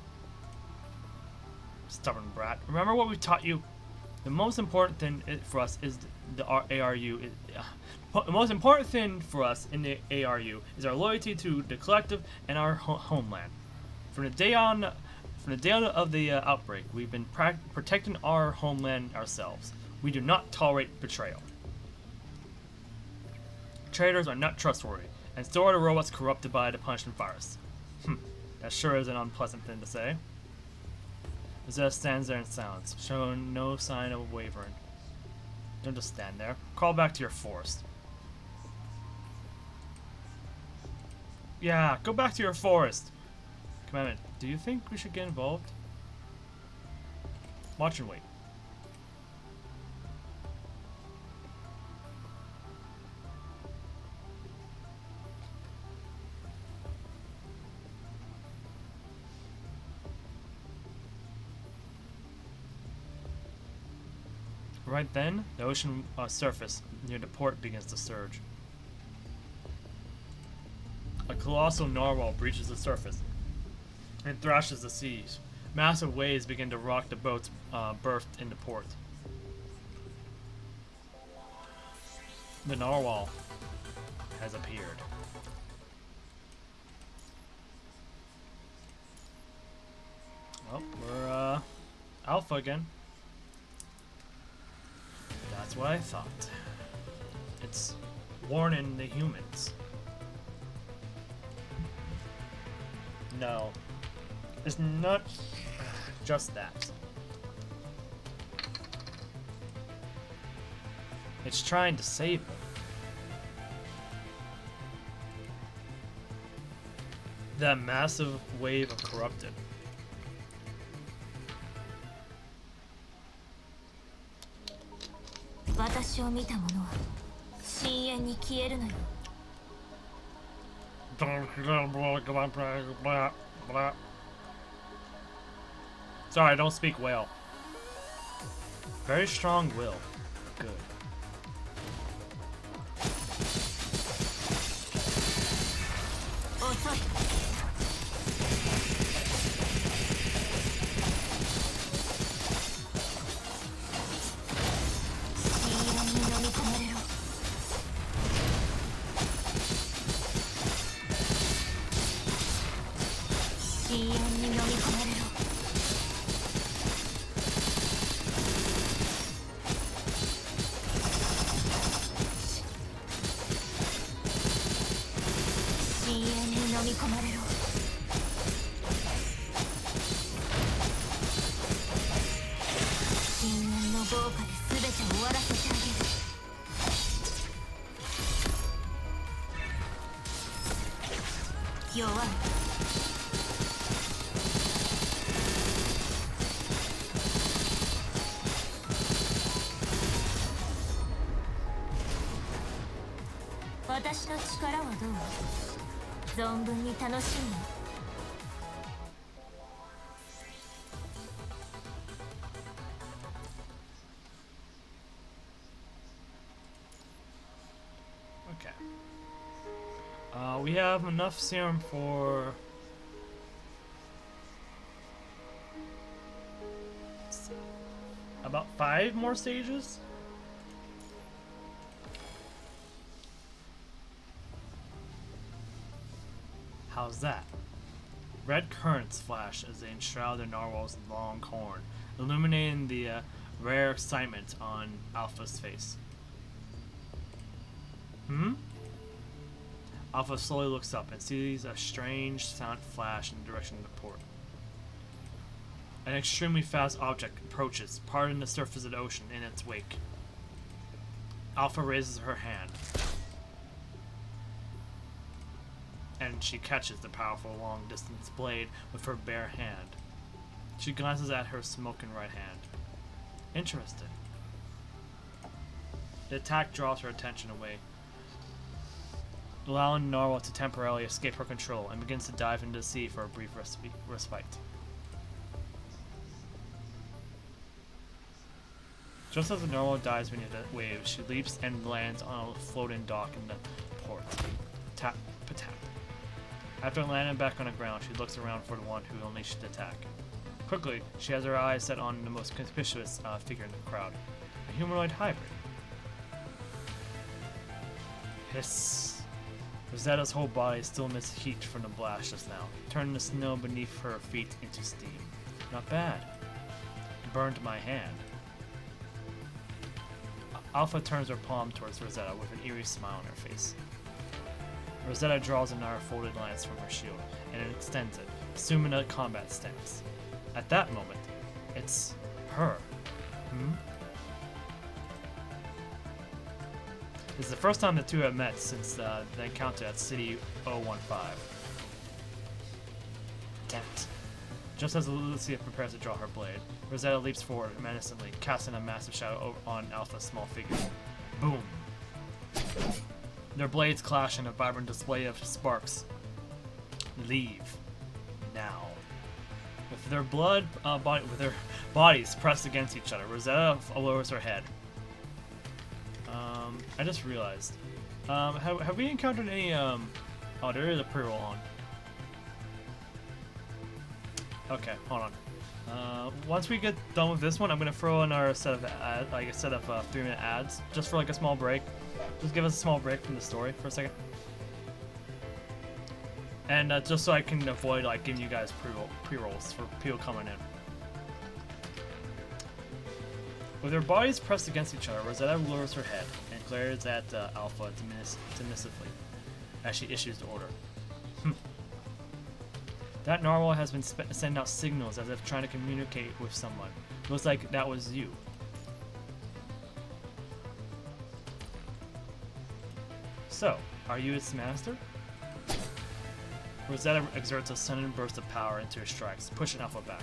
Stubborn brat. Remember what we taught you? The most important thing for us is the ARU. The most important thing for us in the ARU is our loyalty to the collective and our homeland. From the day of the outbreak, we've been protecting our homeland ourselves. We do not tolerate betrayal. Traitors are not trustworthy, and so are the robots corrupted by the punishment virus. That sure is an unpleasant thing to say. Zeth stands there in silence, showing no sign of wavering. Don't just stand there. Crawl back to your forest. Yeah, go back to your forest. Commandment, do you think we should get involved? Watch and wait. Right then, the ocean surface near the port begins to surge. A colossal narwhal breaches the surface and thrashes the seas. Massive waves begin to rock the boats berthed in the port. The narwhal has appeared. Well, we're Alpha again. That's what I thought. It's warning the humans. No. It's not just that. It's trying to save them. That massive wave of corrupted. Sorry, I don't speak well. Very strong will. Good. Okay. We have enough serum for... about 5 more stages? How's that? Red currents flash as they enshroud the narwhal's long horn, illuminating the rare excitement on Alpha's face. Alpha slowly looks up and sees a strange silent flash in the direction of the port. An extremely fast object approaches, parting the surface of the ocean in its wake. Alpha raises her hand, and she catches the powerful long-distance blade with her bare hand. She glances at her smoking right hand. Interesting. The attack draws her attention away, allowing Narwhal to temporarily escape her control and begins to dive into the sea for a brief respite. Just as the Narwhal dives beneath the waves, she leaps and lands on a floating dock in the port. Tap, patap. After landing back on the ground, she looks around for the one who unleashed the attack. Quickly, she has her eyes set on the most conspicuous figure in the crowd. A humanoid hybrid. Hiss. Rosetta's whole body still emits heat from the blast just now, turning the snow beneath her feet into steam. Not bad. Burned my hand. Alpha turns her palm towards Rosetta with an eerie smile on her face. Rosetta draws another folded lance from her shield and extends it, assuming a combat stance. At that moment, it's her. This is the first time the two have met since the encounter at City 015. Damn it. Just as Lucia prepares to draw her blade, Rosetta leaps forward menacingly, casting a massive shadow on Alpha's small figure. Boom. Their blades clash in a vibrant display of sparks. Leave. Now. With their bodies pressed against each other, Rosetta lowers her head. I just realized. Have we encountered any, oh, there is a pre-roll on. Okay, hold on. Once we get done with this one, I'm gonna throw in our set of 3-minute ads, just for like a small break. Just give us a small break from the story for a second. And just so I can avoid like giving you guys pre-rolls for people coming in. With their bodies pressed against each other, Rosetta lowers her head and glares at Alpha dismissively as she issues the order. That narwhal has been sending out signals as if trying to communicate with someone. Looks like that was you. So, are you its master? Rosetta exerts a sudden burst of power into her strikes, pushing Alpha back.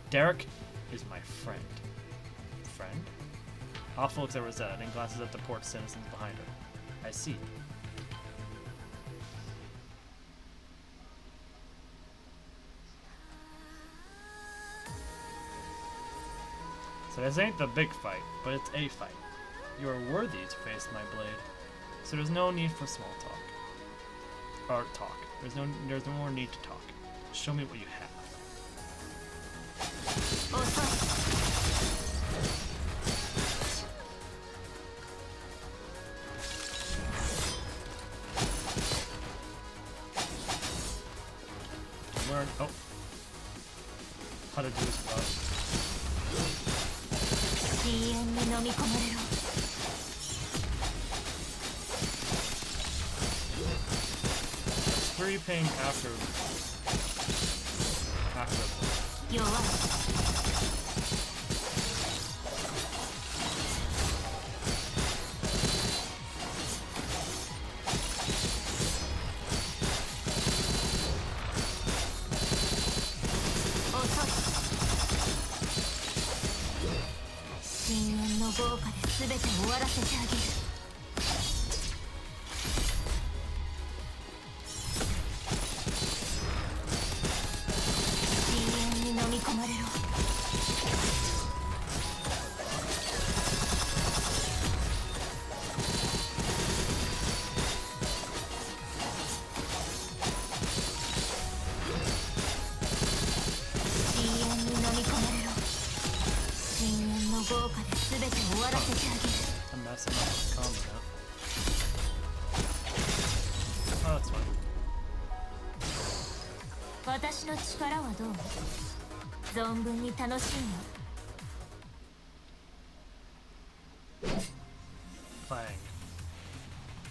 Derek is my friend. Friend? Alpha looks at Rosetta, then glances at the port citizens behind her. I see. So this ain't the big fight, but it's a fight. You are worthy to face my blade, so there's no need for small talk. Or talk. There's no more need to talk. Show me what you have. Learn. Oh. How to do this without. 3 ping after. I'm messing up this combo now. Oh, that's fine. 私の力はどう？存分に楽しむ。Clang.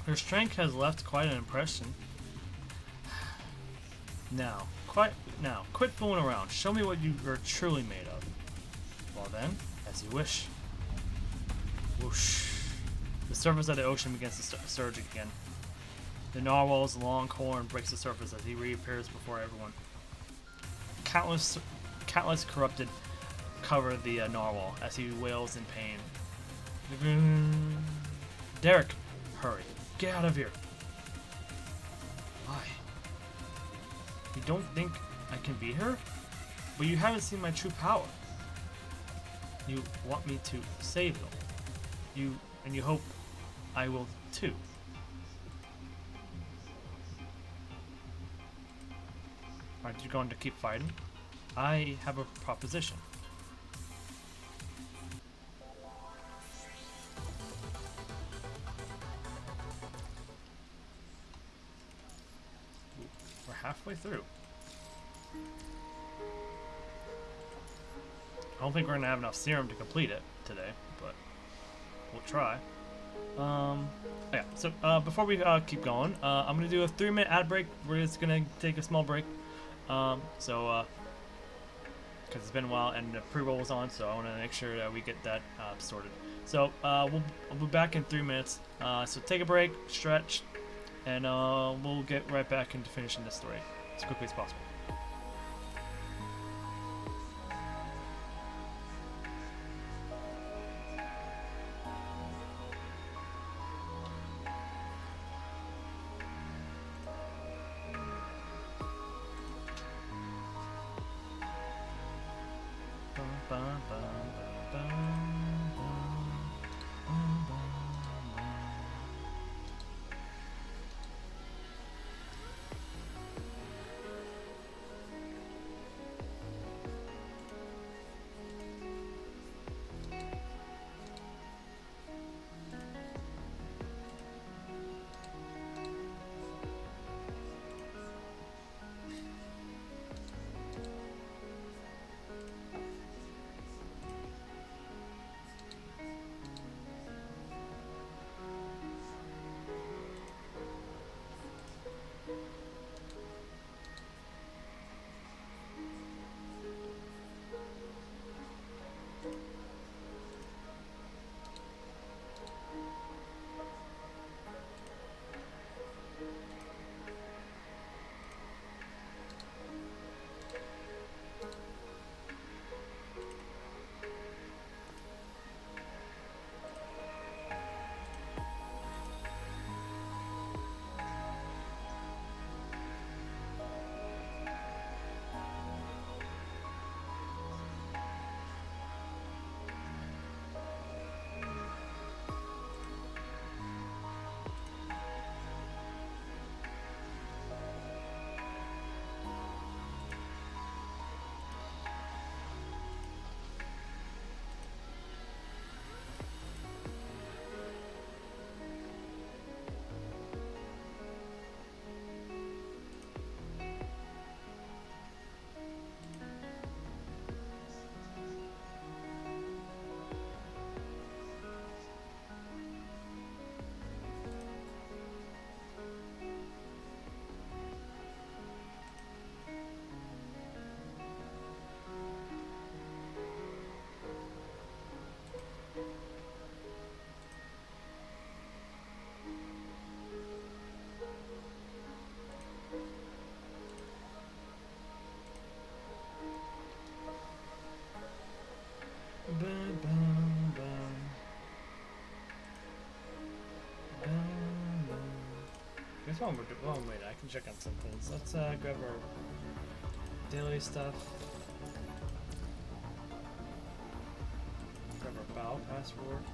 Her strength has left quite an impression. Now, quit fooling around. Show me what you are truly made of. Well then, as you wish. Whoosh. The surface of the ocean begins to surge again. The narwhal's long horn breaks the surface as he reappears before everyone. Countless corrupted cover the narwhal as he wails in pain. Derek, hurry. Get out of here. Why? You don't think I can beat her? But you haven't seen my true power. You want me to save them. You hope I will too. Aren't you going to keep fighting? I have a proposition. We're halfway through. I don't think we're gonna have enough serum to complete it today, but we'll try. Yeah, so before we keep going, I'm gonna do a 3-minute ad break. We're just gonna take a small break. Because it's been a while and the pre-roll was on, so I want to make sure that we get that sorted. So we'll be back in 3 minutes. So take a break, stretch, and we'll get right back into finishing this story as quickly as possible. Guess while we're oh wait, I can check on some things. Let's grab our daily stuff. Grab our battle passport.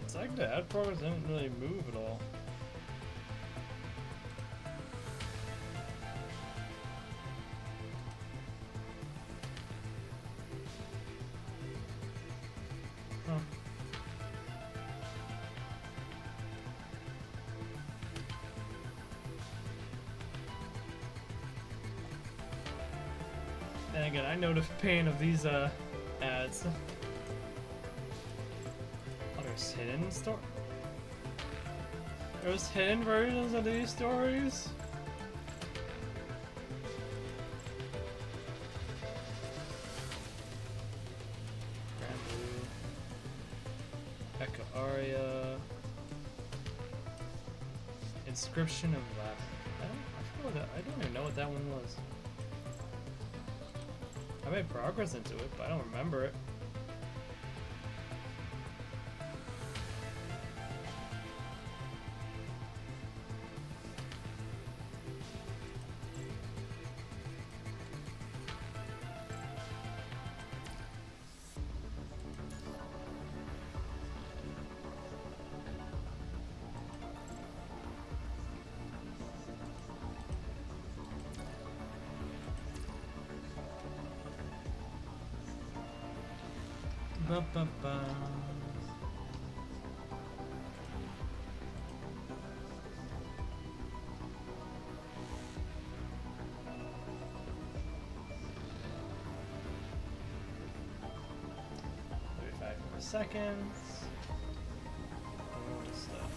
It's like the ad progress didn't really move at all. Huh. And again, I know the pain of these ads. Hidden story? There's hidden versions of these stories? Kusuriya. Inscription of Latin. I don't even know what that one was. I made progress into it, but I don't remember it. Ba, ba, ba. More seconds. All this stuff.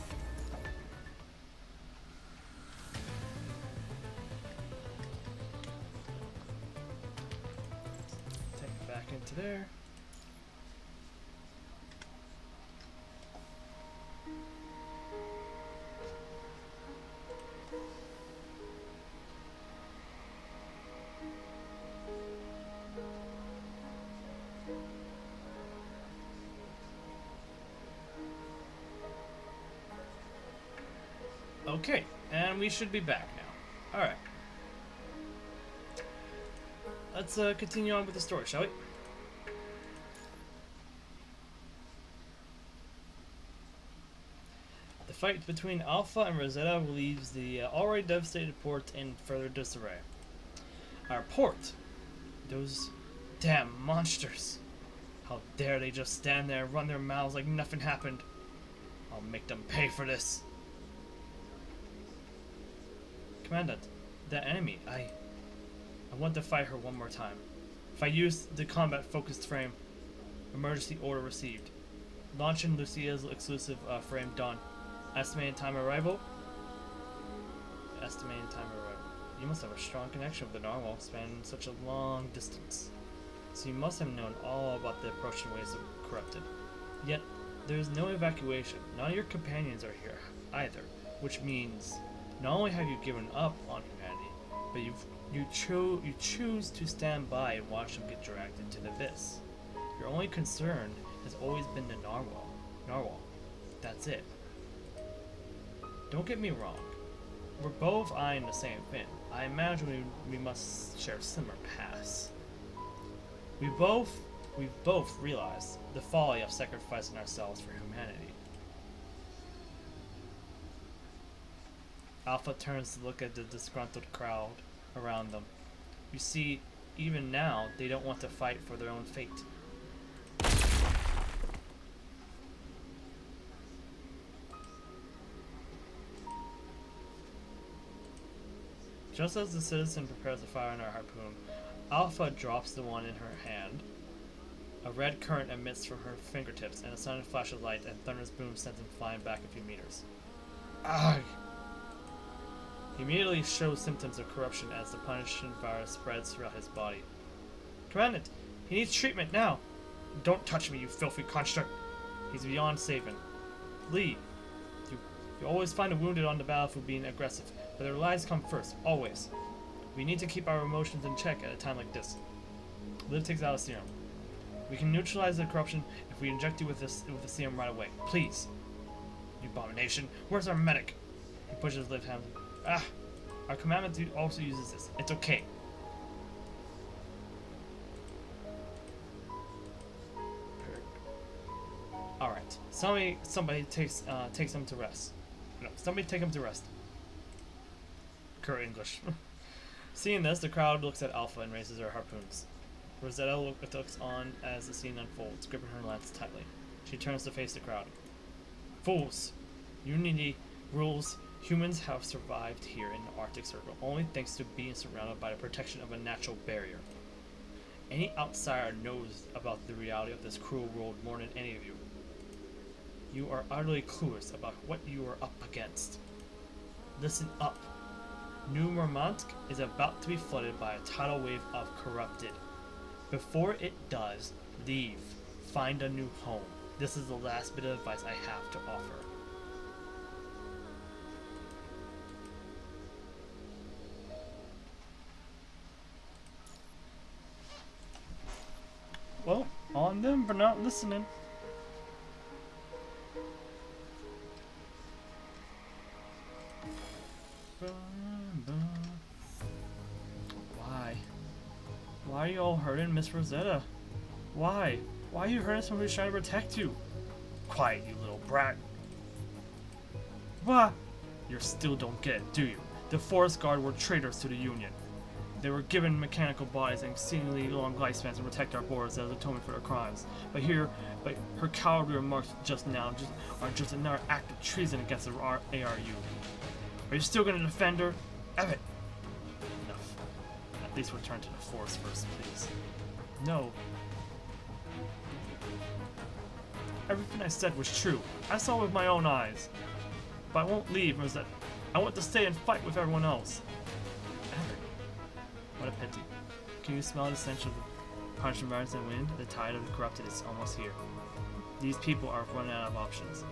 Take it back into there. Okay, and we should be back now. Alright. Let's continue on with the story, shall we? The fight between Alpha and Rosetta leaves the already devastated port in further disarray. Our port? Those damn monsters. How dare they just stand there and run their mouths like nothing happened. I'll make them pay for this. Commandant, that enemy, I want to fight her one more time. If I use the combat-focused frame, emergency order received. Launching Lucia's exclusive frame done. Estimated time arrival? Estimated time arrival. You must have a strong connection with the Narwhal, spanning such a long distance. So you must have known all about the approaching waves of corrupted. Yet, there is no evacuation. None of your companions are here, either. Which means, not only have you given up on humanity, but you choose to stand by and watch them get dragged into the abyss. Your only concern has always been the Narwhal. That's it. Don't get me wrong. We're both eyeing the same thing. I imagine we must share similar paths. We've both realized the folly of sacrificing ourselves for humanity. Alpha turns to look at the disgruntled crowd around them. You see, even now, they don't want to fight for their own fate. Just as the citizen prepares to fire on her harpoon, Alpha drops the one in her hand. A red current emits from her fingertips, and a sudden flash of light and thunderous boom sends him flying back a few meters. Ugh! He immediately shows symptoms of corruption as the punishing virus spreads throughout his body. Commandant, he needs treatment now! Don't touch me, you filthy construct! He's beyond saving. Lee, you always find the wounded on the battlefield being aggressive, but their lives come first, always. We need to keep our emotions in check at a time like this. Liv takes out a serum. We can neutralize the corruption if we inject you with the serum right away. Please. You abomination. Where's our medic? He pushes Liv's hand. Ah! Our commandment also uses this. It's okay. Alright. Somebody takes him to rest. No, somebody take him to rest. Current English. Seeing this, the crowd looks at Alpha and raises her harpoons. Rosetta looks on as the scene unfolds, gripping her lance tightly. She turns to face the crowd. Fools! Unity rules. Humans have survived here in the Arctic Circle only thanks to being surrounded by the protection of a natural barrier. Any outsider knows about the reality of this cruel world more than any of you. You are utterly clueless about what you are up against. Listen up. New Murmansk is about to be flooded by a tidal wave of corrupted. Before it does, leave. Find a new home. This is the last bit of advice I have to offer. Well, on them for not listening. Why? Why are you all hurting Miss Rosetta? Why? Why are you hurting someone who's trying to protect you? Quiet, you little brat. What? You still don't get it, do you? The Forest Guard were traitors to the Union. They were given mechanical bodies and exceedingly long lifespans to protect our borders as atonement for their crimes. But her cowardly remarks just now are just another act of treason against the ARU. Are you still going to defend her? Evan! Enough. At least return to the forest first, please. No. Everything I said was true. I saw it with my own eyes. But I won't leave, Rosetta. I want to stay and fight with everyone else. Evan. What a pity. Can you smell the stench of the punishing virus and wind? The tide of the corrupted is almost here. These people are running out of options.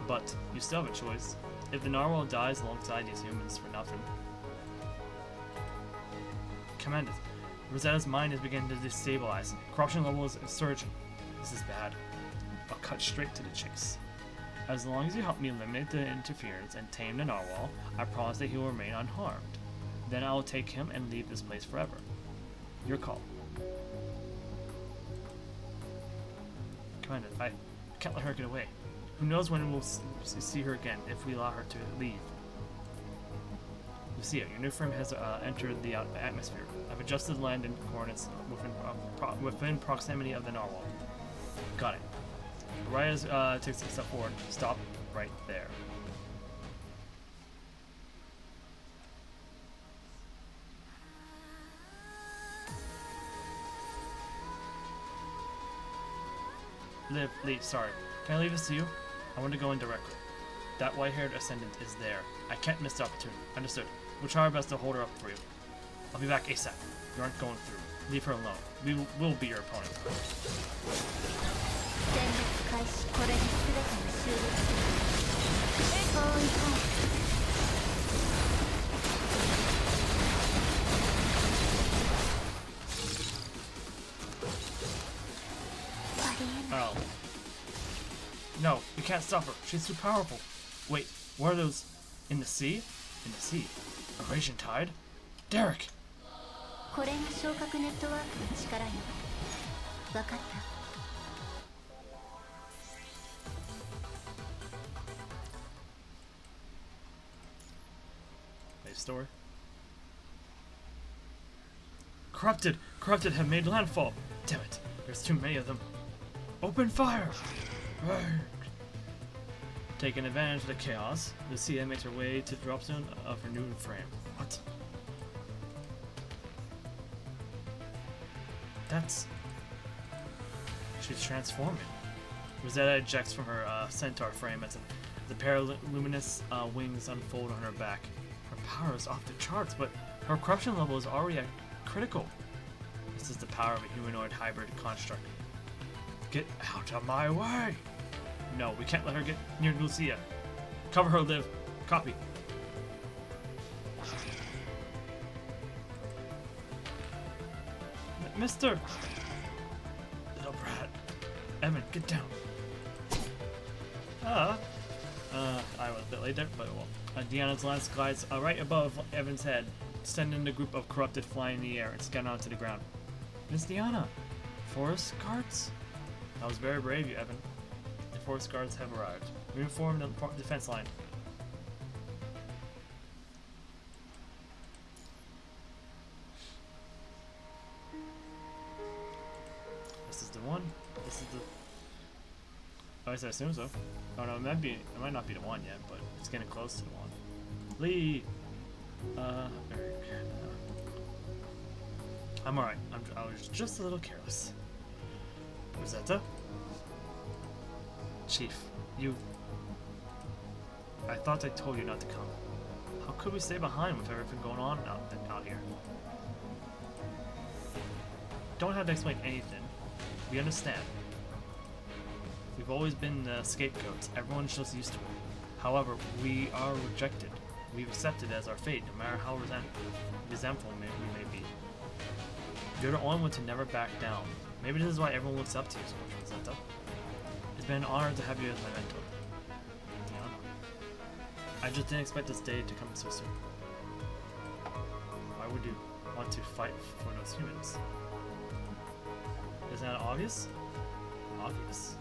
But you still have a choice. If the narwhal dies alongside these humans for nothing. Commander, Rosetta's mind is beginning to destabilize. Corruption level is surging. This is bad. I'll cut straight to the chase. As long as you help me eliminate the interference and tame the narwhal, I promise that he will remain unharmed. Then I will take him and leave this place forever. Your call. Commander, I can't let her get away. Who knows when we'll see her again if we allow her to leave. Lucia, your new frame has entered the atmosphere. I've adjusted land and coordinates within proximity of the narwhal. Got it. Raya takes a step forward. Stop right there. Leave, sorry. Can I leave this to you? I want to go in directly. That white-haired ascendant is there. I can't miss the opportunity. Understood. We'll try our best to hold her up for you. I'll be back ASAP. You aren't going through. Leave her alone. We will be your opponent. Oh. No, we can't stop her. She's too powerful. Wait, what are those? In the sea? In the sea? A raging tide? Derek! Nice story. Corrupted have made landfall. Damn it, there's too many of them. Open fire! Taking advantage of the chaos, Lucia makes her way to the drop zone of her new frame. What? She's transforming. Rosetta ejects from her centaur frame as the pair of luminous wings unfold on her back. Her power is off the charts, but her corruption level is already at critical. This is the power of a humanoid hybrid construct. Get out of my way! No, we can't let her get near Lucia. Cover her, Liv. Copy. Mister! Little brat. Evan, get down. I was a bit late there, but well. Deanna's lance glides right above Evan's head, sending the group of corrupted flying in the air and scanning onto the ground. Miss Deanna! Forest guards? That was very brave, you, Evan. The forest guards have arrived. Reinform the defense line. This is the one. This is the. Oh, I assume so. Oh no, it might not be the one yet, but it's getting close to the one. Lee. I'm alright. I was just a little careless. Rosetta? Chief, you... I thought I told you not to come. How could we stay behind with everything going on out here? Don't have to explain anything. We understand. We We've always been the scapegoats. Everyone's just used to it. However, we are rejected. We've accepted as our fate, no matter how resentful we may be. You're the only one to never back down. Maybe this is why everyone looks up to you so much, Rosetta. It's been an honor to have you as my mentor. I just didn't expect this day to come so soon. Why would you want to fight for those humans? Isn't that obvious? Obvious.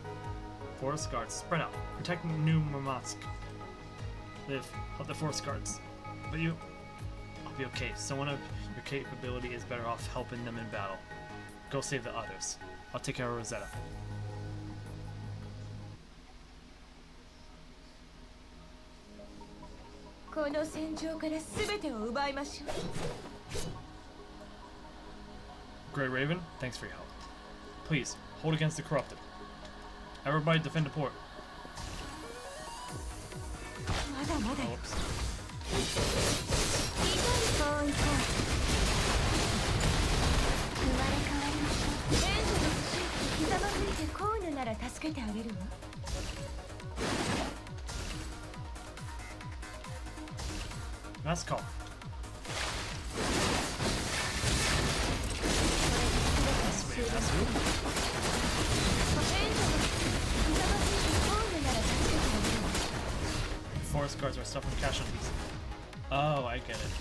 Forest guards, spread out. Protect New Murmansk. Live. Help the forest guards. But you... I'll be okay. Someone of your capability is better off helping them in battle. Go save the others. I'll take care of Rosetta. Grey Raven, thanks for your help. Please, hold against the corrupted. Everybody defend the port. Oh, whoops. Nice call. That's you. Forest guards are suffering casualties. Oh, I get it.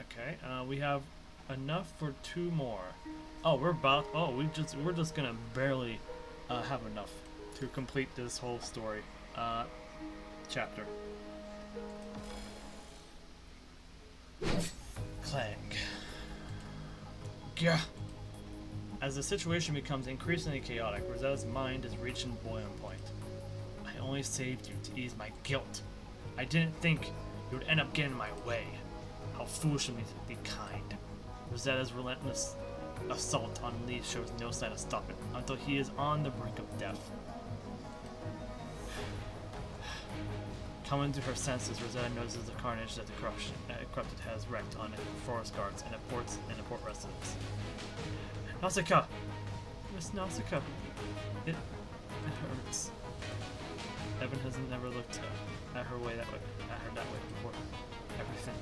Okay, we have enough for 2 more. Oh, we're just gonna barely have enough to complete this whole story chapter. Clang. Gah. As the situation becomes increasingly chaotic, Rosetta's mind is reaching boiling point. I only saved you to ease my guilt. I didn't think you would end up getting in my way. How foolish of me to be kind. Rosetta's relentless assault on Lee shows no sign of stopping until he is on the brink of death. Coming to her senses, Rosetta notices the carnage that the corrupted has wreaked on the forest guards and the port residents. Nausicaa! Miss Nausicaa! It hurts. Evan has never looked at her that way before. Everything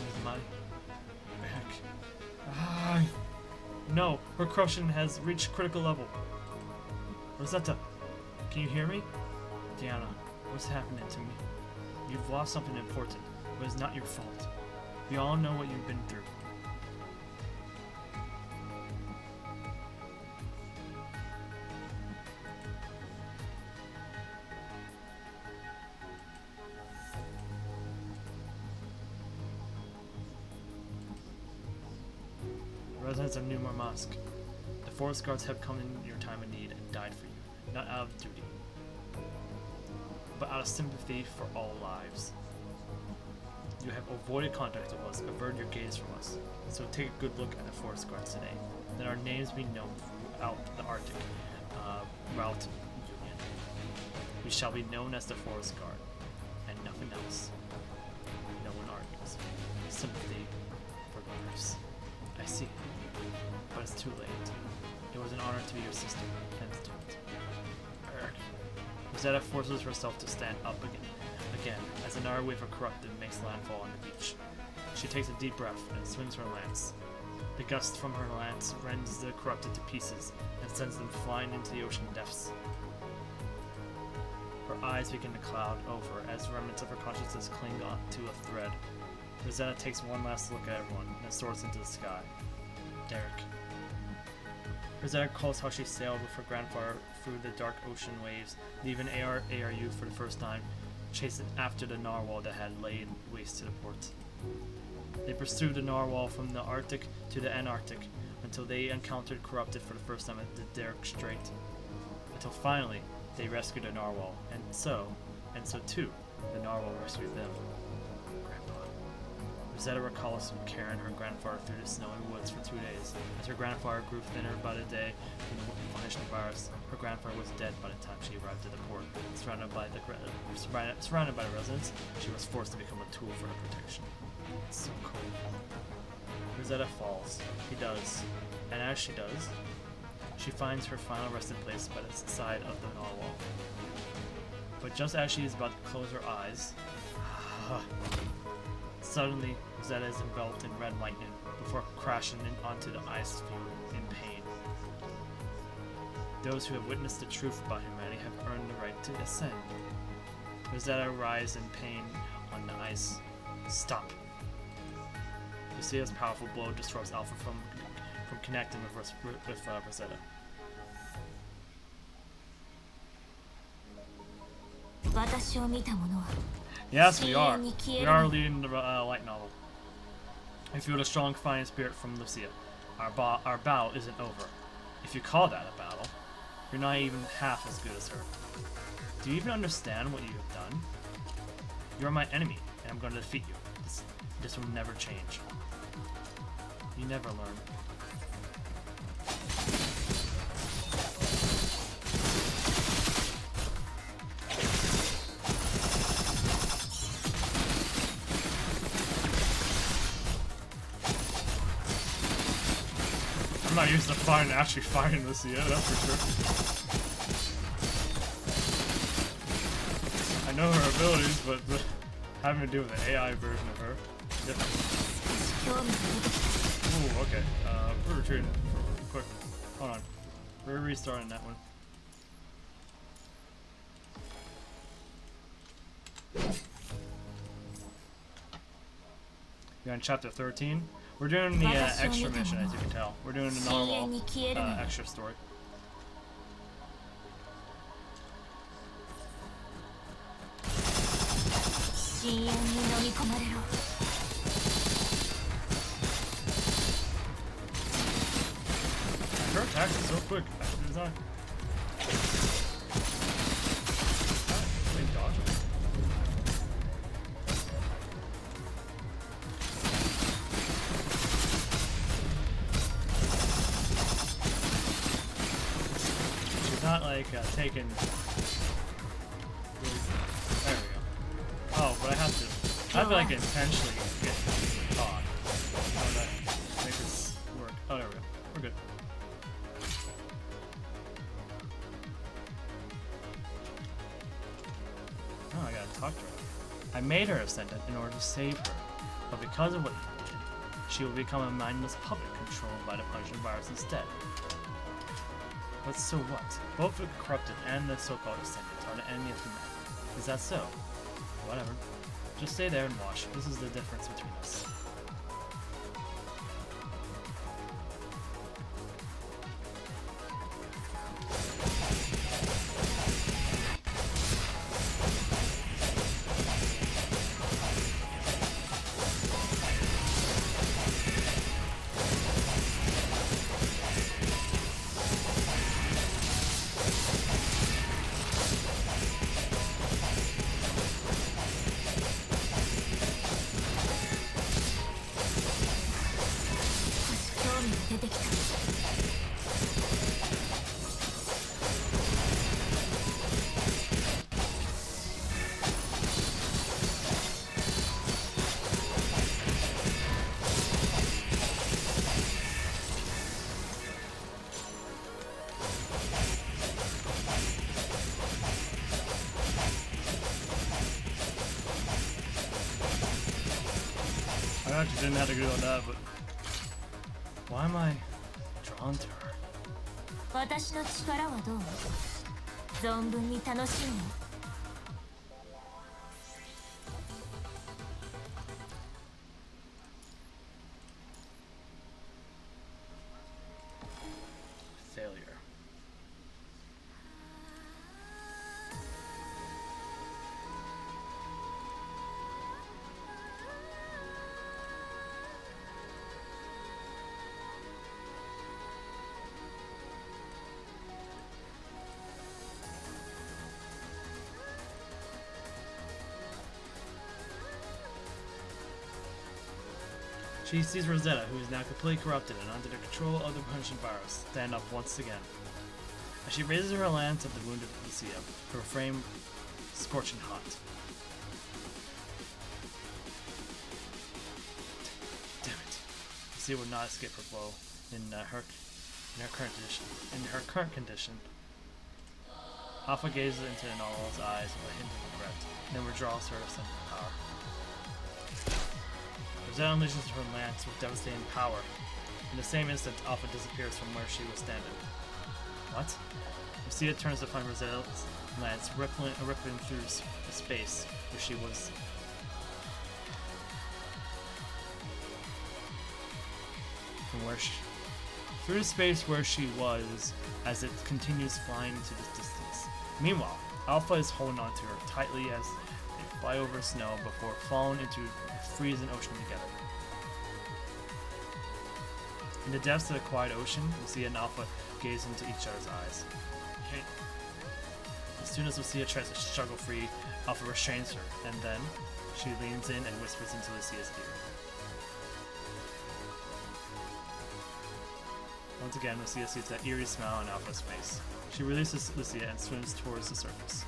is my back. Ah! No! Her corruption has reached critical level. Rosetta! Can you hear me? Diana, what's happening to me? You've lost something important, but it's not your fault. We all know what you've been through. Residents of New Murmansk, the forest guards have come in your time of need and died for you, not out of duty, but out of sympathy for all lives. You have avoided contact with us, averted your gaze from us, so take a good look at the forest guards today. Let our names be known throughout the Arctic route union. We shall be known as the forest guard, and nothing else. No one argues. Sympathy for lives. I see. But it's too late. It was an honor to be your sister and student. Rosetta forces herself to stand up again as another wave of corrupted makes landfall on the beach. She takes a deep breath and swings her lance. The gust from her lance rends the corrupted to pieces and sends them flying into the ocean depths. Her eyes begin to cloud over as remnants of her consciousness cling on to a thread. Rosetta takes one last look at everyone and soars into the sky. Derek. Rosetta recalls how she sailed with her grandfather through the dark ocean waves, leaving ARU for the first time, chasing after the narwhal that had laid waste to the port. They pursued the narwhal from the Arctic to the Antarctic until they encountered Corrupted for the first time at the Derrick Strait. Until finally, they rescued the narwhal, and so too, the narwhal rescued them. Grandpa. Rosetta recalls carrying her grandfather through the snowy woods for 2 days. As her grandfather grew thinner by the day from the inflammation virus, her grandfather was dead by the time she arrived at the port. Surrounded by the residents, she was forced to become a tool for their protection. It's so cool. Rosetta falls. He does. And as she does, she finds her final resting place by the side of the narwhal. But just as she is about to close her eyes, suddenly Rosetta is enveloped in red lightning before crashing onto the ice field in pain. Those who have witnessed the truth about humanity have earned the right to ascend. Rosetta writhes in pain on the ice. Stop! Lucia's powerful blow disrupts Alpha from connecting with Rosetta. Yes, we are. We are leading the light novel. I feel a strong fighting spirit from Lucia. Our battle isn't over. If you call that a battle, you're not even half as good as her. Do you even understand what you have done? You're my enemy, and I'm going to defeat you. This will never change. You never learn. I'm not used to actually fighting this yet, that's for sure. I know her abilities, but having to deal with the AI version of her, different. Ooh, okay. We're retreating quick. Hold on. We're restarting that one. You're on chapter 13. We're doing the extra mission, as you can tell. We're doing the normal extra story. Her attacks are so quick. It's not. Dodge it. Not like taking. There we go. Oh, but I have to like intentionally get caught. How would that make this work? Oh, there we go. We're good. Oh, I gotta talk to her. I made her ascendant in order to save her, but because of what you did, she will become a mindless puppet controlled by the punishing virus instead. But so what? Both the corrupted and the so-called ascendants are the enemy of humanity. Is that so? Whatever. Just stay there and watch. This is the difference between us. I actually didn't have to go on that, but why am I drawn to her? 私の力はどう？存分に楽しむ。She sees Rosetta, who is now completely corrupted and under the control of the punishing virus, stand up once again. As she raises her lance at the wounded Lucia, her frame scorching hot. Damn it. Lucia would not escape her blow in her current condition. Alpha gazes into Nala's eyes with a hint of regret, then withdraws her sense of power. Rosetta unleashes her lance with devastating power. In the same instant, Alpha disappears from where she was standing. What? Lucia turns to find Rosetta's lance rippling through the space where she was. Through the space where she was, as it continues flying into the distance. Meanwhile, Alpha is holding on to her tightly as they fly over snow before falling into the freezing ocean together. In the depths of the quiet ocean, Lucia and Alpha gaze into each other's eyes. As soon as Lucia tries to struggle free, Alpha restrains her, and then she leans in and whispers into Lucia's ear. Once again, Lucia sees that eerie smile on Alpha's face. She releases Lucia and swims towards the surface.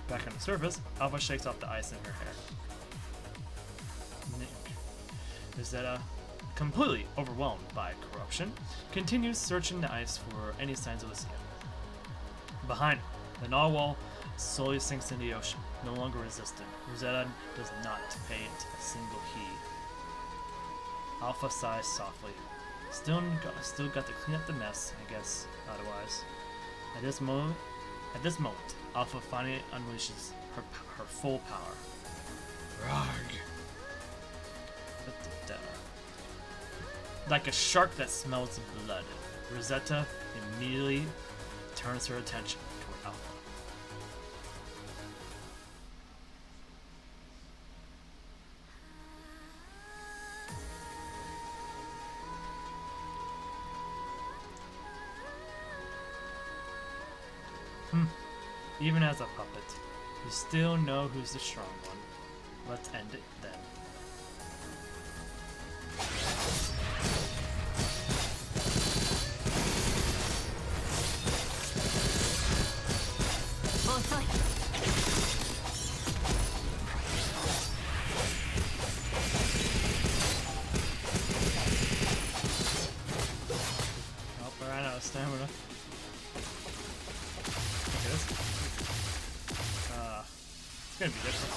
Back on the surface, Alpha shakes off the ice in her hair. Rosetta, completely overwhelmed by corruption, continues searching the ice for any signs of Lucia. Behind her, the narwhal slowly sinks in the ocean, no longer resistant. Rosetta does not pay it a single heed. Alpha sighs softly. Still got to clean up the mess, I guess, otherwise. At this moment, Alpha finally unleashes her full power. Rarg. Like a shark that smells blood, Rosetta immediately turns her attention toward Alpha. Even as a puppet, you still know who's the strong one. Let's end it then. Oh, I ran out of stamina. It's gonna be different.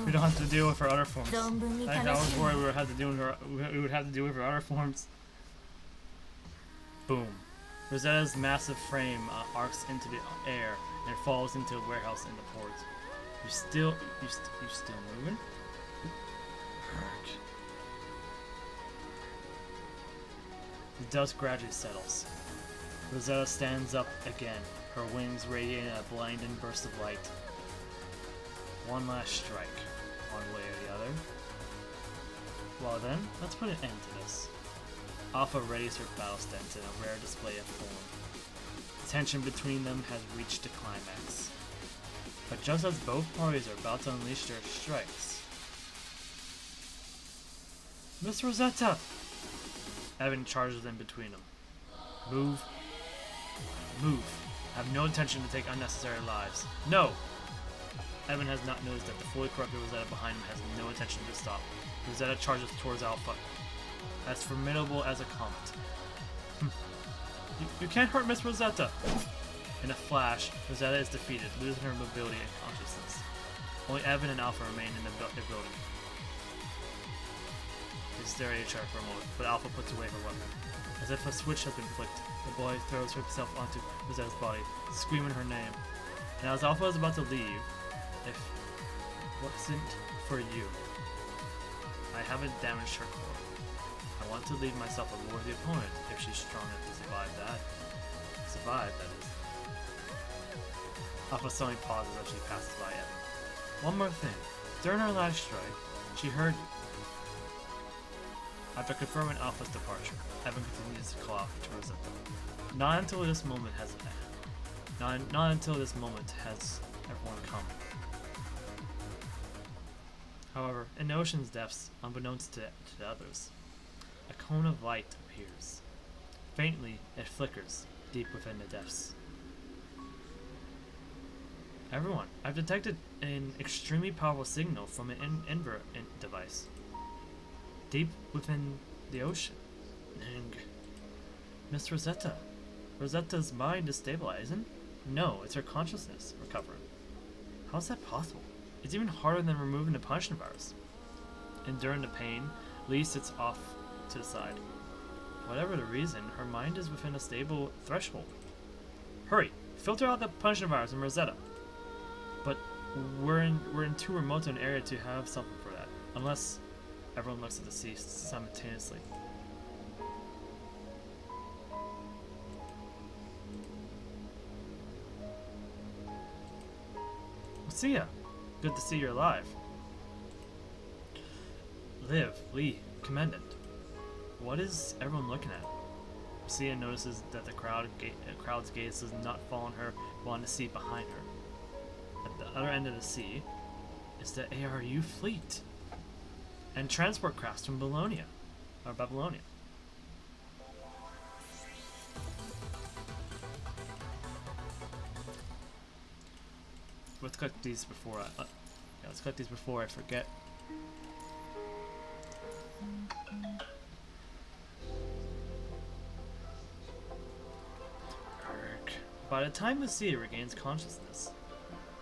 We don't have to deal with her other forms. I was worried we would have to deal with her other forms. Boom. Rosetta's massive frame arcs into the air and falls into a warehouse in the port. You still moving? The dust gradually settles. Rosetta stands up again, her wings radiating a blinding burst of light. One last strike, one way or the other. Well then, let's put an end to this. Alpha readies her battle stance in a rare display of form. The tension between them has reached a climax. But just as both parties are about to unleash their strikes, Miss Rosetta! Evan charges in between them. Move Move. I have no intention to take unnecessary lives. No! Evan has not noticed that the fully corrupted Rosetta behind him has no intention to stop. Rosetta charges towards Alpha, as formidable as a comet. You can't hurt Miss Rosetta! In a flash, Rosetta is defeated, losing her mobility and consciousness. Only Evan and Alpha remain in the building. They stare at each other for a moment, but Alpha puts away her weapon. As if a switch has been flicked, the boy throws himself onto Rosetta's body, screaming her name. And as Alpha is about to leave, if it wasn't for you, I haven't damaged her core. I want to leave myself a worthy opponent if she's strong enough to survive that. Survive, that is. Alpha suddenly pauses as she passes by Evan. One more thing. During her last strike, she heard... After confirming Alpha's departure, Evan continues to call out to Rosetta. Not until this moment has everyone come. However, in the ocean's depths, unbeknownst to the others, a cone of light appears. Faintly, it flickers deep within the depths. Everyone, I've detected an extremely powerful signal from an invert device. Deep within the ocean. Miss Rosetta. Rosetta's mind is stabilizing? No, it's her consciousness recovering. How is that possible? It's even harder than removing the punishing virus. Enduring the pain, Lee sits off to the side. Whatever the reason, her mind is within a stable threshold. Hurry! Filter out the punishing virus in Rosetta. But we're in too remote an area to have something for that. Unless everyone looks at the sea simultaneously. Kusuriya, good to see you're alive. Liv, Lee, Commandant. What is everyone looking at? Kusuriya notices that the crowd's gaze does not fall on her, but on the sea behind her. At the other end of the sea is the ARU fleet and transport crafts from Babylonia. Let's collect these before I forget. By the time Kusuriya regains consciousness,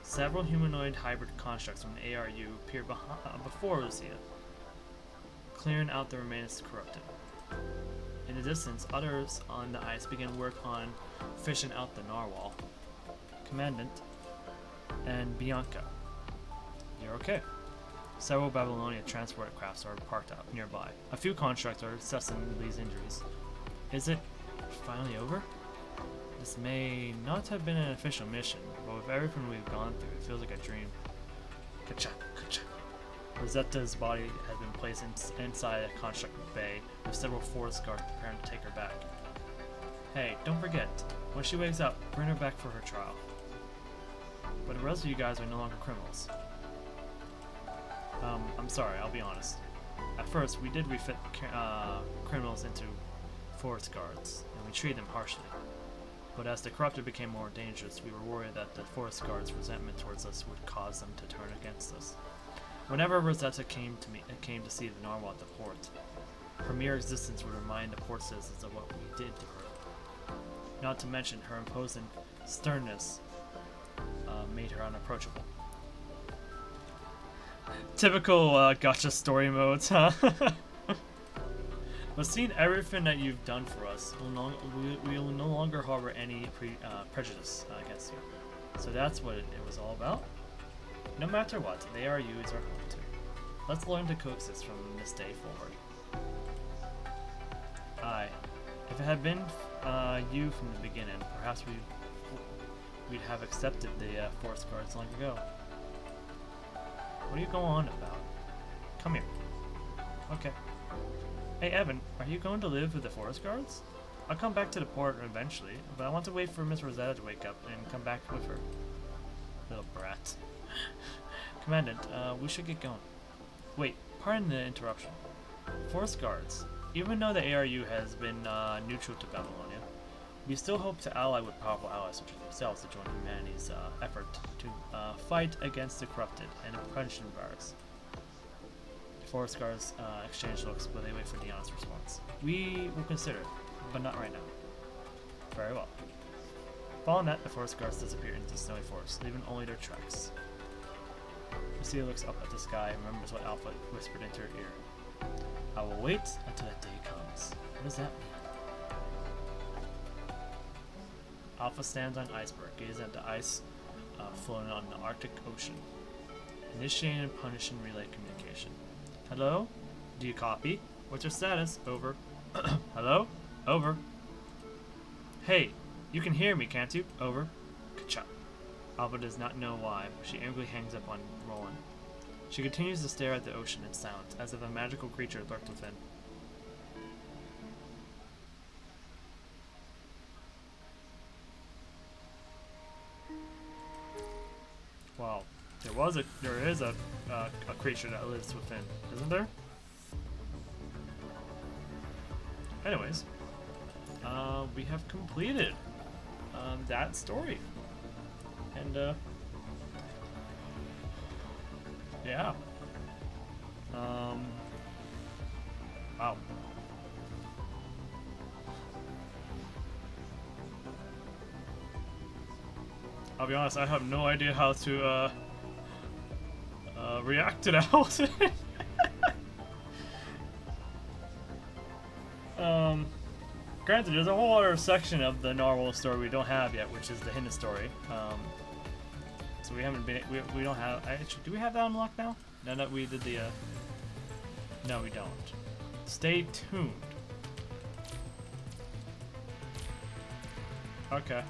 several humanoid hybrid constructs from the ARU appear before Kusuriya, clearing out the remains corrupted. In the distance, others on the ice begin work on fishing out the narwhal. Commandant and Bianca, you're okay. Several Babylonia transport crafts are parked out nearby. A few constructs are assessing Lee's injuries. Is it finally over? This may not have been an official mission, but with everything we've gone through, it feels like a dream. Ka-cha, ka-cha. Rosetta's body has been placed inside a construct bay, with several forest guards preparing to take her back. Hey, don't forget, when she wakes up, bring her back for her trial. But the rest of you guys are no longer criminals. I'm sorry, I'll be honest. At first, we did refit criminals into forest guards, and we treated them harshly. But as the corrupted became more dangerous, we were worried that the forest guards' resentment towards us would cause them to turn against us. Whenever Rosetta came to see the narwhal at the port, her mere existence would remind the port citizens of what we did to her. Not to mention her imposing sternness made her unapproachable. Typical gotcha story modes, huh? But seeing everything that you've done for us, we will no longer harbor any prejudice against you. So that's what it was all about. No matter what, the ARU is our home too. Let's learn to coexist from this day forward. Aye. If it had been you from the beginning, perhaps we'd have accepted the forest guards long ago. What are you going on about? Come here. Okay. Hey Evan, are you going to live with the forest guards? I'll come back to the port eventually, but I want to wait for Miss Rosetta to wake up and come back with her. Little brat. Commandant, we should get going. Wait, pardon the interruption. Forest guards. Even though the ARU has been neutral to Babylonia, We still hope to ally with powerful allies such as yourselves to join humanity's effort to fight against the corrupted and the punishing virus. Forest guards exchange looks, but they wait for the honest response. We will consider, but not right now. Very well. Following that, the forest guards disappear into the snowy forest, leaving only their tracks. Kusuriya looks up at the sky and remembers what Alpha whispered into her ear. I will wait until that day comes. What does that mean? Alpha stands on an iceberg, gazing at the ice floating on the Arctic Ocean. Initiating and punishing relay communication. Hello? Do you copy? What's your status? Over. Hello? Over. Hey, you can hear me, can't you? Over. Ka-cha. Alpha does not know why, but she angrily hangs up on Roland. She continues to stare at the ocean in silence, as if a magical creature lurked within. Wow, there is a creature that lives within, isn't there? Anyways, we have completed that story, and yeah, wow. I'll be honest, I have no idea how to react to that. Granted, there's a whole other section of the Narwhal story we don't have yet, which is the hidden story. So we haven't been, we don't have, actually, do we have that unlocked now? Now that we did the, no we don't. Stay tuned. Okay.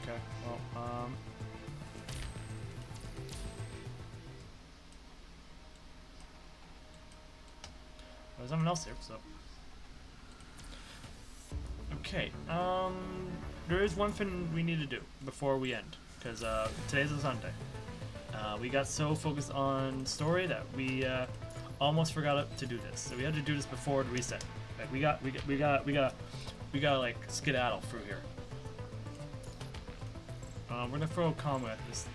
Okay, well, there's someone else here, so. Okay, there is one thing we need to do before we end, because today's a Sunday. We got so focused on story that we almost forgot to do this. So we had to do this before the reset. Like we gotta like skedaddle through here. We're gonna throw a combo at this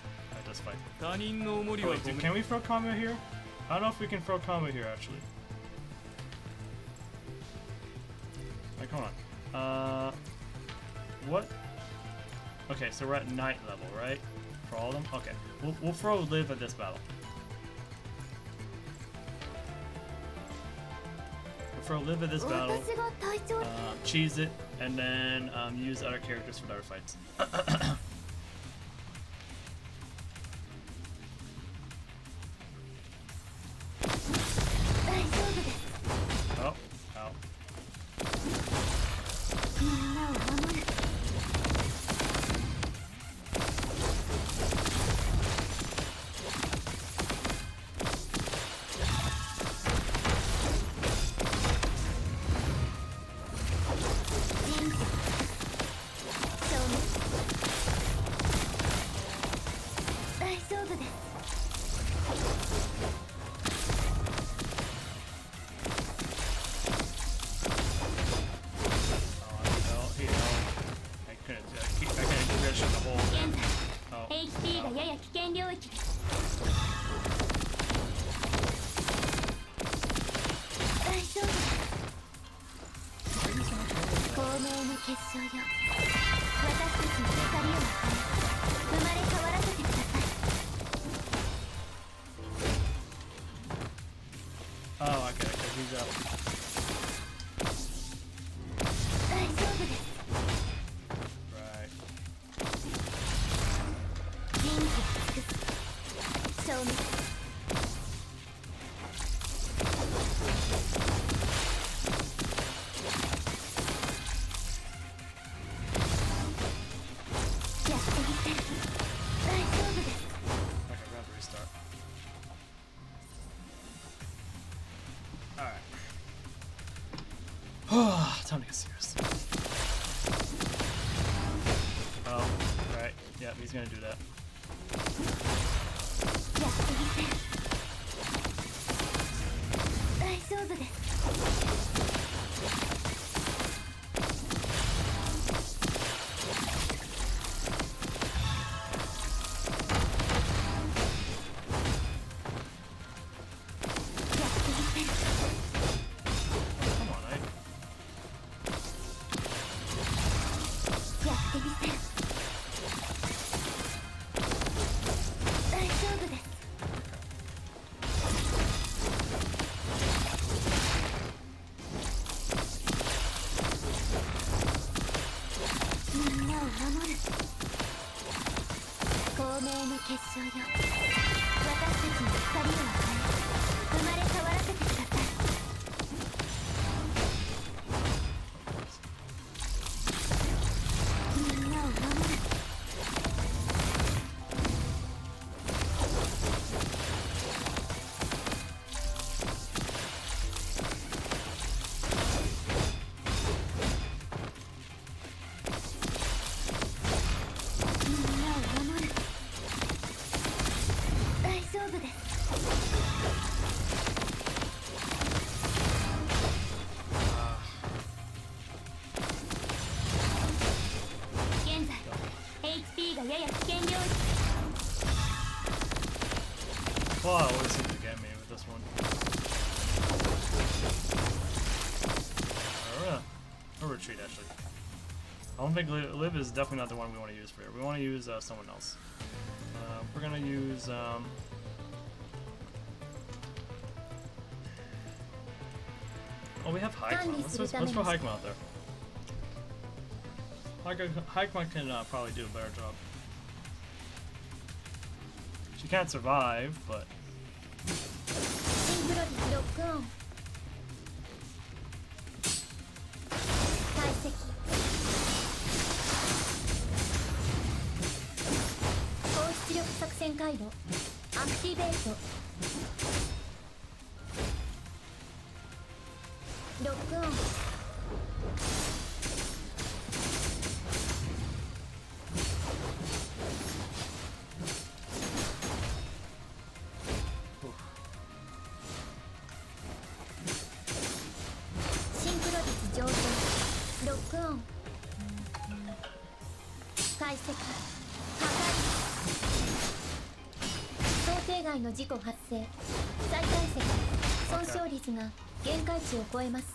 fight. Oh, wait, can we throw combo here? I don't know if we can throw combo here actually. Like, hold on. What? Okay, so we're at night level, right? For all of them? Okay. We'll throw live at this battle. We'll throw live at this battle. Cheese it, and then use other characters for other fights. Oh, ow. Oh, okay, because he's up. Right. Okay, we're gonna restart. Alright. Time to get serious. Oh, right. Yeah, he's gonna do that. やってみせる。大丈夫です。結晶よ、私たちに光を与え、生まれ変わらせてください。みんなを守る。Well, I always seem to get me with this one. Or retreat, actually. I don't think Liv is definitely not the one we want to use for here. We want to use someone else. We're gonna use oh, we have Haikman. Let's throw Haikman out there. Haikman can probably do a better job. She can't survive, but想定外の事故発生。再解析。損傷率が限界値を超えます。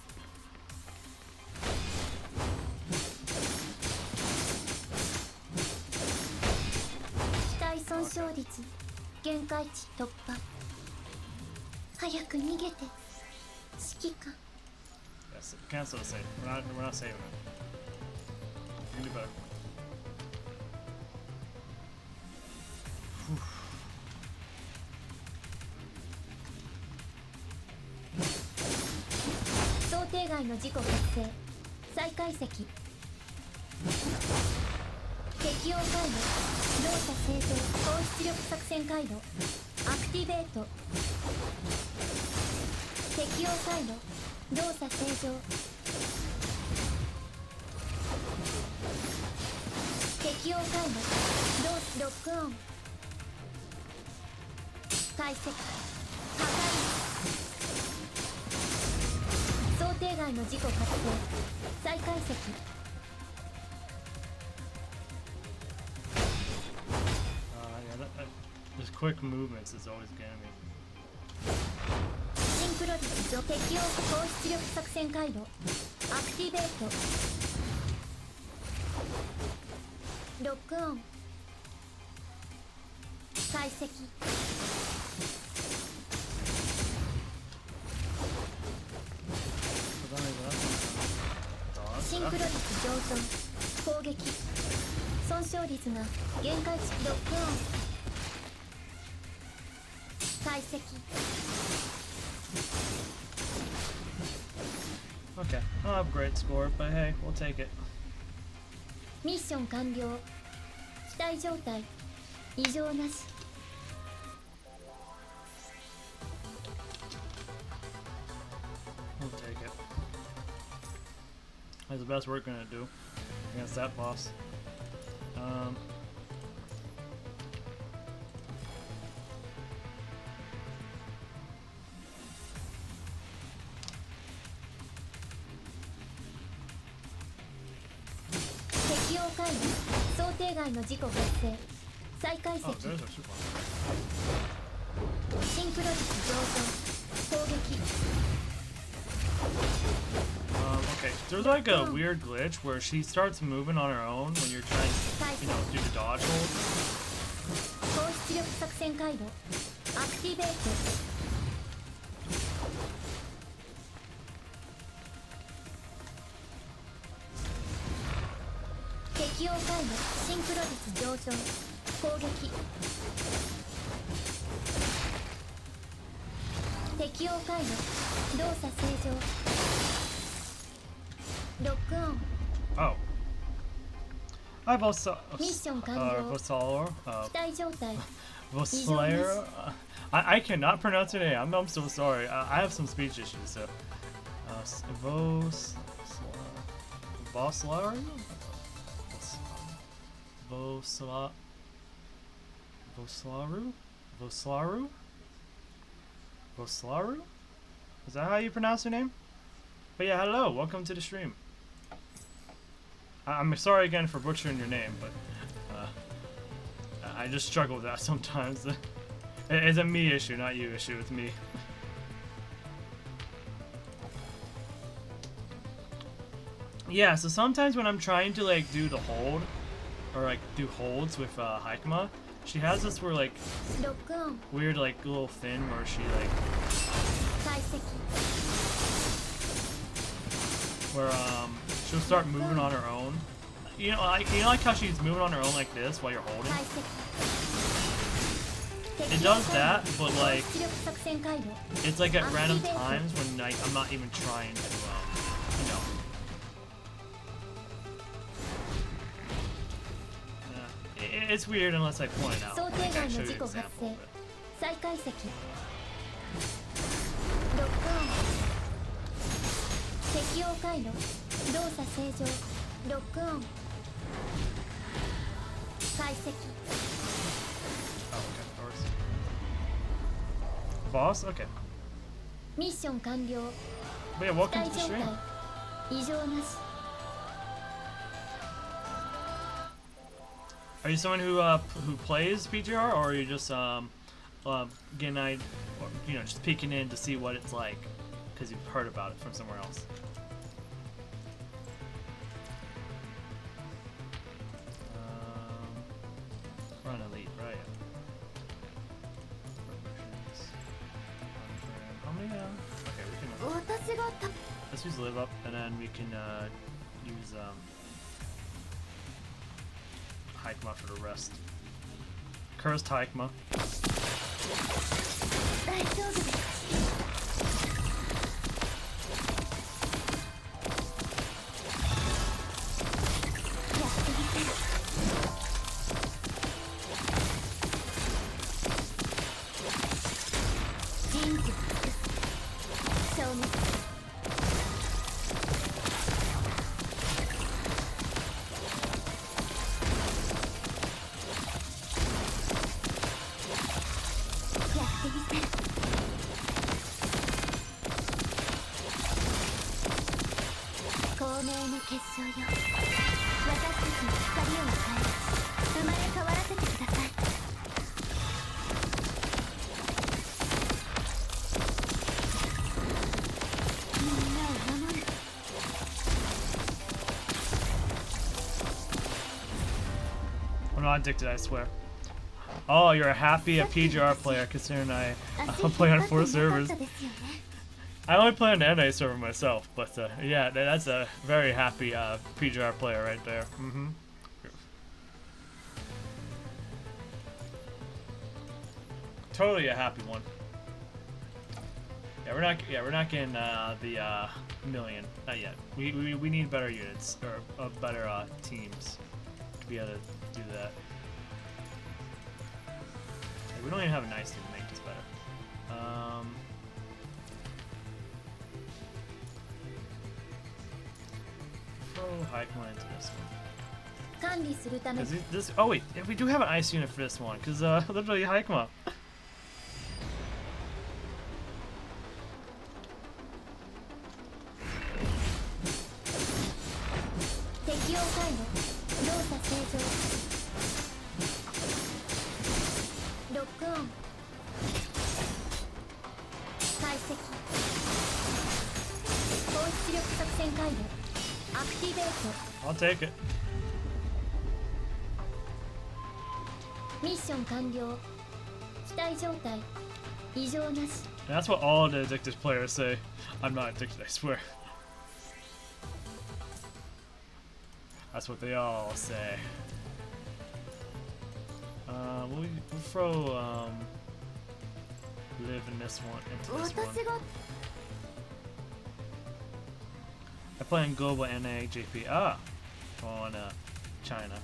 機体損傷率限界値突破。早く逃げて。指揮官。Yes, cancel the save. We're not saving it. You can do better.想定外の事故発生。再解析。適用回路。動作正常。高出力作戦回路。アクティベート。適用回路。動作正常。適用回路。ロックオン。解析。破壊。想定外の事故発生。再解析。Just quick movements is always getting me. シンクロ率上適用高出力作戦回路。アクティベート。ロックオン。解析。シンクロ率上昇。攻撃。損傷率が限界値。ロックオン。解析。Okay, I don't have a great score, but hey, we'll take it. ミッション完了。機体状態異常なし。We'll take it. That's the best we're gonna do against that boss. 応回避想定外の事故発生再解 Oh, 析 there's our super. シンクロ率上昇攻撃 Okay. There's like a weird glitch where she starts moving on her own when you're trying to, do the dodge hold. 高出力作戦回路アクティベート適応回路シンクロ率上昇攻撃適応回路動作正常ロックオン Oh. I've also. Mission complete. Vosalar. 機体状態 Voslayer. I cannot pronounce her name. I'm so sorry. I have some speech issues, so. Voslaru? Voslaru? Voslaru? Voslaru? Is that how you pronounce her name? But yeah, hello. Welcome to the stream. I'm sorry again for butchering your name, but I just struggle with that sometimes. It's a me issue, not you issue with me. Yeah, so sometimes when I'm trying to like do the hold, or like do holds with Haikuma, she has this where like ロックオン weird like little fin where she like 解析 where she'll start moving on her own. You know like how she's moving on her own like this while you're holding. 解析 It does that, but like 出力作戦回路 it's like at random times when like I'm not even trying to it's weird unless I point it out. 想 I 定 can't 外 show の you 事 an 故発 example 生 of it. 再解析ロックオン適応回路動作正常ロックオン解析 Oh, okay, of course. Boss? Okay. ミッション完了 But yeah, 機 welcome 体 to the 状 stream. 態異常なし Are you someone who plays PGR, or are you just getting just peeking in to see what it's like because you've heard about it from somewhere else? Run elite, right? How many? Okay, we can. 私がた Let's use live up, and then we can use Haikuma for the rest. Cursed Haikuma. 大丈夫ですやってみせる人事を尽くす消滅 やってみせる光明の結晶よ私たちの光を変え生まれ変わらせてくださいみんなを守る I'm not addicted, I swear. Oh, you're a happy PGR player, considering I play on 4 servers. I only play on the NA server myself, but yeah, that's a very happy PGR player right there. Totally a happy one. Yeah, we're not getting the million, not yet. We need better units or better teams to be able to do that. Hey, we don't even have a nice team to make this better. Throw Haikuma into this one. 管理するため Cause this. Oh wait, yeah, we do have an ice unit for this one. Cause literally Haikuma. 適応回路動作正常。ロックオン。解析。高出力作戦回路アクティベート。 I'll take it. ミッション完了。機体状態異常なし。 And that's what all the addicted players say. I'm not addicted, I swear. That's what they all say. We'll throw live in this one into this one. 私が I play in global NAJP. On China,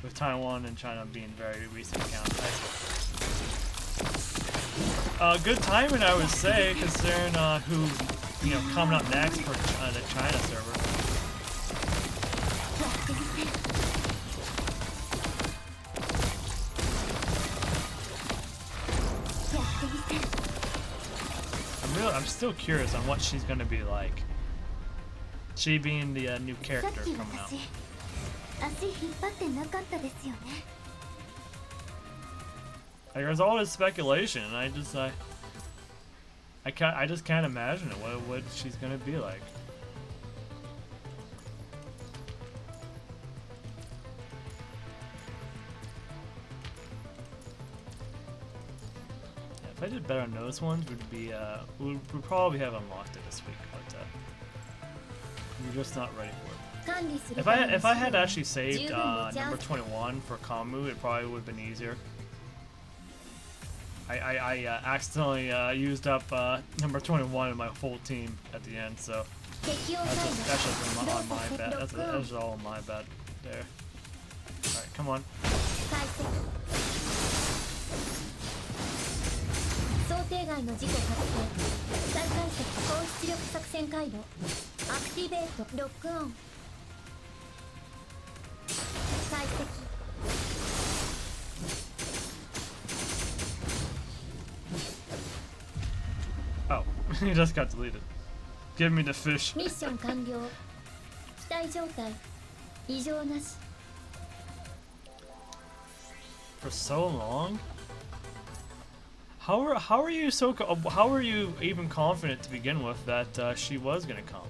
with Taiwan and China being very recent accounts. Good timing, I would say, considering who coming up next for the China server. やってみせる。やってみせる。 I'm still curious on what she's gonna be like. She being the new さ character っき coming out. 私足引っ張ってなかったですよね。 Like, there's all this speculation, and I just can't imagine it. What she's gonna be like. Yeah, if I did better on those ones, we'd probably have unlocked it this week, but we're just not ready for it. 管理する If ための I had 資料 actually saved 十分にチャン number ス 21 for Kamu, it probably would have been easier. I accidentally used up number 21 in my whole team at the end, so 適用 that's 回 just, 路 that's just on my 動 bad. 作ロックオン That's all my bad there. Alright, come on. 解析想定外の事故発生再解析高出力作戦回路アクティベートロックオン解析 Oh, he just got deleted. Give me the fish. ミッション完了機体状態異常なし For so long? How are you how are you even confident to begin with that she was gonna come?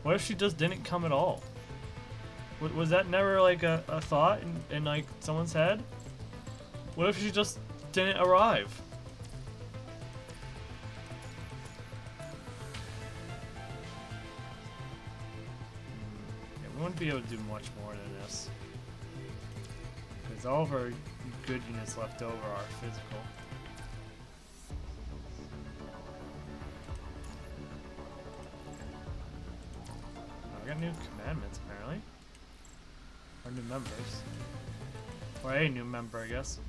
What if she just didn't come at all? Was that never like a thought in like someone's head? What if she just didn't arrive? Yeah, we wouldn't be able to do much more than this. Because all of our good units left over are physical. Oh, we got new commandments apparently. Or new members. Or a new member, I guess.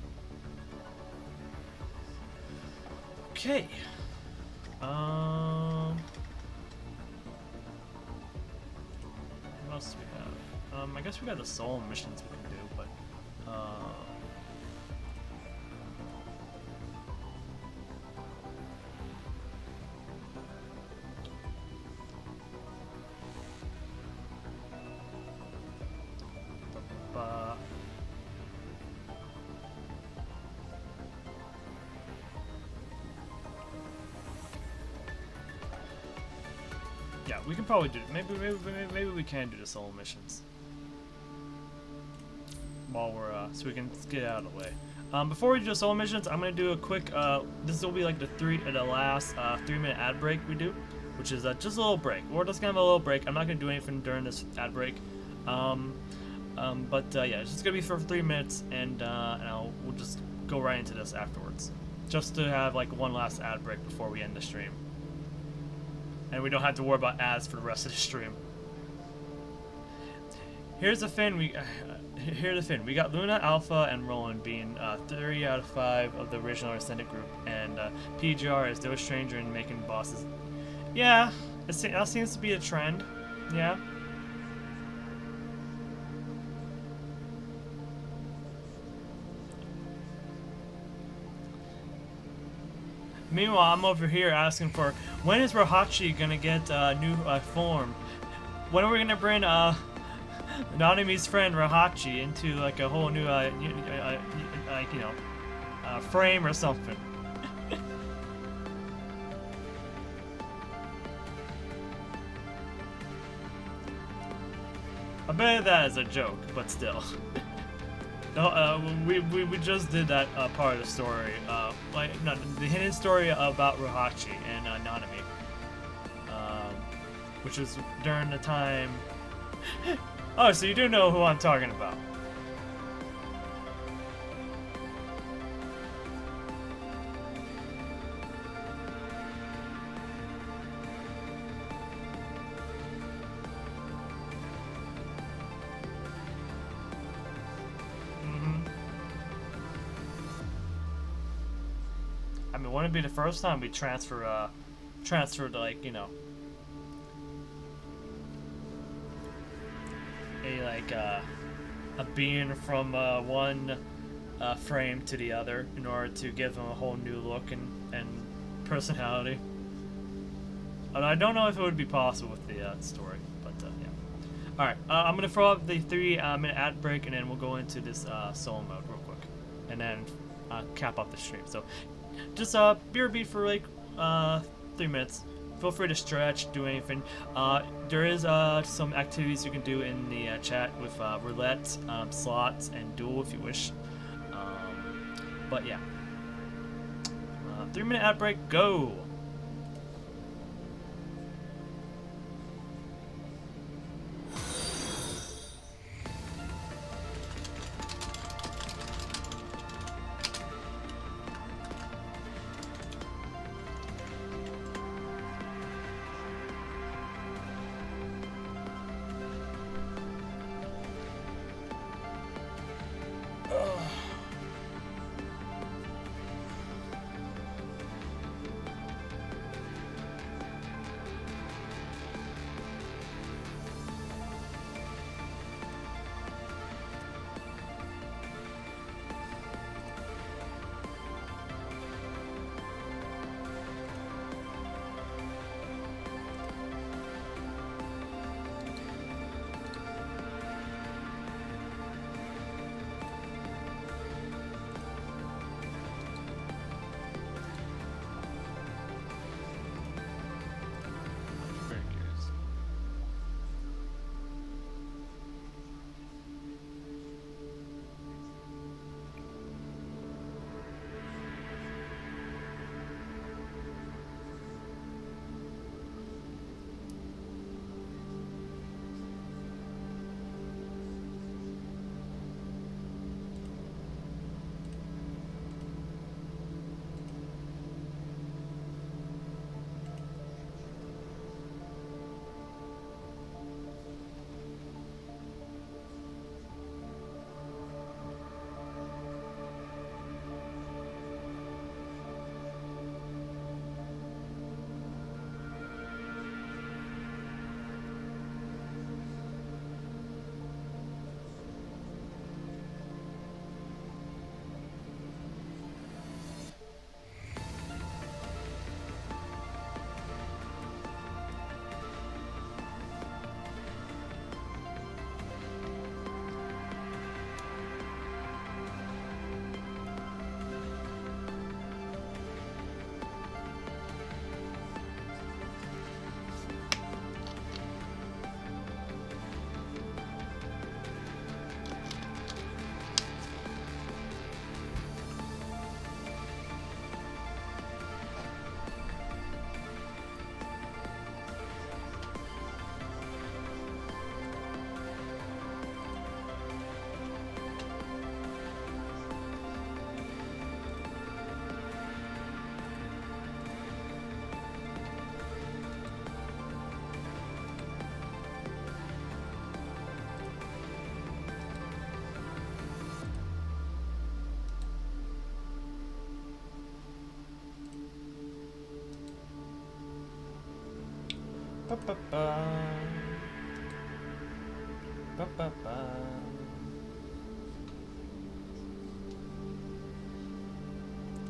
Okay. What else do we have? I guess we got the soul missions we can do, but yeah, we can probably do it. Maybe we can do the solo missions while we're so we can get out of the way. Before we do the solo missions, I'm gonna do a quick. This will be like the last 3-minute ad break we do, which is just a little break. We're just gonna have a little break. I'm not gonna do anything during this ad break. But yeah, it's just gonna be for 3 minutes, and we'll just go right into this afterwards, just to have like one last ad break before we end the stream. And we don't have to worry about ads for the rest of the stream. Here's the thing, we got Luna, Alpha, and Roland being 3 out of 5 of the original Ascendant group, and PGR is no stranger in making bosses. Yeah, that seems to be a trend. Yeah. Meanwhile, I'm over here asking for, when is Rohachi gonna get a new form? When are we gonna bring Nanami's friend Rahachi into like a whole new frame or something. I bet that is a joke, but still. No, we just did that part of the story, the hidden story about Rahachi and Nanami, which was during the time. Oh, so you do know who I'm talking about. I mean, wouldn't it be the first time we transferred like, you know, a being from one frame to the other in order to give them a whole new look and personality. I don't know if it would be possible with the story, but yeah. Alright, I'm going to throw up the 3-minute ad break, and then we'll go into this solo mode real quick, and then cap off the stream. So just BRB for like 3 minutes. Feel free to stretch, do anything. There is some activities you can do in the chat with roulette, slots, and duel if you wish. But yeah. 3-minute ad break, go!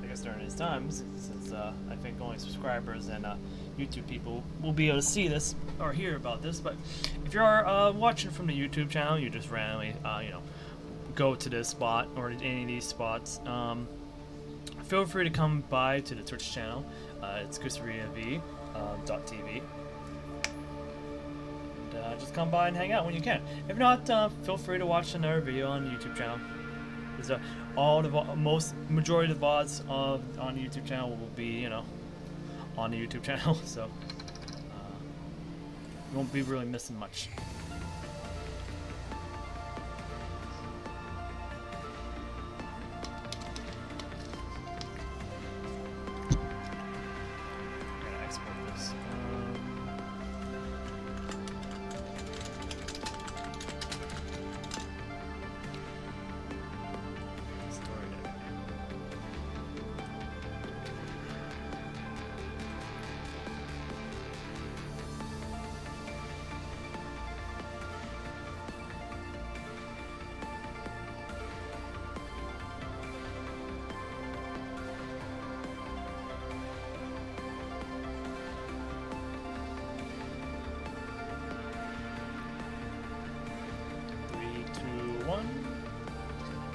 I guess during these times, since I think only subscribers and YouTube people will be able to see this or hear about this. But if you're watching from the YouTube channel, you just randomly, go to this spot or any of these spots. Feel free to come by to the Twitch channel. It's Kusuriya TV. And just come by and hang out when you can. If not, feel free to watch another video on the YouTube channel. Because majority of the VODs on the YouTube channel will be, on the YouTube channel. So you won't be really missing much.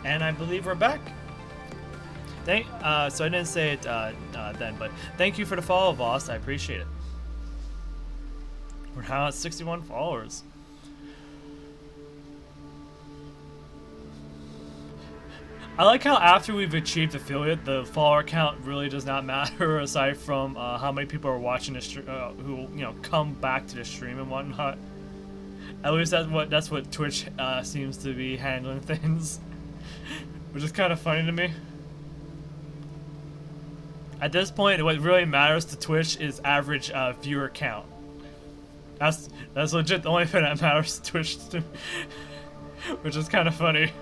And I believe we're back. So I didn't say it then, but thank you for the follow, boss. I appreciate it. We're now at 61 followers. I like how after we've achieved affiliate, the follower count really does not matter aside from how many people are watching the stream, who come back to the stream and whatnot. At least that's what Twitch seems to be handling things. Which is kind of funny to me. At this point, what really matters to Twitch is average viewer count. That's legit the only thing that matters to Twitch, which is kind of funny.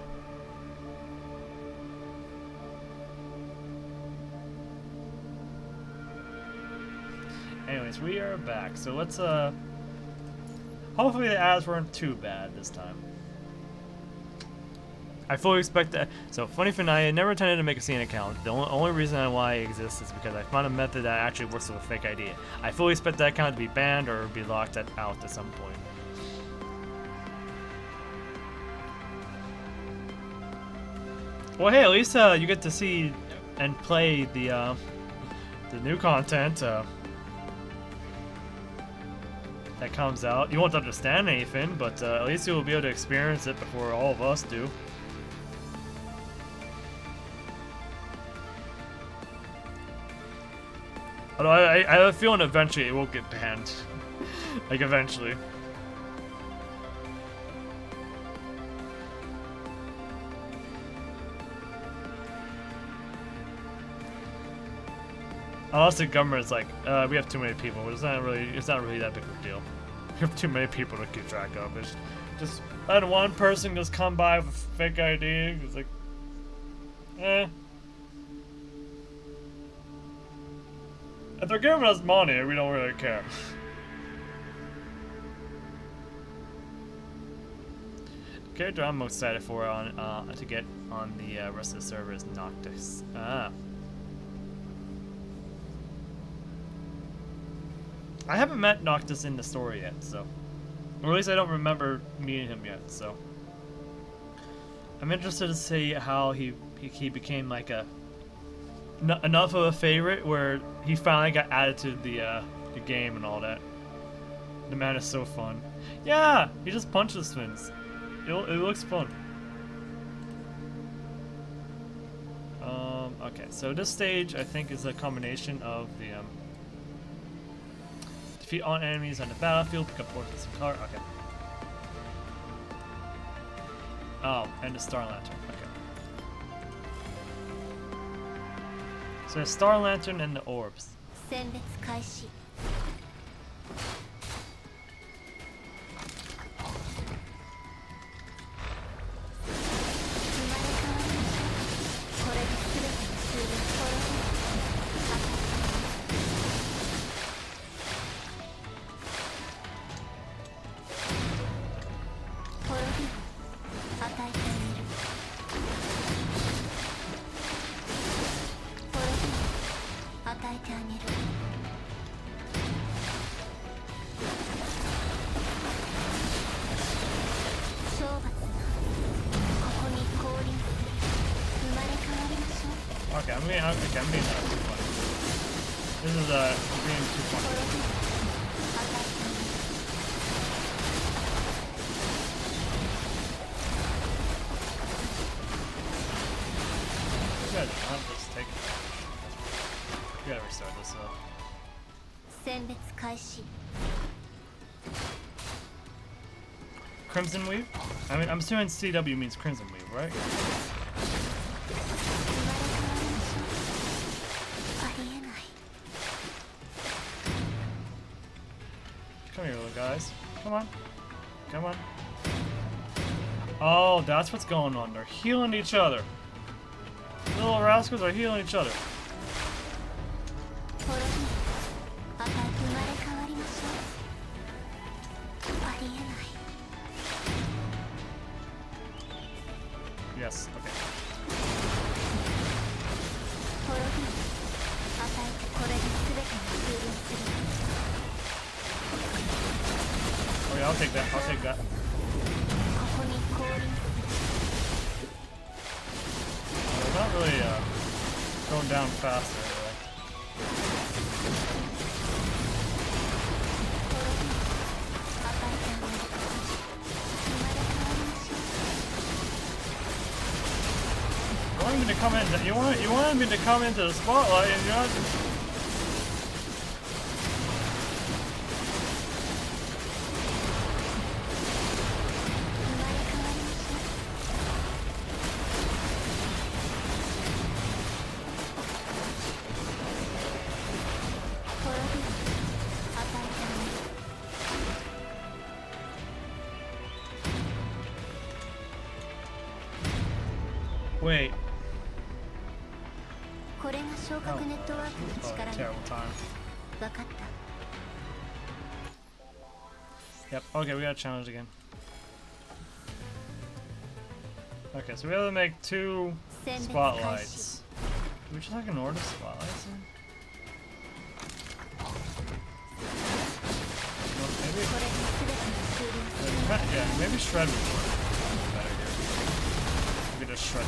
Anyways, we are back. So let's hopefully the ads weren't too bad this time. I fully expect that. So, funny thing, I never intended to make a scene account. The only reason why it exists is because I found a method that actually works with a fake ID. I fully expect that account to be banned or be locked out at some point. Well, hey, at least you get to see and play the new content that comes out. You won't understand anything, but at least you'll be able to experience it before all of us do. Although I have a feeling eventually it will get banned. Like, eventually. Unless the government's like, we have too many people. It's not really that big of a deal. We have too many people to keep track of. It's just let one person just come by with a fake ID. It's like, If they're giving us money, we don't really care. The character I'm most excited for to get on the rest of the server is Noctis. I haven't met Noctis in the story yet, so, or at least I don't remember meeting him yet. So I'm interested to see how he became like enough of a favorite where he finally got added to the game and all that. The man is so fun. Yeah, he just punches things. It looks fun. Okay, so this stage I think is a combination of the defeat all enemies on the battlefield, pick up portraits and color. Okay. Oh, and the Star Lantern. Okay. So the Star Lantern and the orbs. I'm being too funny. This is being too funny. I'm just taking it. We gotta restart this up. 選別開始 Crimson Weave? I mean, I'm assuming CW means Crimson Weave, right? ありえない Come here, little guys. Come on. Come on. Oh, that's what's going on. They're healing each other. The little rascals are healing each other. 滅びまた生まれ変わりましょうありえない Yes, okay. 滅び与えてこれで全てが終了する Oh yeah, I'll take that. I'll take that. ここに降臨 They're not really going down faster. Anyway. 滅び与えてあげる生まれ変わりましょう You wanted me to come in. You wanted me to come into the spotlight, and you're not. 生まれ変わりましょう 滅び与えてあげる Wait. これが昇格ネットワークの Oh, 力よ terrible time. 分かった Yep. Okay, we got a challenge again. Okay, so we have to make 2 選別開始 spotlights. Do we just like ignore the spotlights then? No, これで全てが終了する maybe, yeah, maybe shred would work better here. We could just shred it.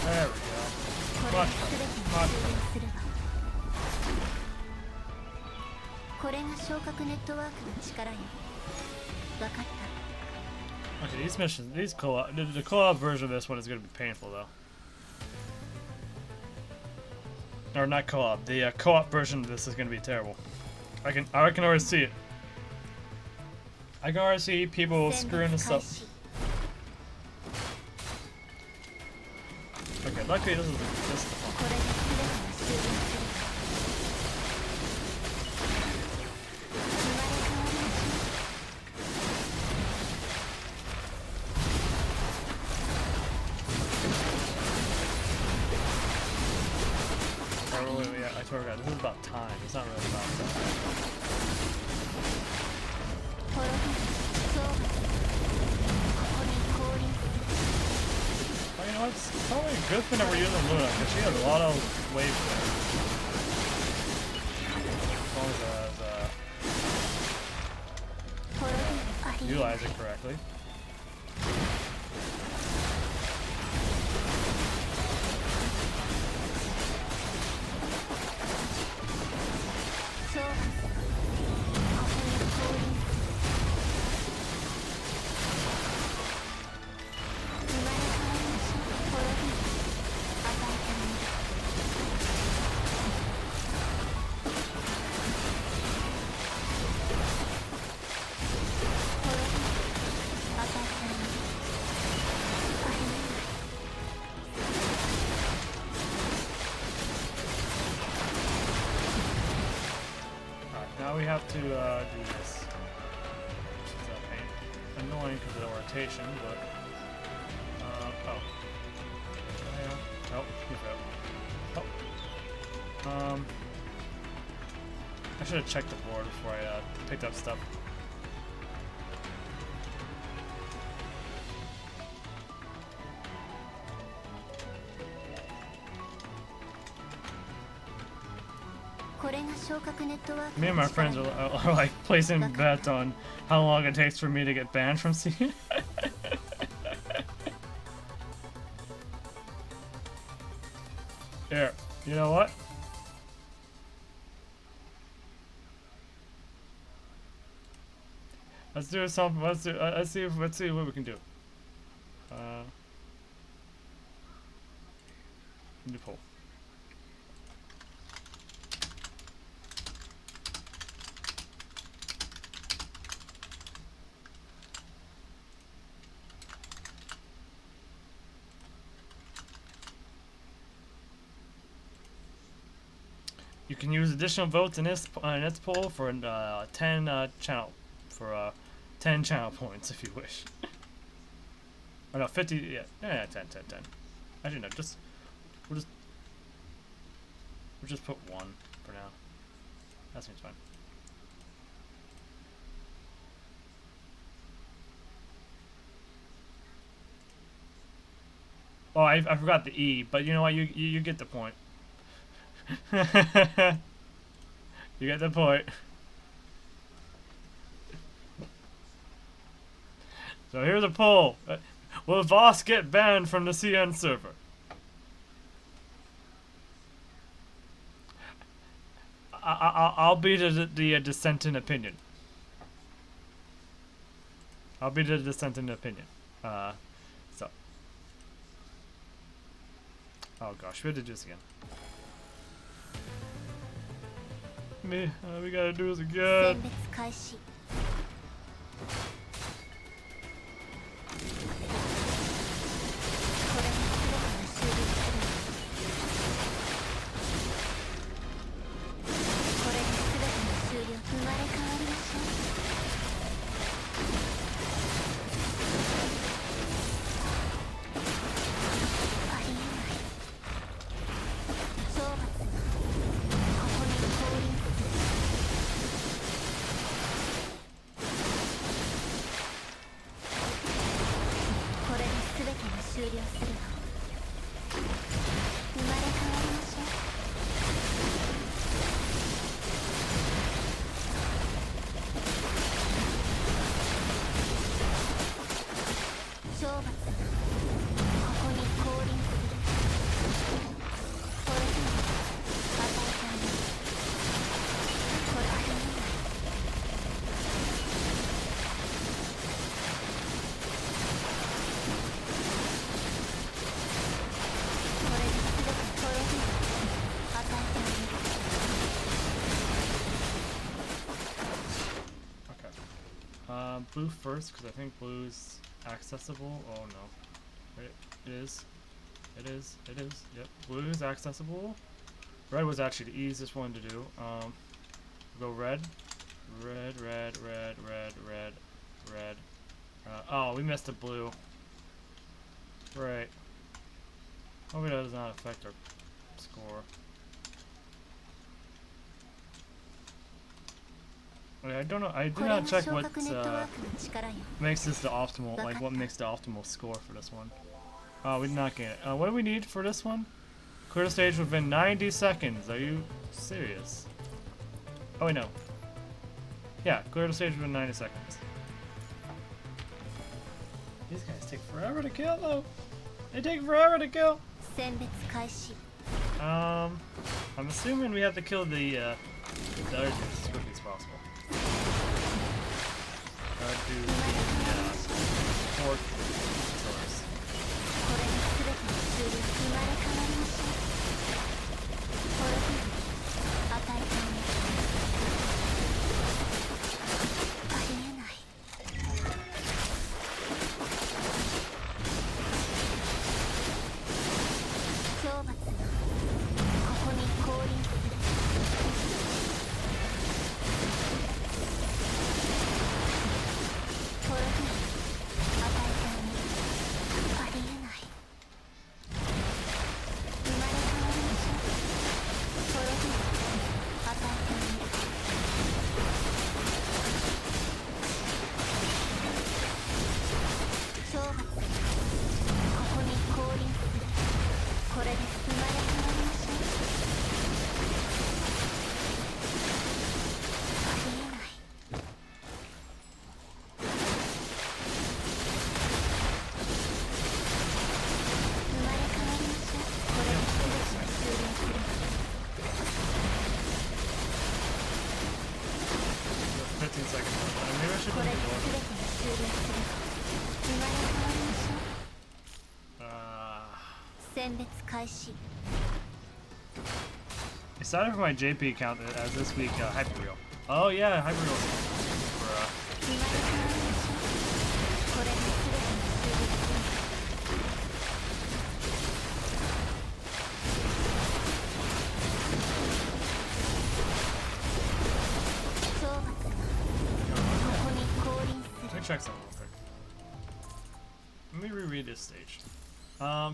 There we go. これで全てが終了するわこれが昇格ネットワークの力よ分かった Okay, these missions, these co-op, the co-op version of this one is going to be painful though. Or not co-op, the co-op version of this is going to be terrible. I can already see it. I can already see people screwing this up. Okay, luckily this is fun. これで全てが終了するわ生まれ変わりましょう Oh, yeah, I totally forgot. This is about time. It's not really about that. 滅びそうここに降臨 Well, you know what? It's probably a good thing that we're using Luna because she has a lot of waves there. As long as 滅びありえない utilize it correctly. そうここに降臨生まれ変わりましょう滅び与えてあげる 滅び与えてあげる Now we have to do this. Which is annoying because of the rotation, but... oh. Oh, you fell. Oh. I should have checked the board before I picked up stuff. Me and my friends are like placing bets on how long it takes for me to get banned from seeing. Here, you know what? Let's do something. Let's see what we can do. Need to pull. You can use additional votes in its poll for 10 channel 10 channel points if you wish. Oh no, 50. Yeah, 10. Actually, no, we'll just put 1 for now. That seems fine. Oh, I forgot the E, but you know what? You get the point. You get the point. So here's a poll. Will Voss get banned from the CN server? I'll be the dissenting opinion. I'll be the dissenting opinion. So. Oh gosh, we have to do this again. We gotta do this again. Blue first, because I think blue's accessible. Oh no. It is. Yep. Blue is accessible. Red was actually the easiest one to do. Go red. Red. Oh, we missed the blue. Right. Hope it does not affect our score. I don't know. I did not check what makes this the optimal. Like what makes the optimal score for this one. Oh, we did not get it. What do we need for this one? Clear the stage within 90 seconds. Are you serious? Oh wait, no. Yeah, clear the stage within 90 seconds. These guys take forever to kill, though. They take forever to kill. I'm assuming we have to kill the others as quickly as possible. Do the fourth source. 15 seconds. Maybe I should これで put 全て the が終了する。生まれ変わりましょう。 選別開始。 I started for my JP account as this week Hyperreal. Oh yeah, Hyperreal. For, 生まれ変わりましょう。これで全てが終了する。懲罰がここに降臨す let る。 me check something real quick. Let me reread this stage.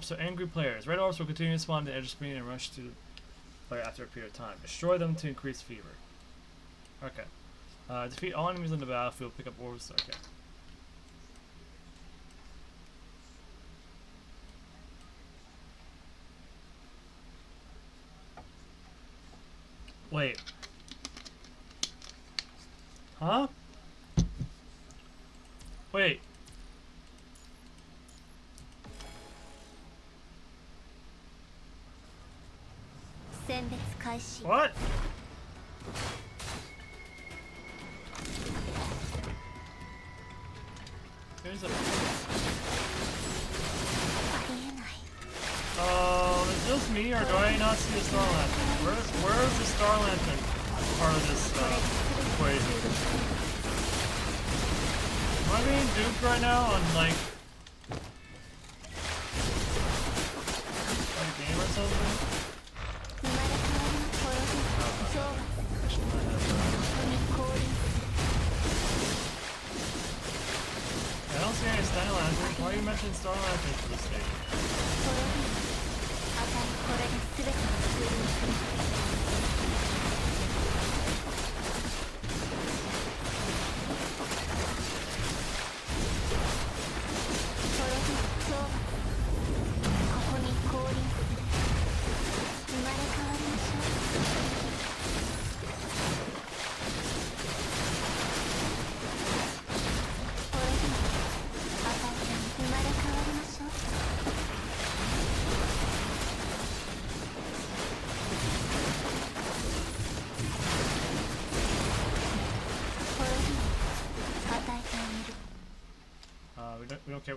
So angry players. Red orbs will continue to spawn the edge screen and rush to the player after a period of time. Destroy them to increase fever. Okay. Defeat all enemies on the battlefield. Pick up orbs. Okay. Wait. Huh? Wait. What? There's a... Oh, is it just me or do I not see a Star Lantern? Where's the Star Lantern part of this equation? Am I being duped right now on like a game or something? I don't see any Star Lanterns. Why are you mentioning Star Lanterns for this stage?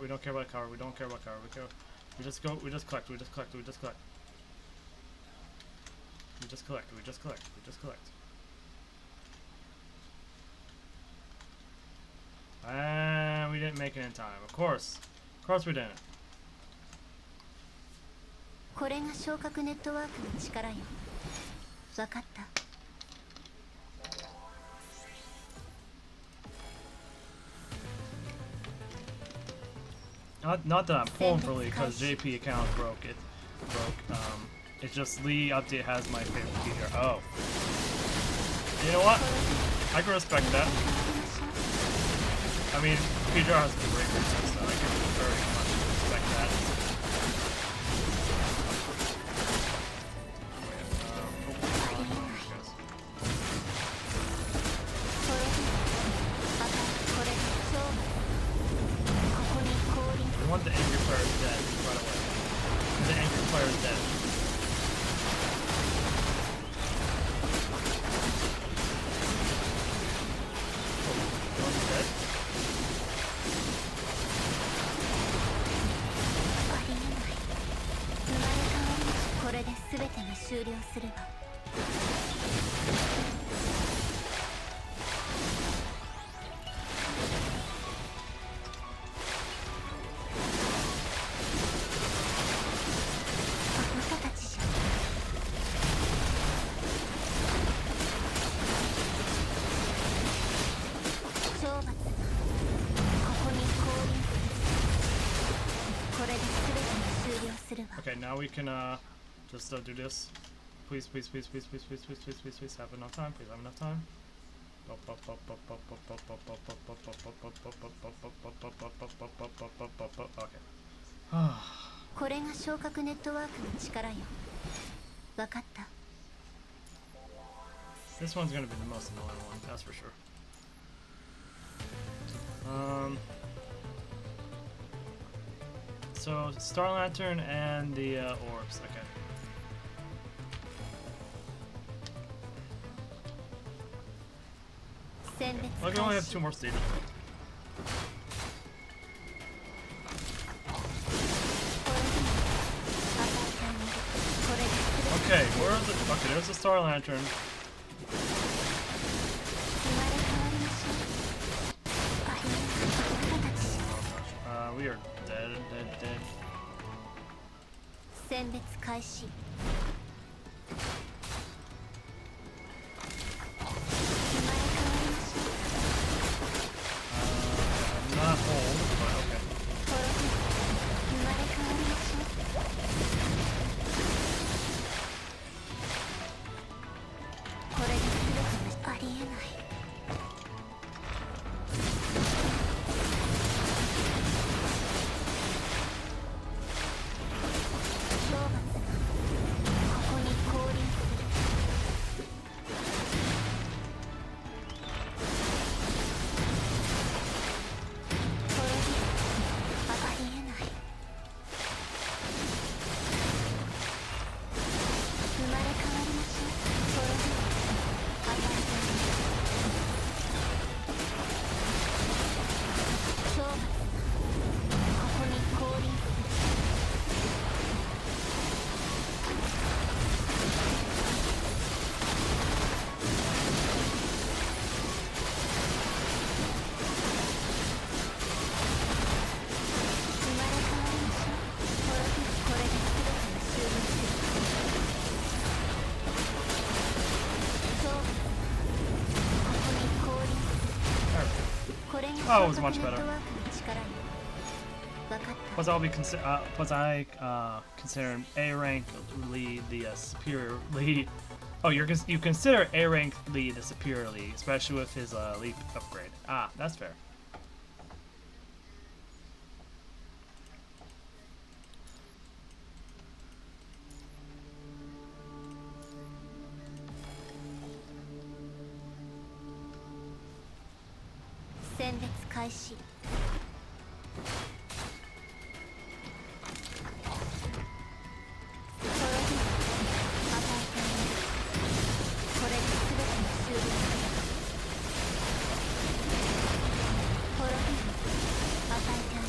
We don't care about cover. We don't care about cover. We just collect. We just collect. We just collect. We just collect. And we didn't make it in time. Of course we didn't. これが昇格ネットワークの力よ。わかった。 Not that I'm pulling for Lee because JP account broke. It's just Lee update has my favorite feature. Oh. You know what? I can respect that. I mean, Peter has a great research, so I can very much respect that. We want the angry players dead right away. The angry players dead. Oh, one's dead? これで全てが終了すれば。 Okay, now we can just do this. Please have enough time. Please have enough time. Okay. これが昇格ネットワークの力よ。わかった。 This one's gonna be the most annoying one, that's for sure. So Star Lantern and the orbs. Okay. 選別 Like we only have 2 more stages. Okay, where's the? Okay, there's the Star Lantern. We are dead. 選別開始 I'm not old, but okay. 生まれ変わりましょうこれで全てがありえない懲罰がここに降臨するこれでありえない生まれ変わりましょうこれで与えてあげる懲罰がここに降臨する生まれ変わりましょうこれで全てが終了する懲罰がここに降臨する これが Oh, it was ショート much ネッ better. トワークの力よ分かった Was I consider A rank lead the superior lead? Oh, you consider A rank lead the superior lead, especially with his leap upgrade. Ah, that's fair.「選別開始」「これで与えてあげる」「これで全てが終了する」「これで与えてあげる」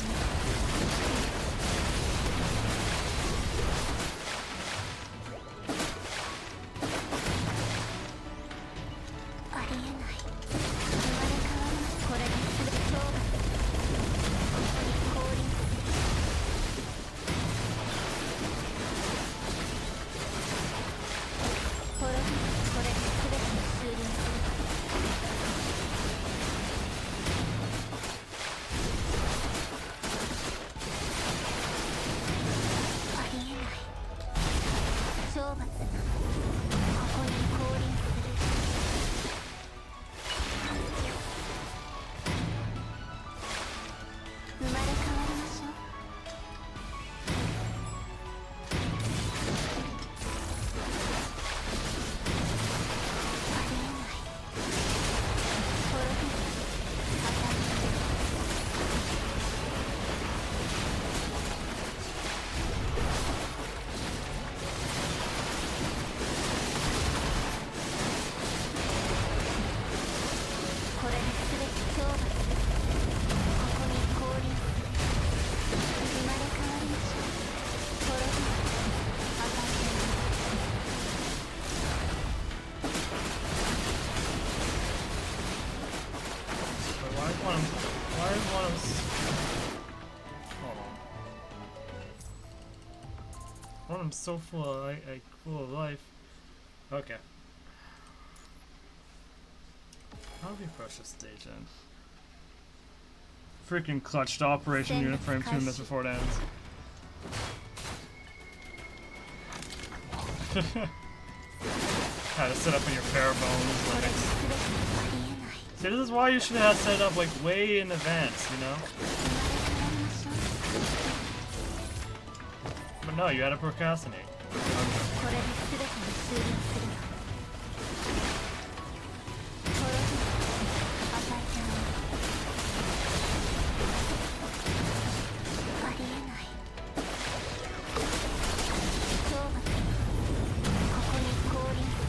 ありえない生まれ変わりますこれで全て懲罰ここに降臨するこれで全てが終了するありえない懲罰がここに降臨する生まれ変わりましょうありえないこれで与えてあげるこれで全て懲罰ここに降臨する生まれ変わりましょうこれで与えてあげる Wait, why is one of hold on. One of them's so full of life. Okay. How do we approach this stage then? Freaking clutched Operation Uniframe 2 minutes before it ends. Had to set up in your bare bones これで limits. 全てがありえない See, this is why you should have set it up like way in advance, you know? 生まれ変わりましょう But no, you had to procrastinate. これで全てが終了するわこれで与えてあげるありえない懲罰がここに降臨する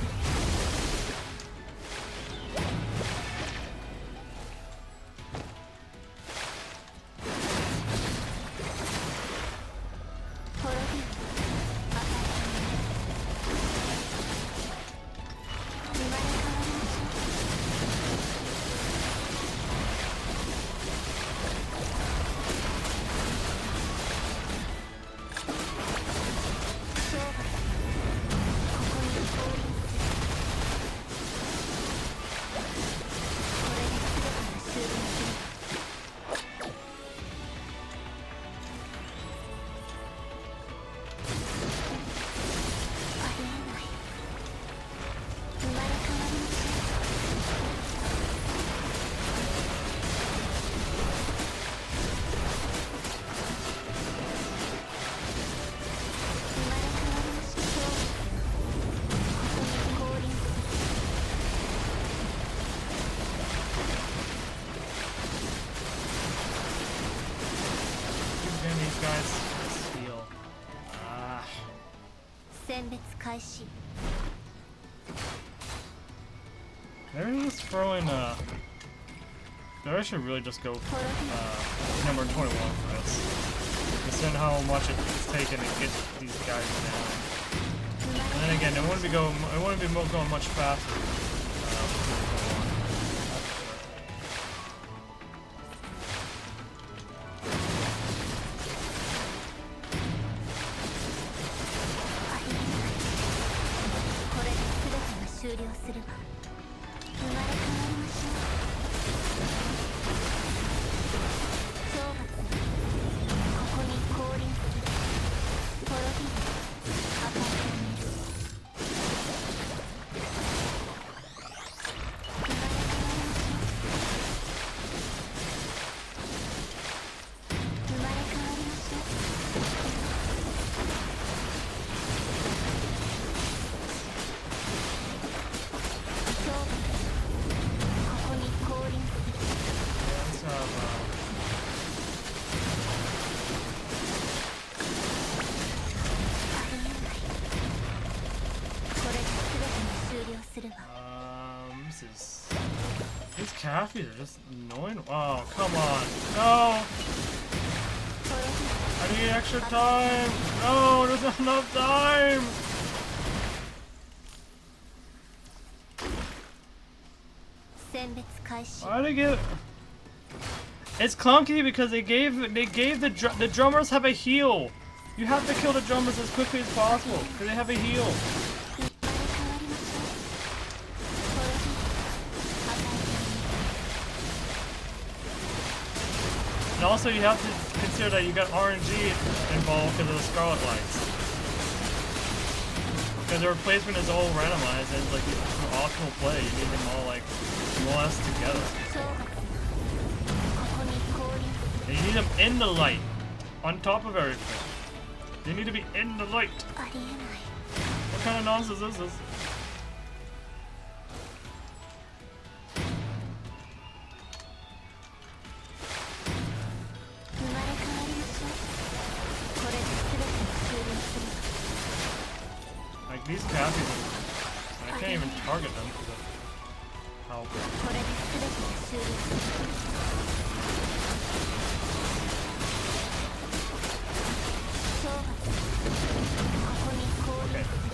始 Maybe just throwing maybe I should really just go number 21 for this. Considering how much it's taken to get these guys down. And then again, it wouldn't be going much faster. These Caffies are just annoying. Oh, come on. No! I need extra time! No, there's not enough time! Why did they get... It's clunky because they gave the drummers have a heal. You have to kill the drummers as quickly as possible because they have a heal. And also you have to consider that you got RNG involved because of the Scarlet Lights. Because the replacement is all randomized and it's like for optimal play, you need them all like more or less together. And you need them in the light, on top of everything. They need to be in the light. What kind of nonsense is this? Like these Caffies, I can't even target them because of how.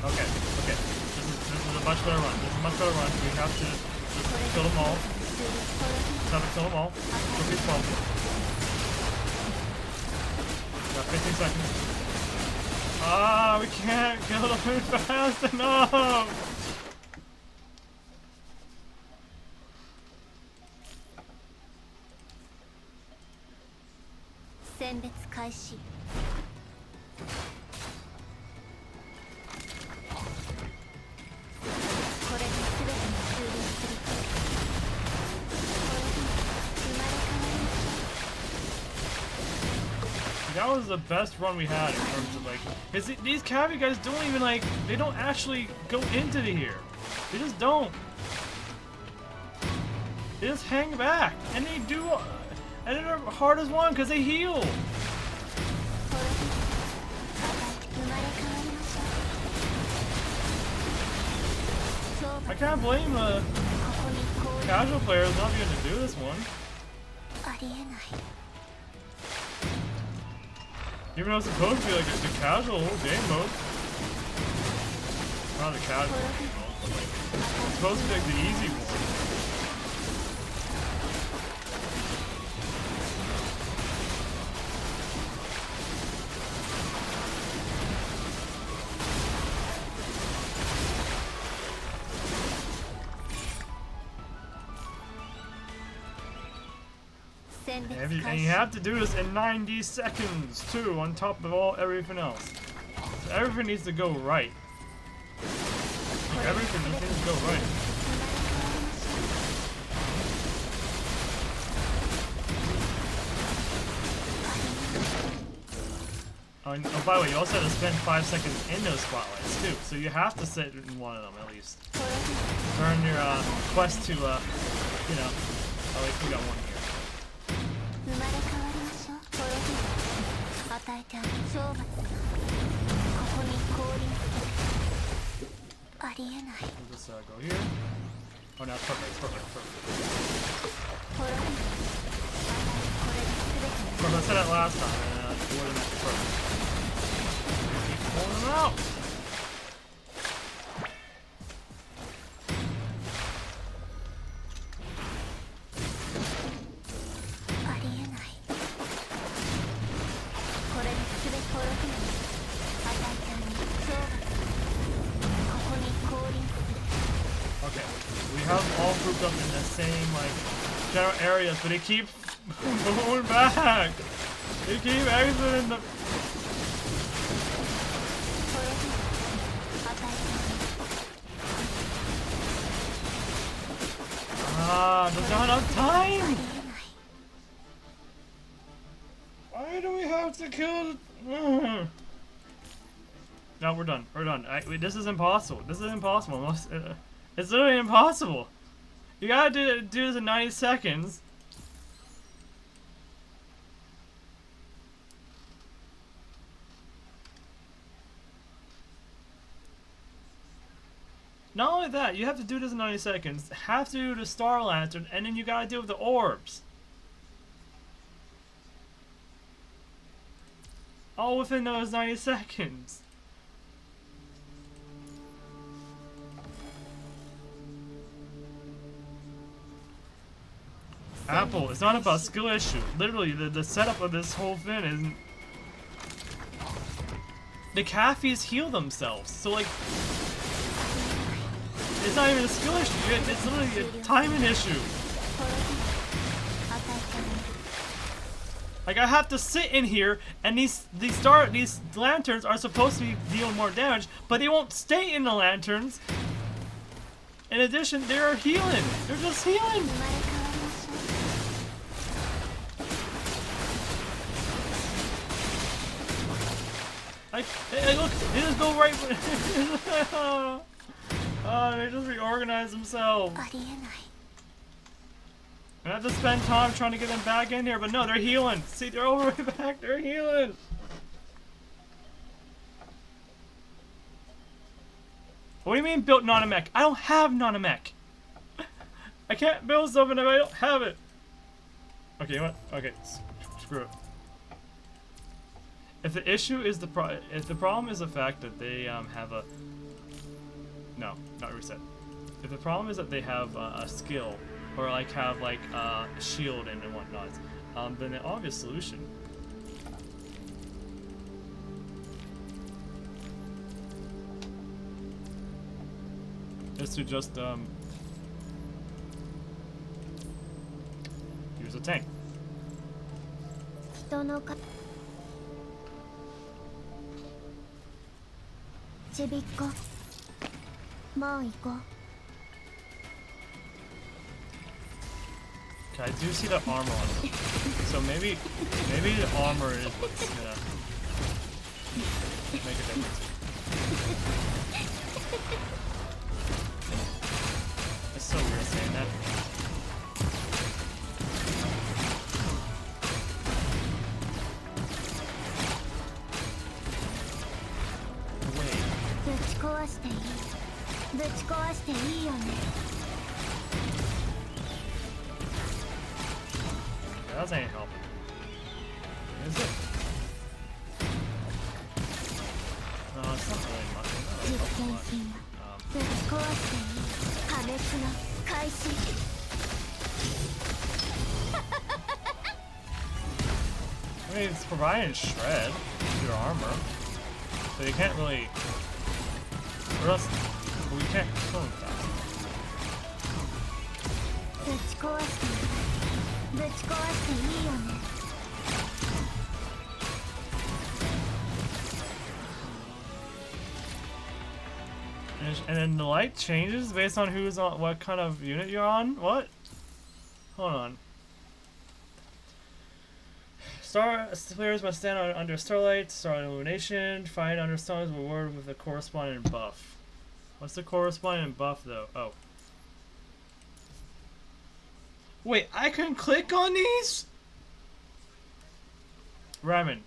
Okay. This is a much better run. This is a much better run. We have to just kill them all. Just have to kill them all. Quickly spawn. Got 15 seconds. Ah, we can't kill them fast enough! That was the best run we had in terms of like, cause these Caffi guys don't even like, they don't actually go into the here. They just don't. They just hang back, and they do, and they're hard as one because they heal. I can't blame the casual players not being able to do this one. Even though it's supposed to be like the casual game mode. Not the casual game mode, but like, it's supposed to be like the easy one. And you have to do this in 90 seconds too, on top of everything else. So everything needs to go right. Everything needs to go right. Oh, oh, by the way, you also have to spend 5 seconds in those spotlights too, so you have to sit in one of them at least. During your quest to, you know, oh, wait, we got one here. りえない。 We'll just go here. Oh, no, perfect, perfect, perfect. 滅びない。これで全て Of course, I said that last time, and it wasn't that perfect. Keep pulling them out. ありえない。これで全て滅びない。与えたに懲罰。ここに降臨する。 Okay, we have all grouped up in the same, like, general areas, but they keep going back. They keep exiting the... 滅びない。与えたに Ah, there's not enough time! ありえない。 Why do we have to kill... Ugh. No, we're done. We're done. This is impossible. This is impossible. Unless, it's literally impossible. You gotta do this in 90 seconds. Not only that, you have to do this in 90 seconds, have to do the Star Lantern, and then you gotta deal with the orbs. All within those 90 seconds. Apple, it's not about skill issue. Literally, the setup of this whole thing is... The Caffies heal themselves, so like... It's not even a skill issue, it's literally a timing issue. Like, I have to sit in here, and these lanterns are supposed to be dealing more damage, but they won't stay in the lanterns. In addition, they're healing. They're just healing. Like, hey, look, they just go right. Oh, they just reorganize themselves. ありえない。 I have to spend time trying to get them back in here, but no, they're healing. See, they're all the way back. They're healing. What do you mean built Nanomech? I don't have Nanomech. I can't build something if I don't have it. Okay, you know what? Okay, screw it. If the issue is if the problem is the fact that they have a no, not reset. If the problem is that they have a skill or like have like a shield and whatnot, then the obvious solution is to just use a tank. 人のかちびっこもう行こう Okay, I do see the armor on it. So maybe the armor is what's gonna make a difference. It's so weird saying that. Wait. ぶち壊していいぶち壊していいよね That ain't helping. Is it? No, it's not really much. 実験品ぶち壊していい破滅の開始 I mean, it's providing shred to your armor, so you can't really. Or else, well, we can't kill him fast. ぶち壊していいぶち壊していいよね And then the light changes based on who's on, what kind of unit you're on. What? Hold on. Players must stand under starlight, starlight illumination. Find under stars reward with a corresponding buff. What's the corresponding buff though? Oh. Wait, I can click on these? Ramen.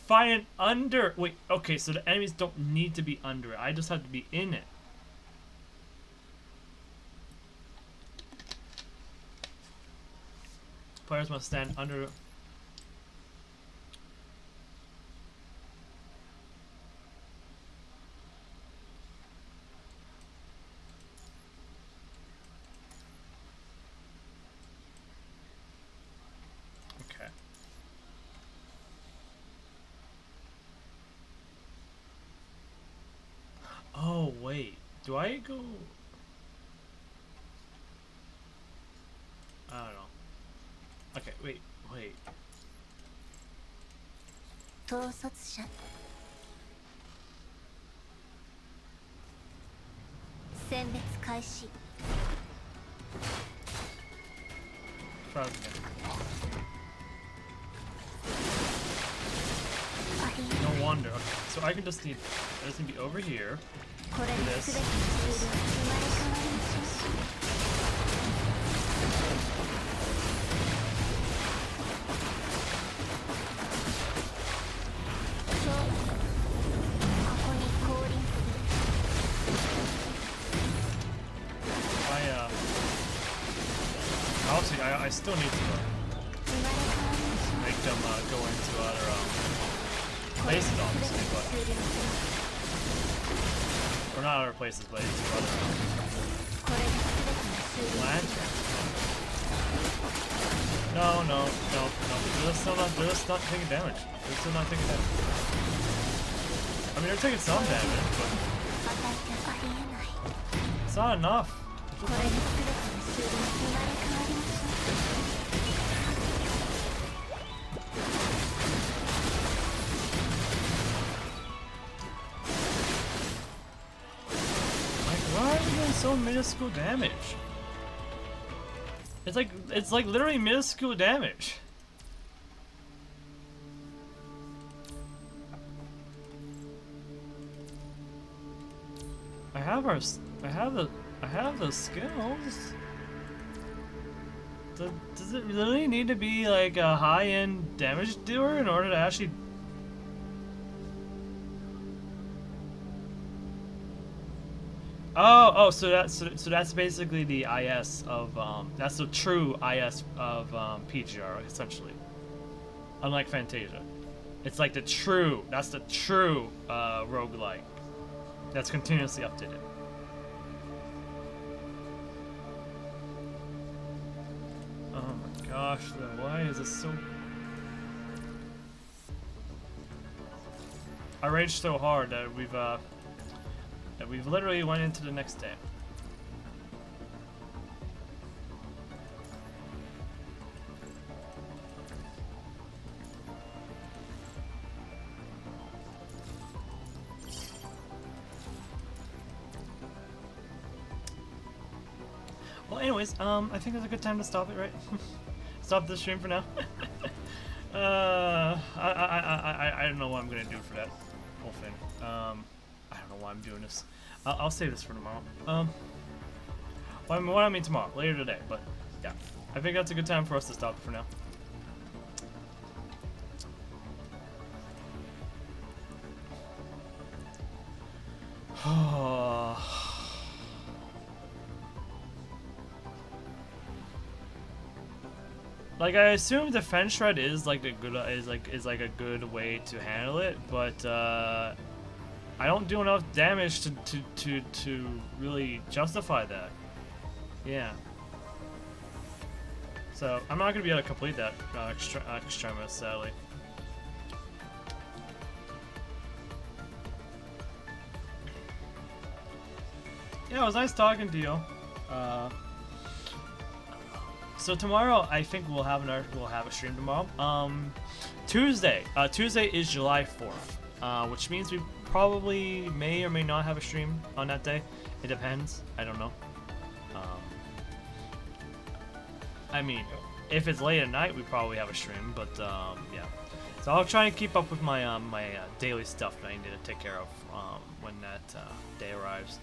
fight it under. Wait, okay, so the enemies don't need to be under it. I just have to be in it. Players must stand under. Okay. Oh, wait. Do I go? I don't know. Okay, wait. 統率者選別開始 Try this again. ありえ No wonder. Okay, so I just need to be over here. これで This. 全てのツールは生まれ変わりましょう そうだここに降臨する Obviously, I still need to 生まれ変わりましょう make them go into other これで places, 全ての obviously, ツ but ールを or not other places, but into other これで全てのツールを lanterns. No. They're still not taking damage. They're still not taking damage. I mean, they're taking some damage, but 与えてありえない it's not enough. これで全てのツールは生まれ変わりましょう Like, why are we doing so minuscule damage? It's like literally minuscule damage. I have the skills. Does it really need to be like a high-end damage dealer in order to actually? Oh, so that's basically the IS of that's the true IS of PGR essentially. Unlike Fantasia, it's like that's the true roguelike that's continuously updated. Oh my gosh, then why is this so? I raged so hard that we've literally went into the next day. Well, anyways, I think it's a good time to stop it, right? Stop the stream for now. I don't know what I'm gonna do for that whole thing. I don't know why I'm doing this. I'll save this for tomorrow. What I mean tomorrow, later today, but yeah, I think that's a good time for us to stop it for now. Like, I assume defense shred is like a good a good way to handle it, but I don't do enough damage to really justify that. Yeah. So I'm not gonna be able to complete that Extremis, sadly. Yeah, it was nice talking to you. So tomorrow, I think we'll have a stream tomorrow. Tuesday is July 4th, which means we probably may or may not have a stream on that day. It depends. I don't know. I mean, if it's late at night, we probably have a stream. But yeah. So I'll try and keep up with my daily stuff that I need to take care of when that day arrives.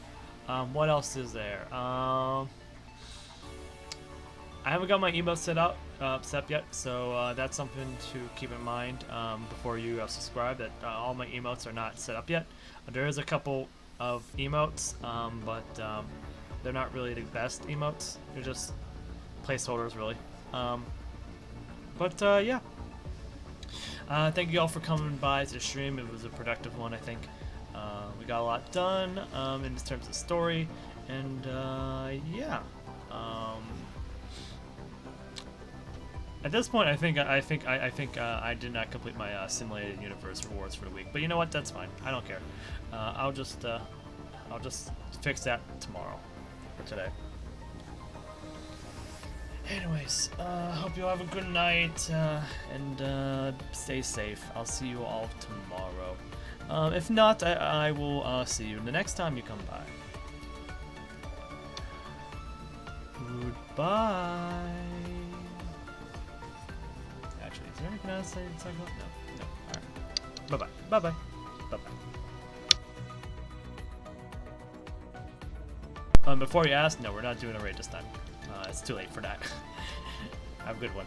What else is there? I haven't got my emotes set up yet, so that's something to keep in mind before you subscribe. That all my emotes are not set up yet. There is a couple of emotes, but they're not really the best emotes. They're just placeholders, really. Yeah. Thank you all for coming by to the stream. It was a productive one, I think. We got a lot done in terms of story, and yeah. At this point, I think I did not complete my simulated universe rewards for the week. But you know what? That's fine. I don't care. I'll just fix that tomorrow or today. Anyways, hope you all have a good night and stay safe. I'll see you all tomorrow. If not, I will see you the next time you come by. Goodbye. Actually, is there anything else to say? No. Alright. Bye-bye. Bye-bye. Bye-bye. Before you ask, no, we're not doing a raid this time. It's too late for that. Have a good one.